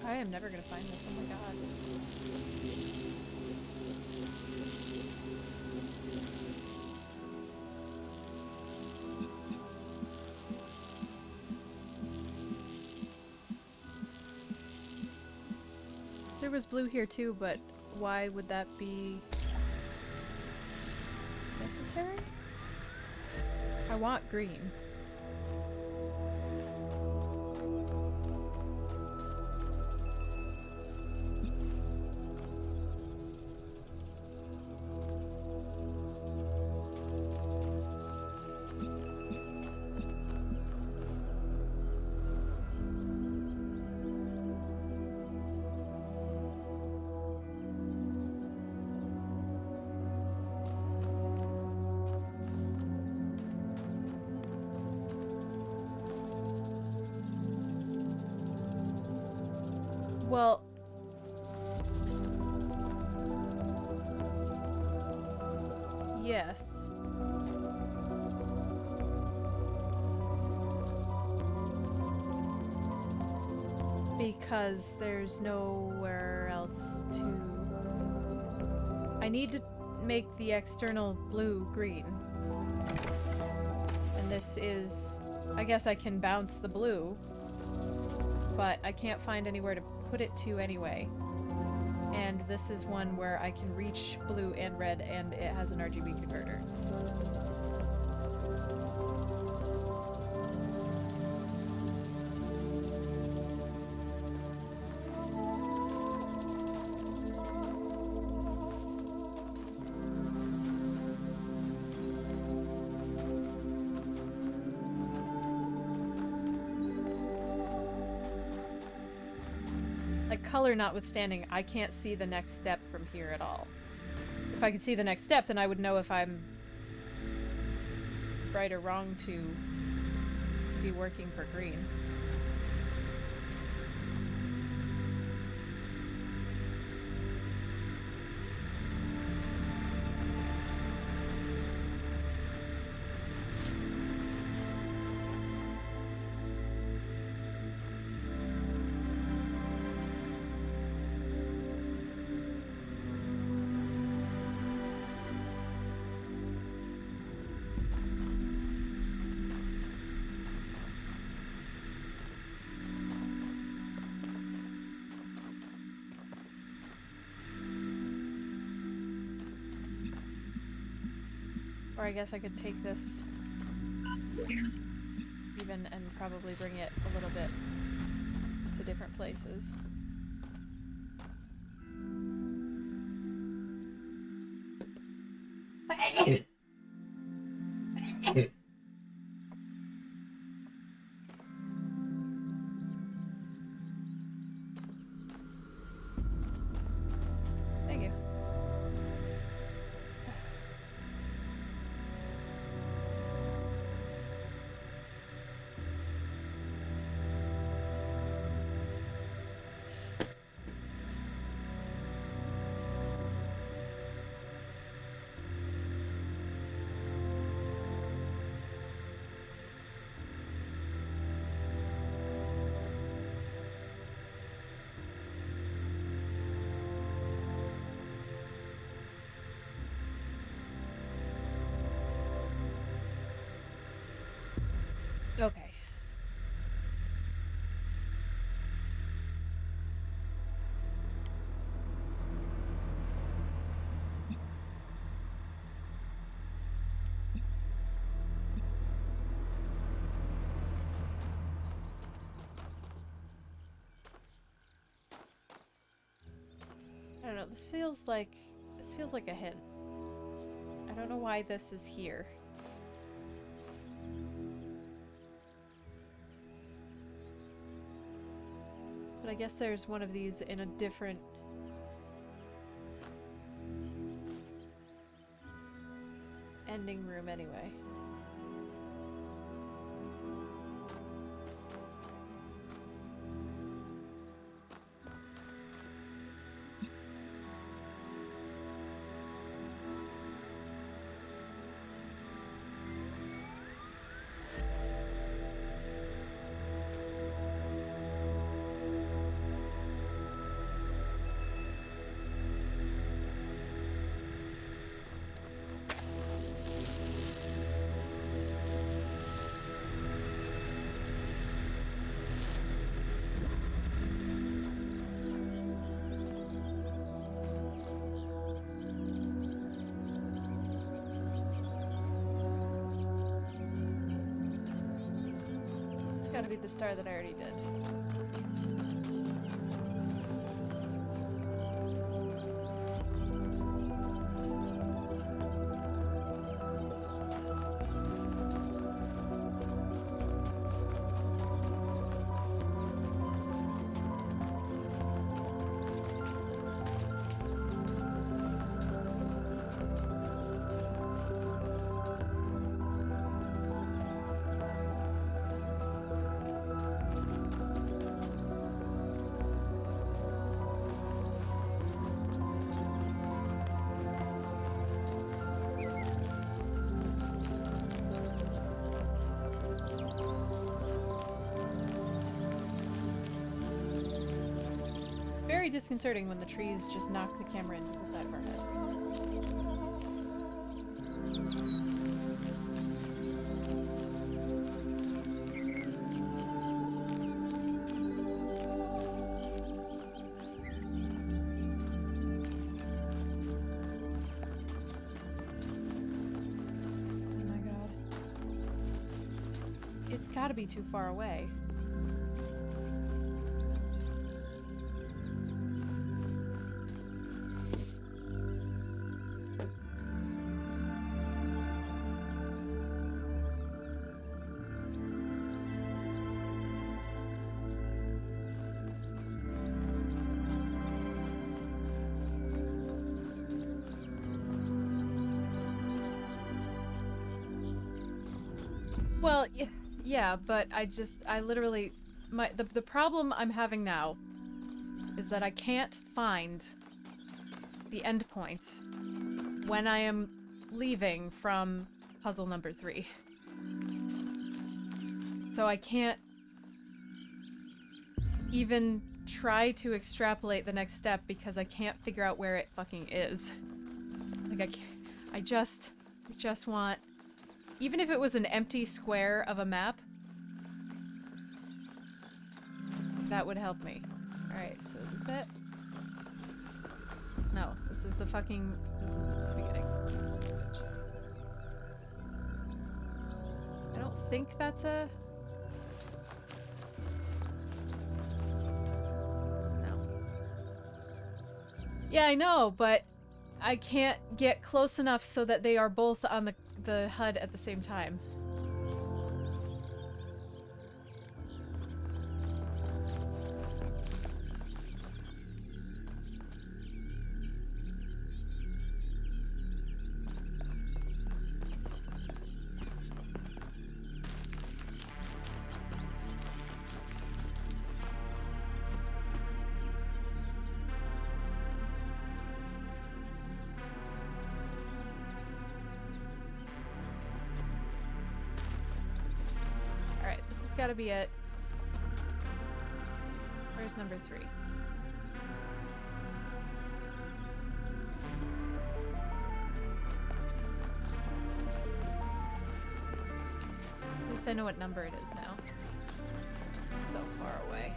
S1: I am never gonna find this, oh my god. There was blue here too, but why would that be necessary? I want green. Well, yes. Because there's nowhere else to... I need to make the external blue green. And this is... I guess I can bounce the blue, but I can't find anywhere to put it to anyway. And this is one where I can reach blue and red and it has an RGB converter. Color notwithstanding, I can't see the next step from here at all. If I could see the next step, then I would know if I'm right or wrong to be working for green. Or I guess I could take this even and probably bring it a little bit to different places. Thank you. Okay. I don't know, this feels like a hint. I don't know why this is here. But I guess there's one of these in a different anyway. Gotta be the star that I already did. Very disconcerting when the trees just knock the camera into the side of our head. Oh my god. It's gotta be too far away. Well, yeah, but I literally, the problem I'm having now is that I can't find the end point when I am leaving from puzzle number 3. So I can't even try to extrapolate the next step because I can't figure out where it fucking is. Like I just want, even if it was an empty square of a map, that would help me. Alright, so is this it? No, this is the beginning. I don't think that's a... No. Yeah, I know, but I can't get close enough so that they are both on the HUD at the same time. Gotta be it. Where's number 3? At least I know what number it is now. This is so far away.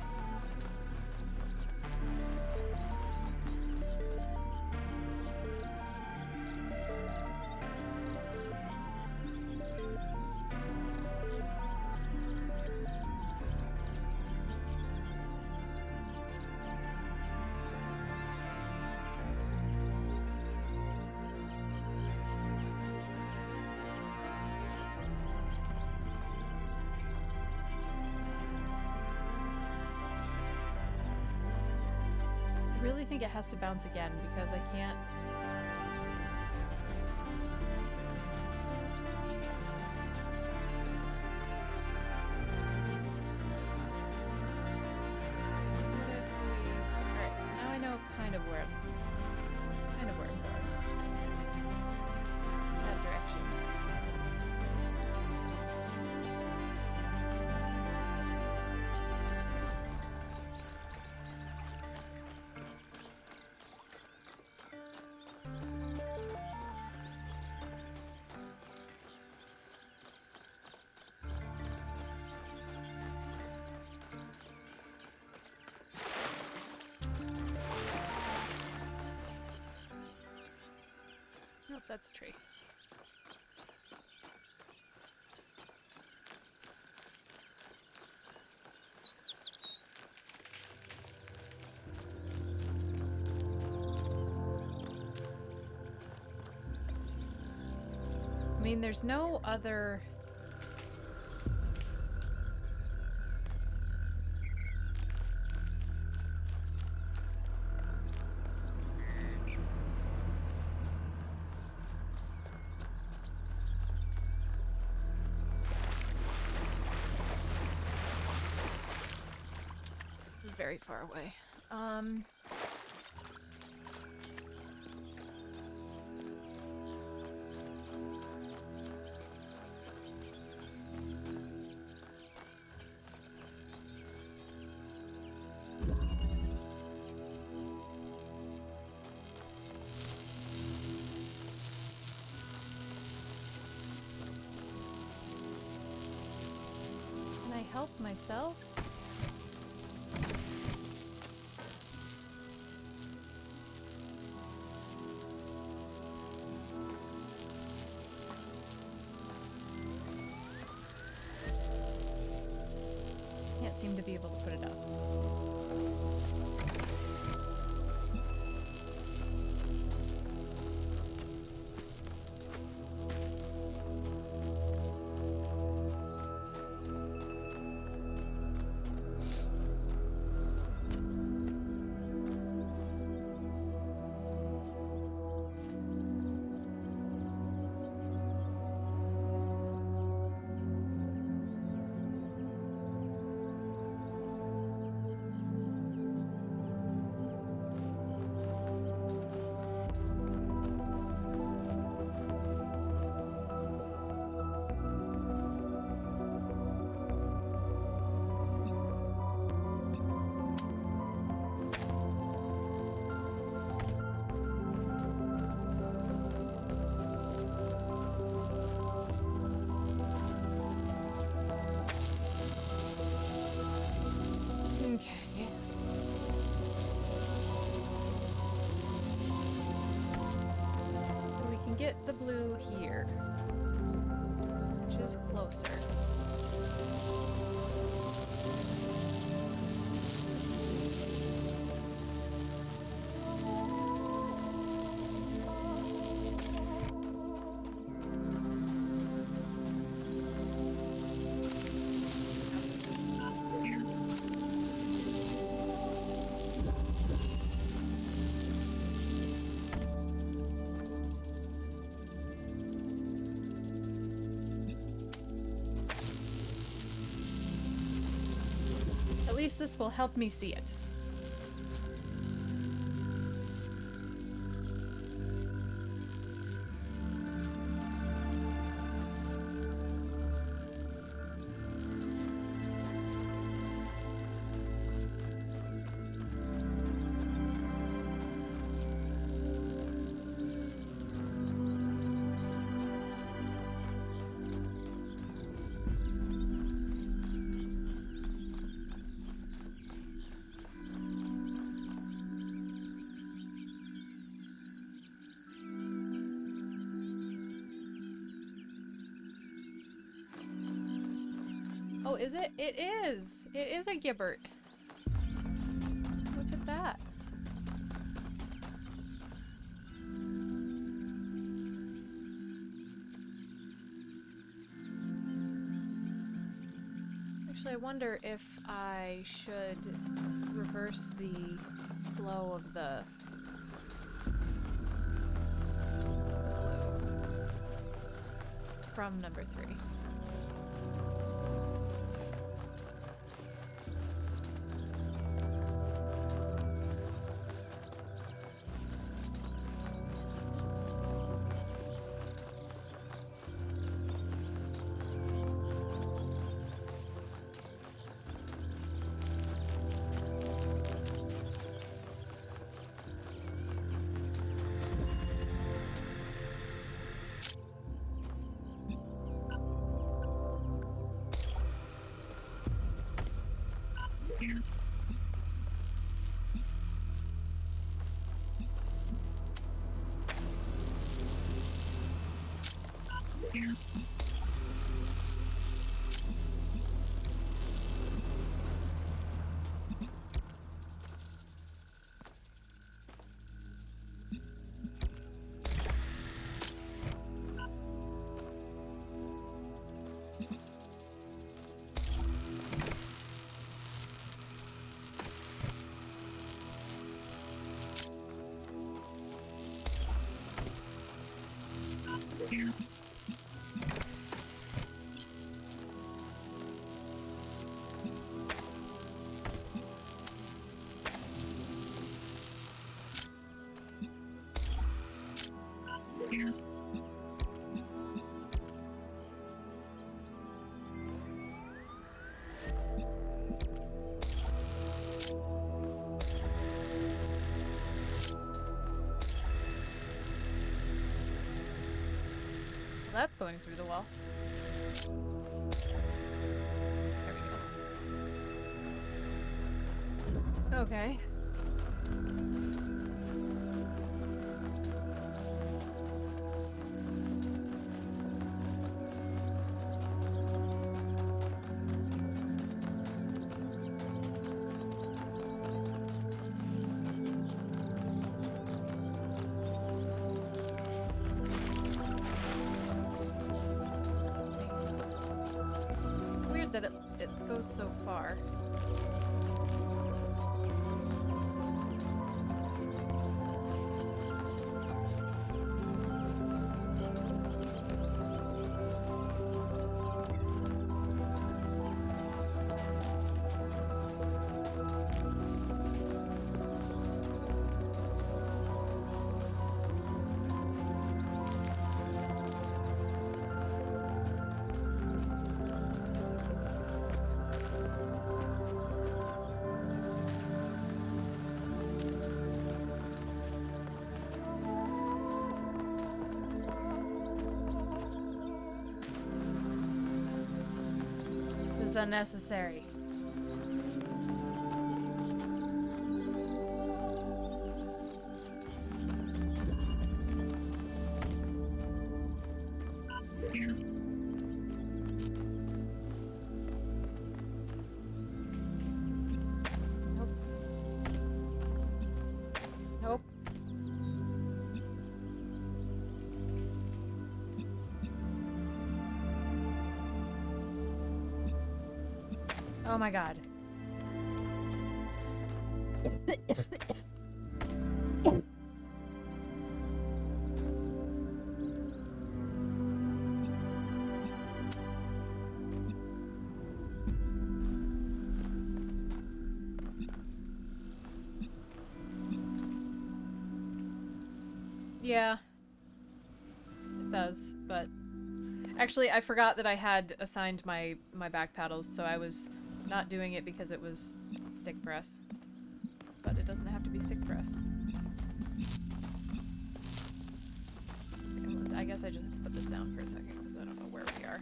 S1: I really think it has to bounce again because I can't... that's a tree. I mean, there's no other... This is very far away. Can I help myself? Can't seem to be able to put it up. Okay. So we can get the blue here, which is closer. At least this will help me see it. Oh, is it? It is! It is a gibbert. Look at that. Actually, I wonder if I should reverse the flow of the blue from number 3. That's going through the wall. There we go. Okay. That it goes so far. Unnecessary. Nope. Nope. Oh my god. Yeah. It does, but actually I forgot that I had assigned my back paddles, so I was not doing it because it was stick press. But it doesn't have to be stick press. Okay, well, I guess I just have to put this down for a second because I don't know where we are.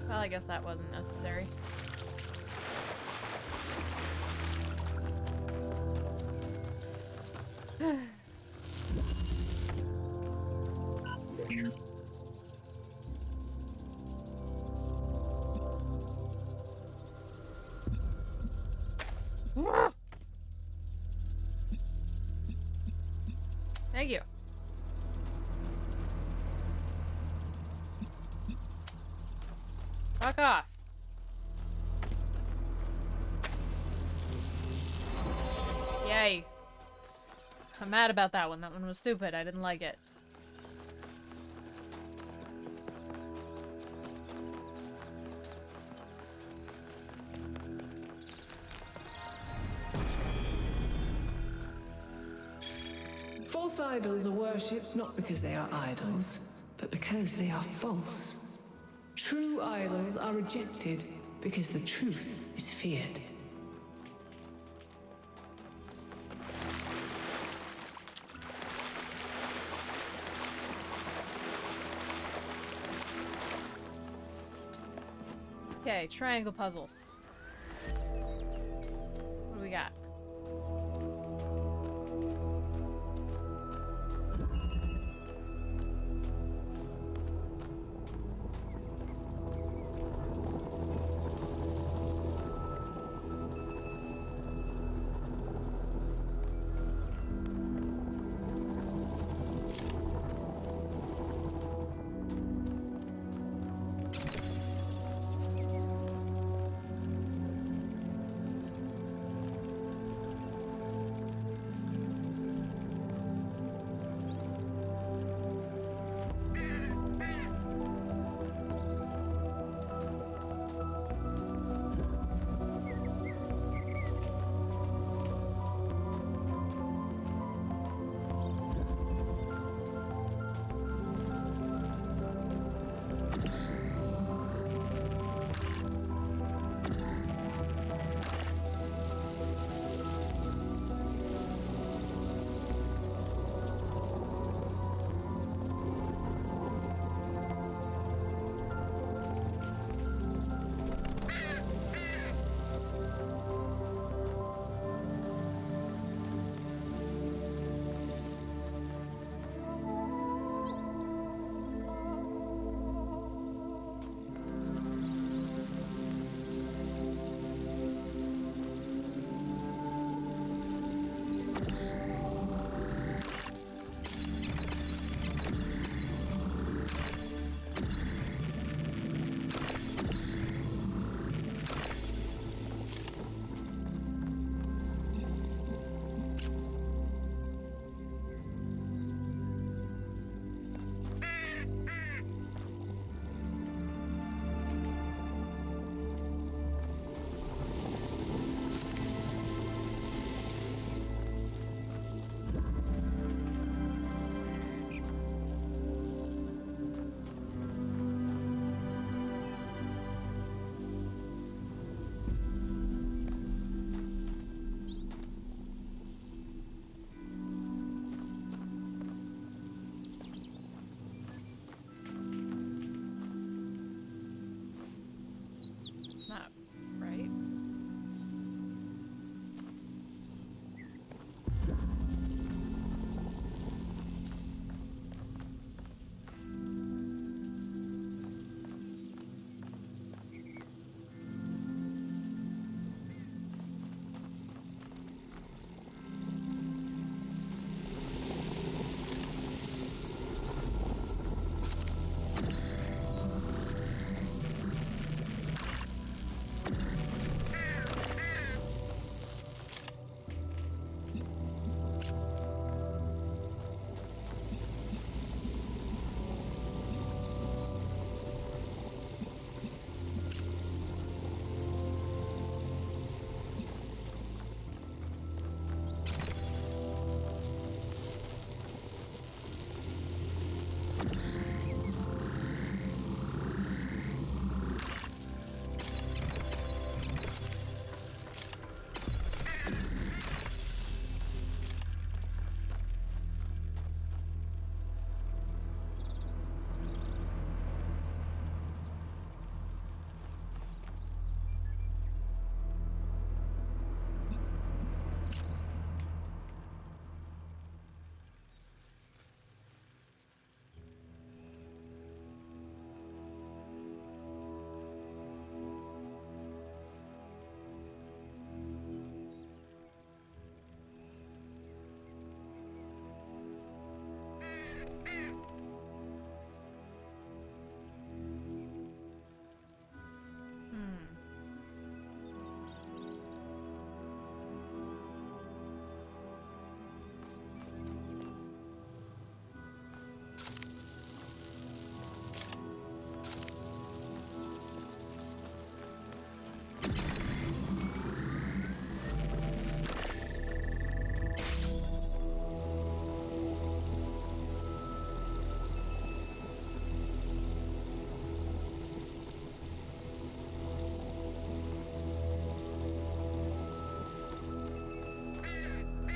S1: Well, I guess that wasn't necessary. Thank you. Fuck off. Yay. I'm mad about that one. That one was stupid. I didn't like it.
S3: False idols are worshipped not because they are idols, but because they are false. True idols are rejected because the truth is feared.
S1: Okay, triangle puzzles. What do we got?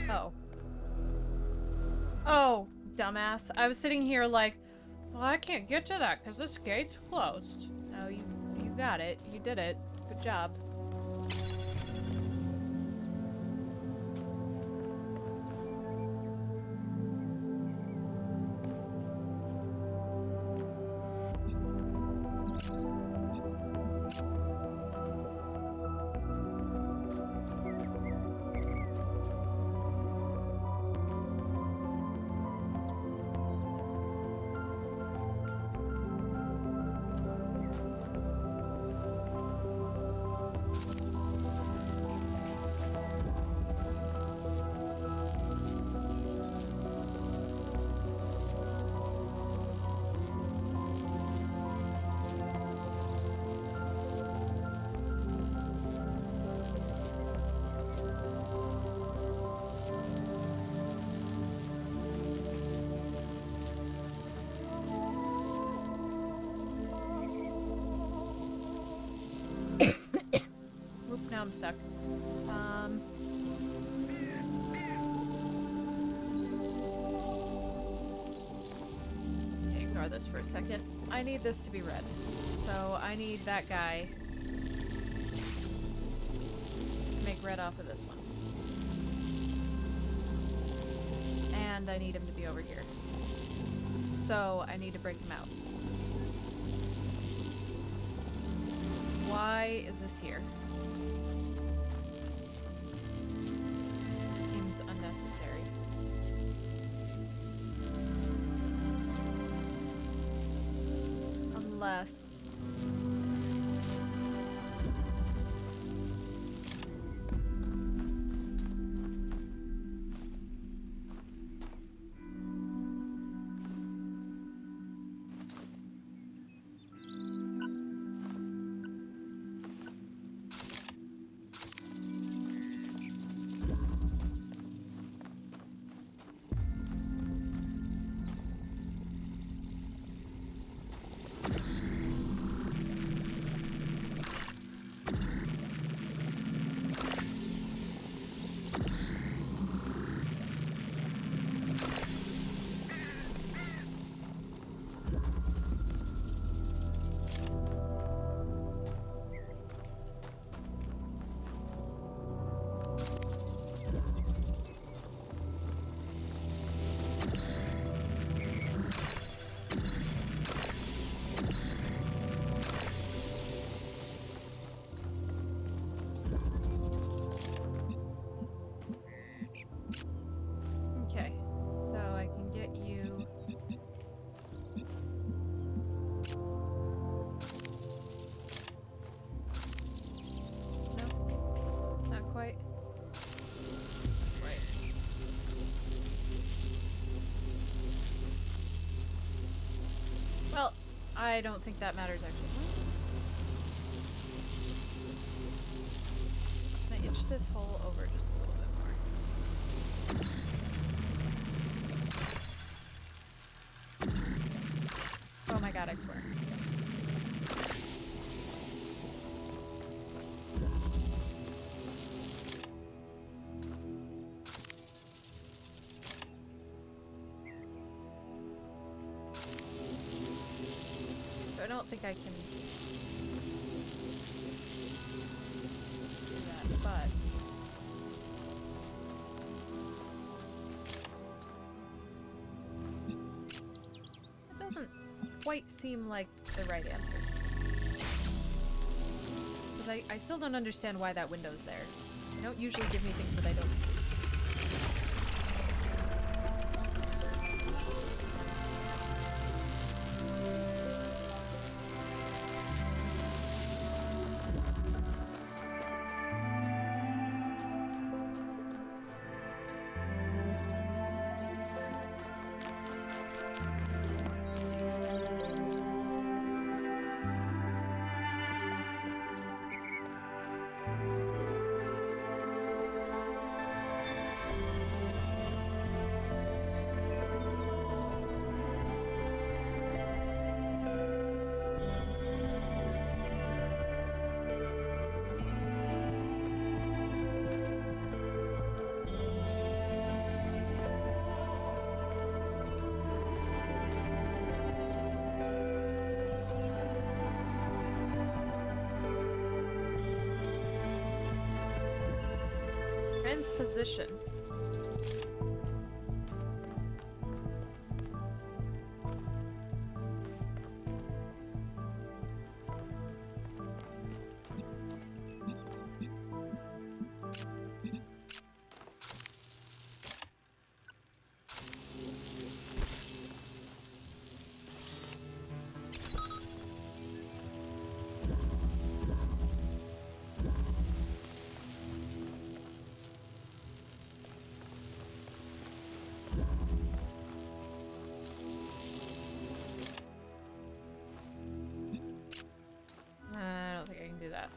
S1: Oh. Oh, dumbass. I was sitting here like, well, I can't get to that because this gate's closed. No, you got it. You did it. Good job. Oop, now I'm stuck. Ignore this for a second. I need this to be red. So I need that guy to make red off of this one. And I need him to be over here. So I need to break him out. Why is this here? Seems unnecessary. Unless... Okay, so I can get you... No? Not quite? Right. Well, I don't think that matters actually. Can I inch this hole over just a little bit more? Oh my god, I swear. So I don't think I can do that, but... It doesn't quite seem like the right answer. Because I still don't understand why that window's there. They don't usually give me things that I don't use. Transposition. I don't think I can do that.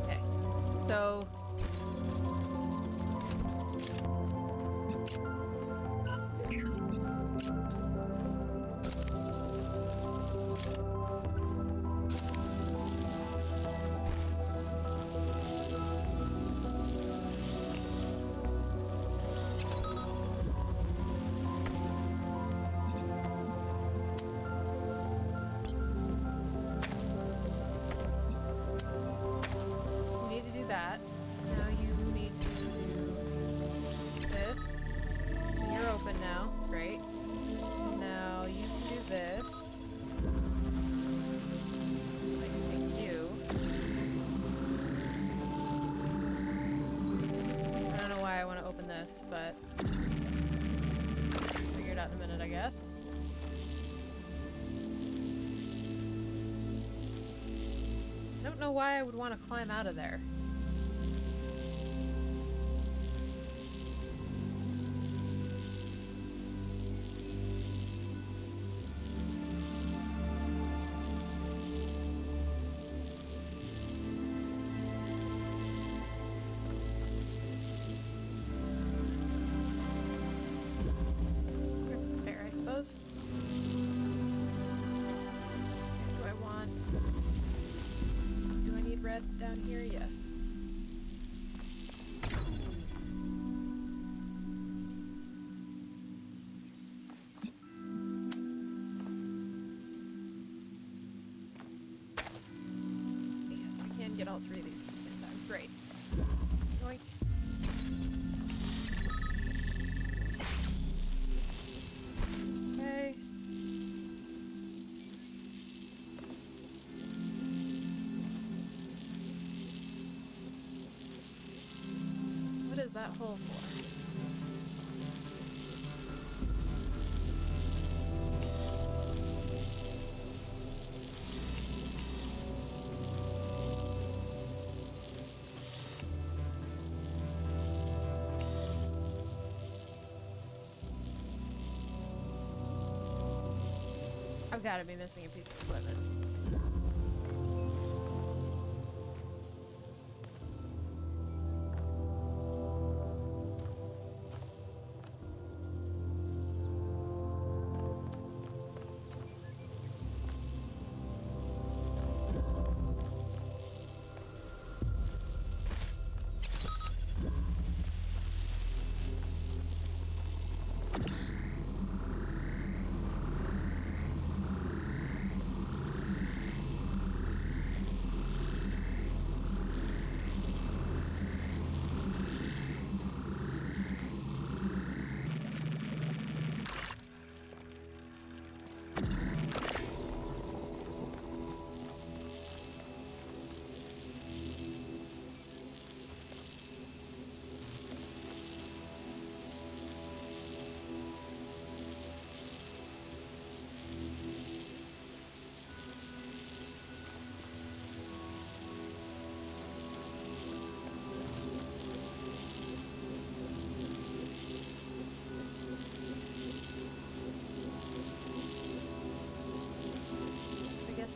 S1: Okay. So you need to do that. Now you need to do this. You're open now. Great. Now you can do this. I can make you. I don't know why I want to open this, but figure it out in a minute, I guess. I don't know why I would want to climb out of there. That's fair, I suppose. So I want... Do I need red down here? Yes. Yes, I can get all three of these at the same time. Great. Yoink. Okay. What is that hole for? I've got to be missing a piece of equipment.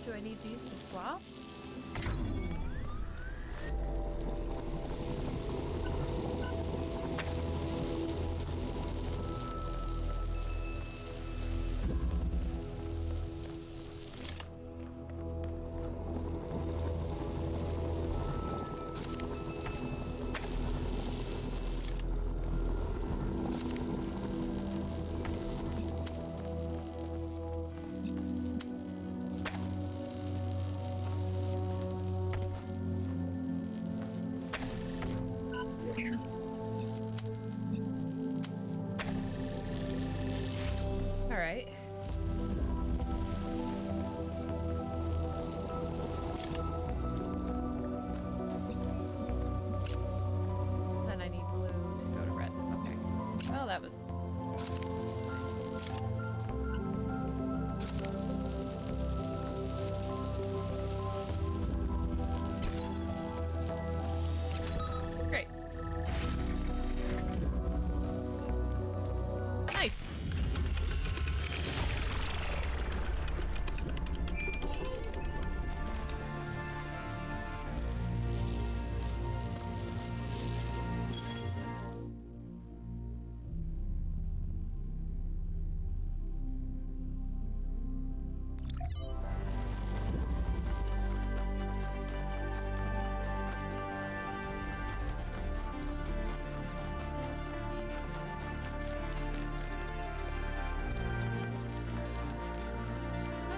S1: Do I need these to swap? Alright. Then I need blue to go to red. Okay. Well, that was... Great. Nice.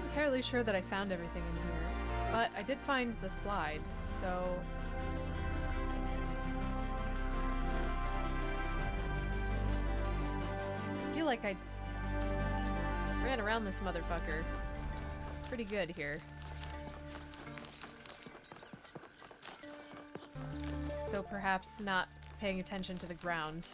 S1: Entirely sure that I found everything in here, but I did find the slide, so I feel like I ran around this motherfucker pretty good here. Though perhaps not paying attention to the ground.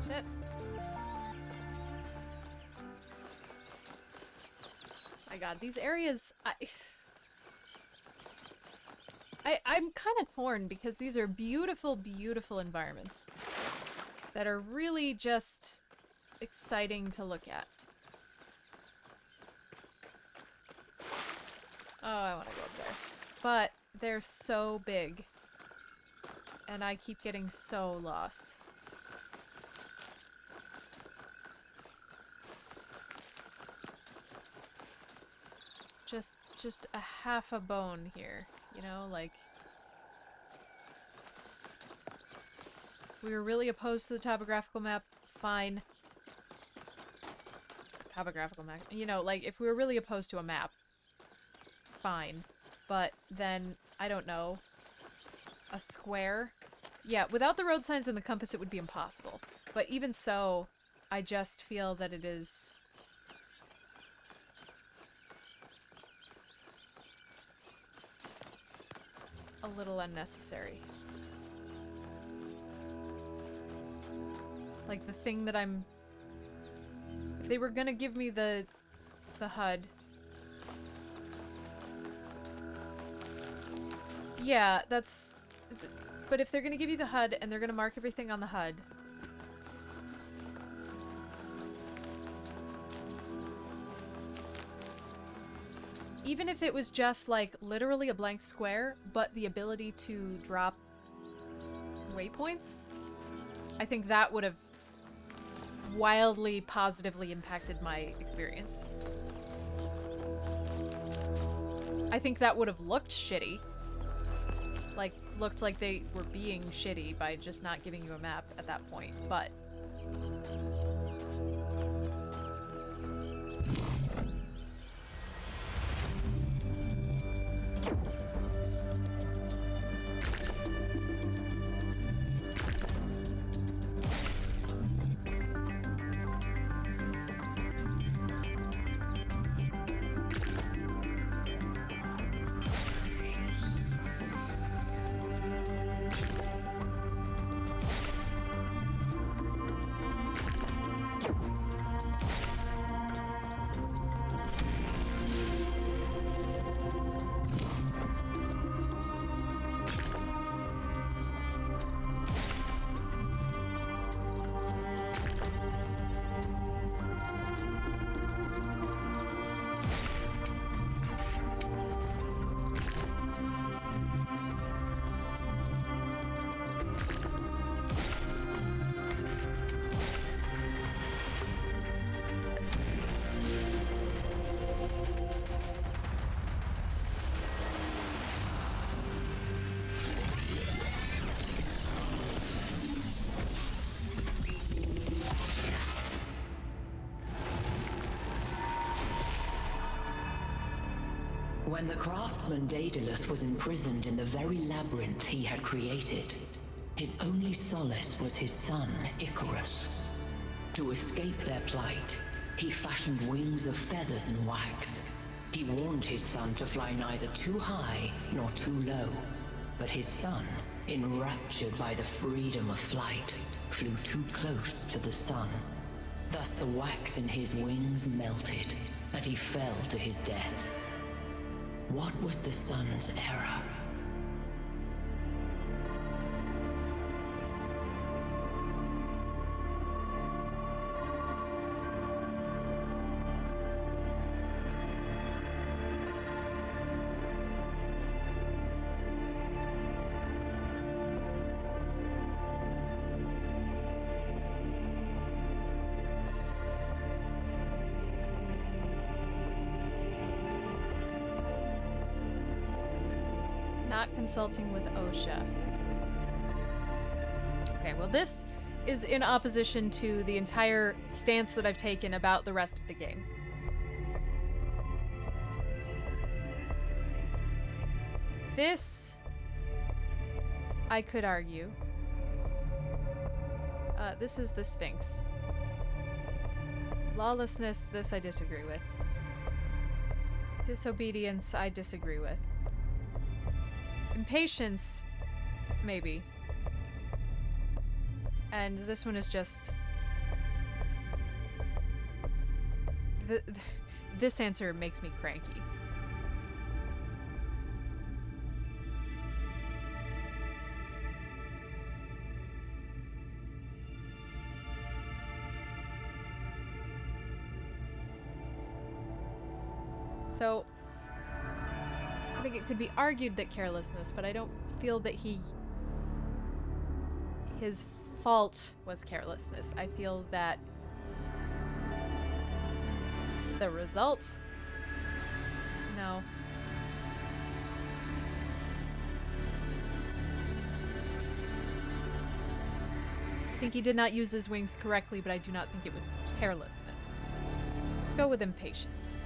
S1: Shit. My god, these areas... I'm kind of torn because these are beautiful, beautiful environments that are really just exciting to look at. Oh, I want to go up there. But they're so big. And I keep getting so lost. Just a half a bone here, you know, like... If we were really opposed to the topographical map, fine. Topographical map, you know, like, if we were really opposed to a map, fine. But then, I don't know, a square? Yeah, without the road signs and the compass it would be impossible. But even so, I just feel that it is... a little unnecessary. Like the thing that I'm... If they were gonna give me the HUD... Yeah, that's... But if they're gonna give you the HUD and they're gonna mark everything on the HUD... Even if it was just, like, literally a blank square, but the ability to drop waypoints, I think that would have wildly positively impacted my experience. I think that would have looked shitty. Like, looked like they were being shitty by just not giving you a map at that point, but...
S11: When the craftsman Daedalus was imprisoned in the very labyrinth he had created, his only solace was his son, Icarus. To escape their plight, he fashioned wings of feathers and wax. He warned his son to fly neither too high nor too low, but his son, enraptured by the freedom of flight, flew too close to the sun. Thus the wax in his wings melted, and he fell to his death. What was the sun's error?
S1: Not consulting with OSHA. Okay, well this is in opposition to the entire stance that I've taken about the rest of the game. This, I could argue. This is the Sphinx. Lawlessness, this I disagree with. Disobedience, I disagree with. Impatience, maybe. And this one is just... This answer makes me cranky. So... I think it could be argued that carelessness, but I don't feel that his fault was carelessness. I feel that the result? No. I think he did not use his wings correctly, but I do not think it was carelessness. Let's go with impatience.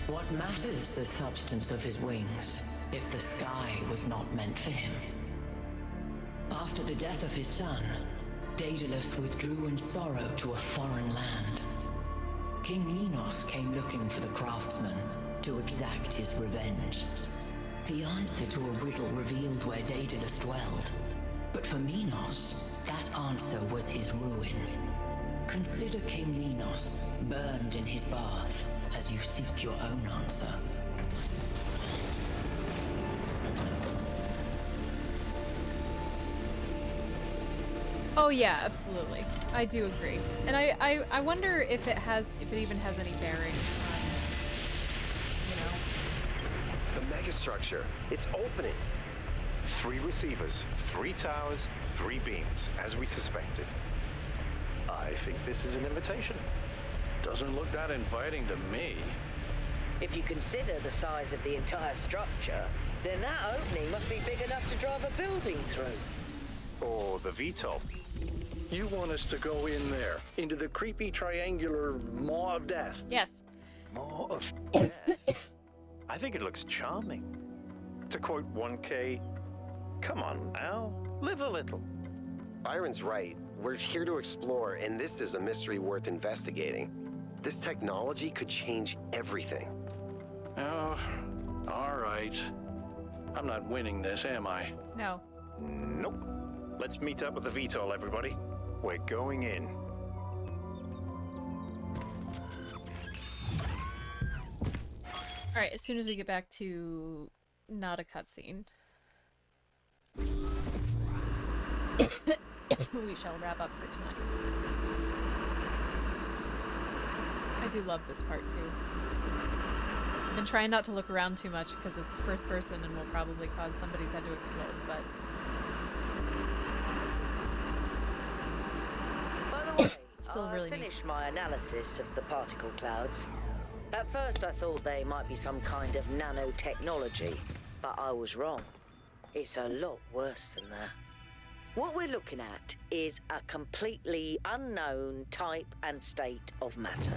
S11: What matters the substance of his wings, if the sky was not meant for him? After the death of his son, Daedalus withdrew in sorrow to a foreign land. King Minos came looking for the craftsman to exact his revenge. The answer to a riddle revealed where Daedalus dwelled, but for Minos, that answer was his ruin. Consider King Minos burned in his bath as you seek your own answer.
S1: Oh yeah, absolutely. I do agree. And I wonder if it even has any bearing on,
S2: The megastructure, it's opening.
S7: 3 receivers, 3 towers, 3 beams, as we suspected. I think this is an invitation.
S6: Doesn't lok that inviting to me.
S5: If you consider the size of the entire structure, then that opening must be big enough to drive a building through.
S7: Or the VTOL.
S6: You want us to go in there, into the creepy triangular maw of death?
S1: Yes.
S7: Maw of death. I think it looks charming. To quote 1K, come on now, live a little.
S2: Byron's right. We're here to explore, and this is a mystery worth investigating. This technology could change everything.
S6: Oh, all right. I'm not winning this, am I?
S1: No.
S7: Nope. Let's meet up with the VTOL, everybody. We're going in.
S1: Alright, as soon as we get back to not a cutscene, we shall wrap up for tonight. I do love this part too. I've been trying not to look around too much because it's first person and will probably cause somebody's head to explode, but...
S5: By the way,
S1: Still really
S5: I finished my analysis of the particle clouds. At first I thought they might be some kind of nanotechnology, but I was wrong. It's a lot worse than that. What we're looking at is a completely unknown type and state of matter.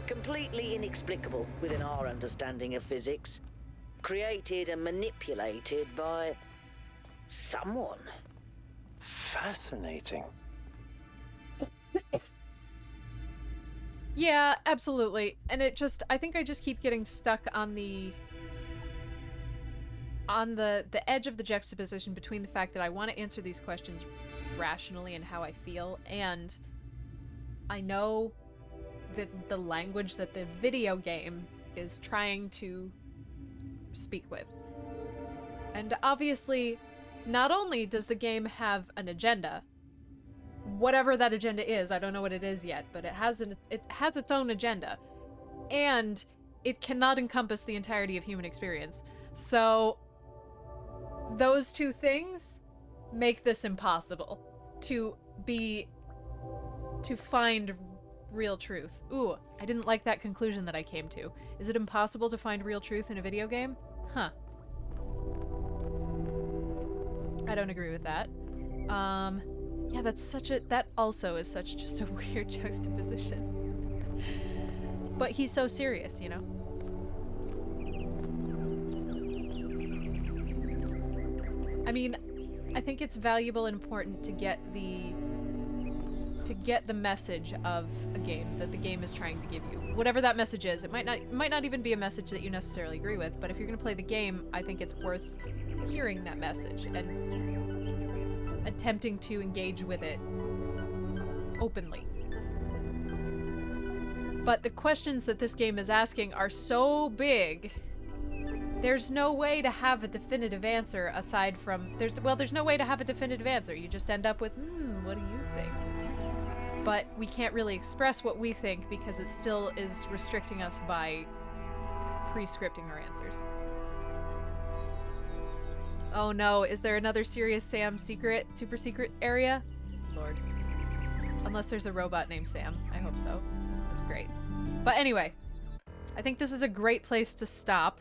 S5: Completely inexplicable within our understanding of physics. created and manipulated by someone.
S7: Fascinating.
S1: Yeah, absolutely. And it just, I think I just keep getting stuck on the edge of the juxtaposition between the fact that I want to answer these questions rationally and how I feel, and I know that the language that the video game is trying to speak with. And obviously, not only does the game have an agenda, whatever that agenda is, I don't know what it is yet, but it has its own agenda, and it cannot encompass the entirety of human experience. So those two things make this impossible to find real truth. Ooh, I didn't like that conclusion that I came to. Is it impossible to find real truth in a video game? Huh. I don't agree with that. Yeah, that also is such just a weird juxtaposition. But he's so serious, you know? I mean, I think it's valuable and important to get the message of a game that the game is trying to give you. Whatever that message is, it might not even be a message that you necessarily agree with, but if you're going to play the game, I think it's worth hearing that message and attempting to engage with it openly. But the questions that this game is asking are so big, there's no way to have a definitive answer aside from... There's no way to have a definitive answer. You just end up with, what do you think? But we can't really express what we think because it still is restricting us by pre-scripting our answers. Oh no, is there another Serious Sam super secret area? Lord. Unless there's a robot named Sam. I hope so. That's great. But anyway, I think this is a great place to stop.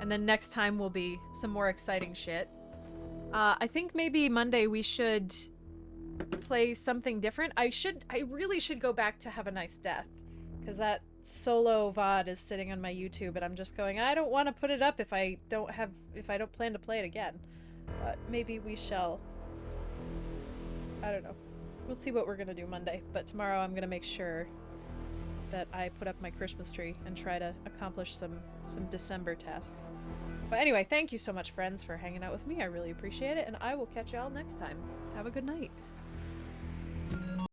S1: And then next time will be some more exciting shit. I think maybe Monday we should play something different. I really should go back to Have a Nice Death, because that solo VOD is sitting on my YouTube and I'm just going, I don't want to put it up if I don't plan to play it again. But maybe we shall. I don't know. We'll see what we're gonna do Monday, but tomorrow I'm gonna make sure that I put up my Christmas tree and try to accomplish some December tasks. But anyway, thank you so much, friends, for hanging out with me. I really appreciate it, and I will catch y'all next time. Have a good night.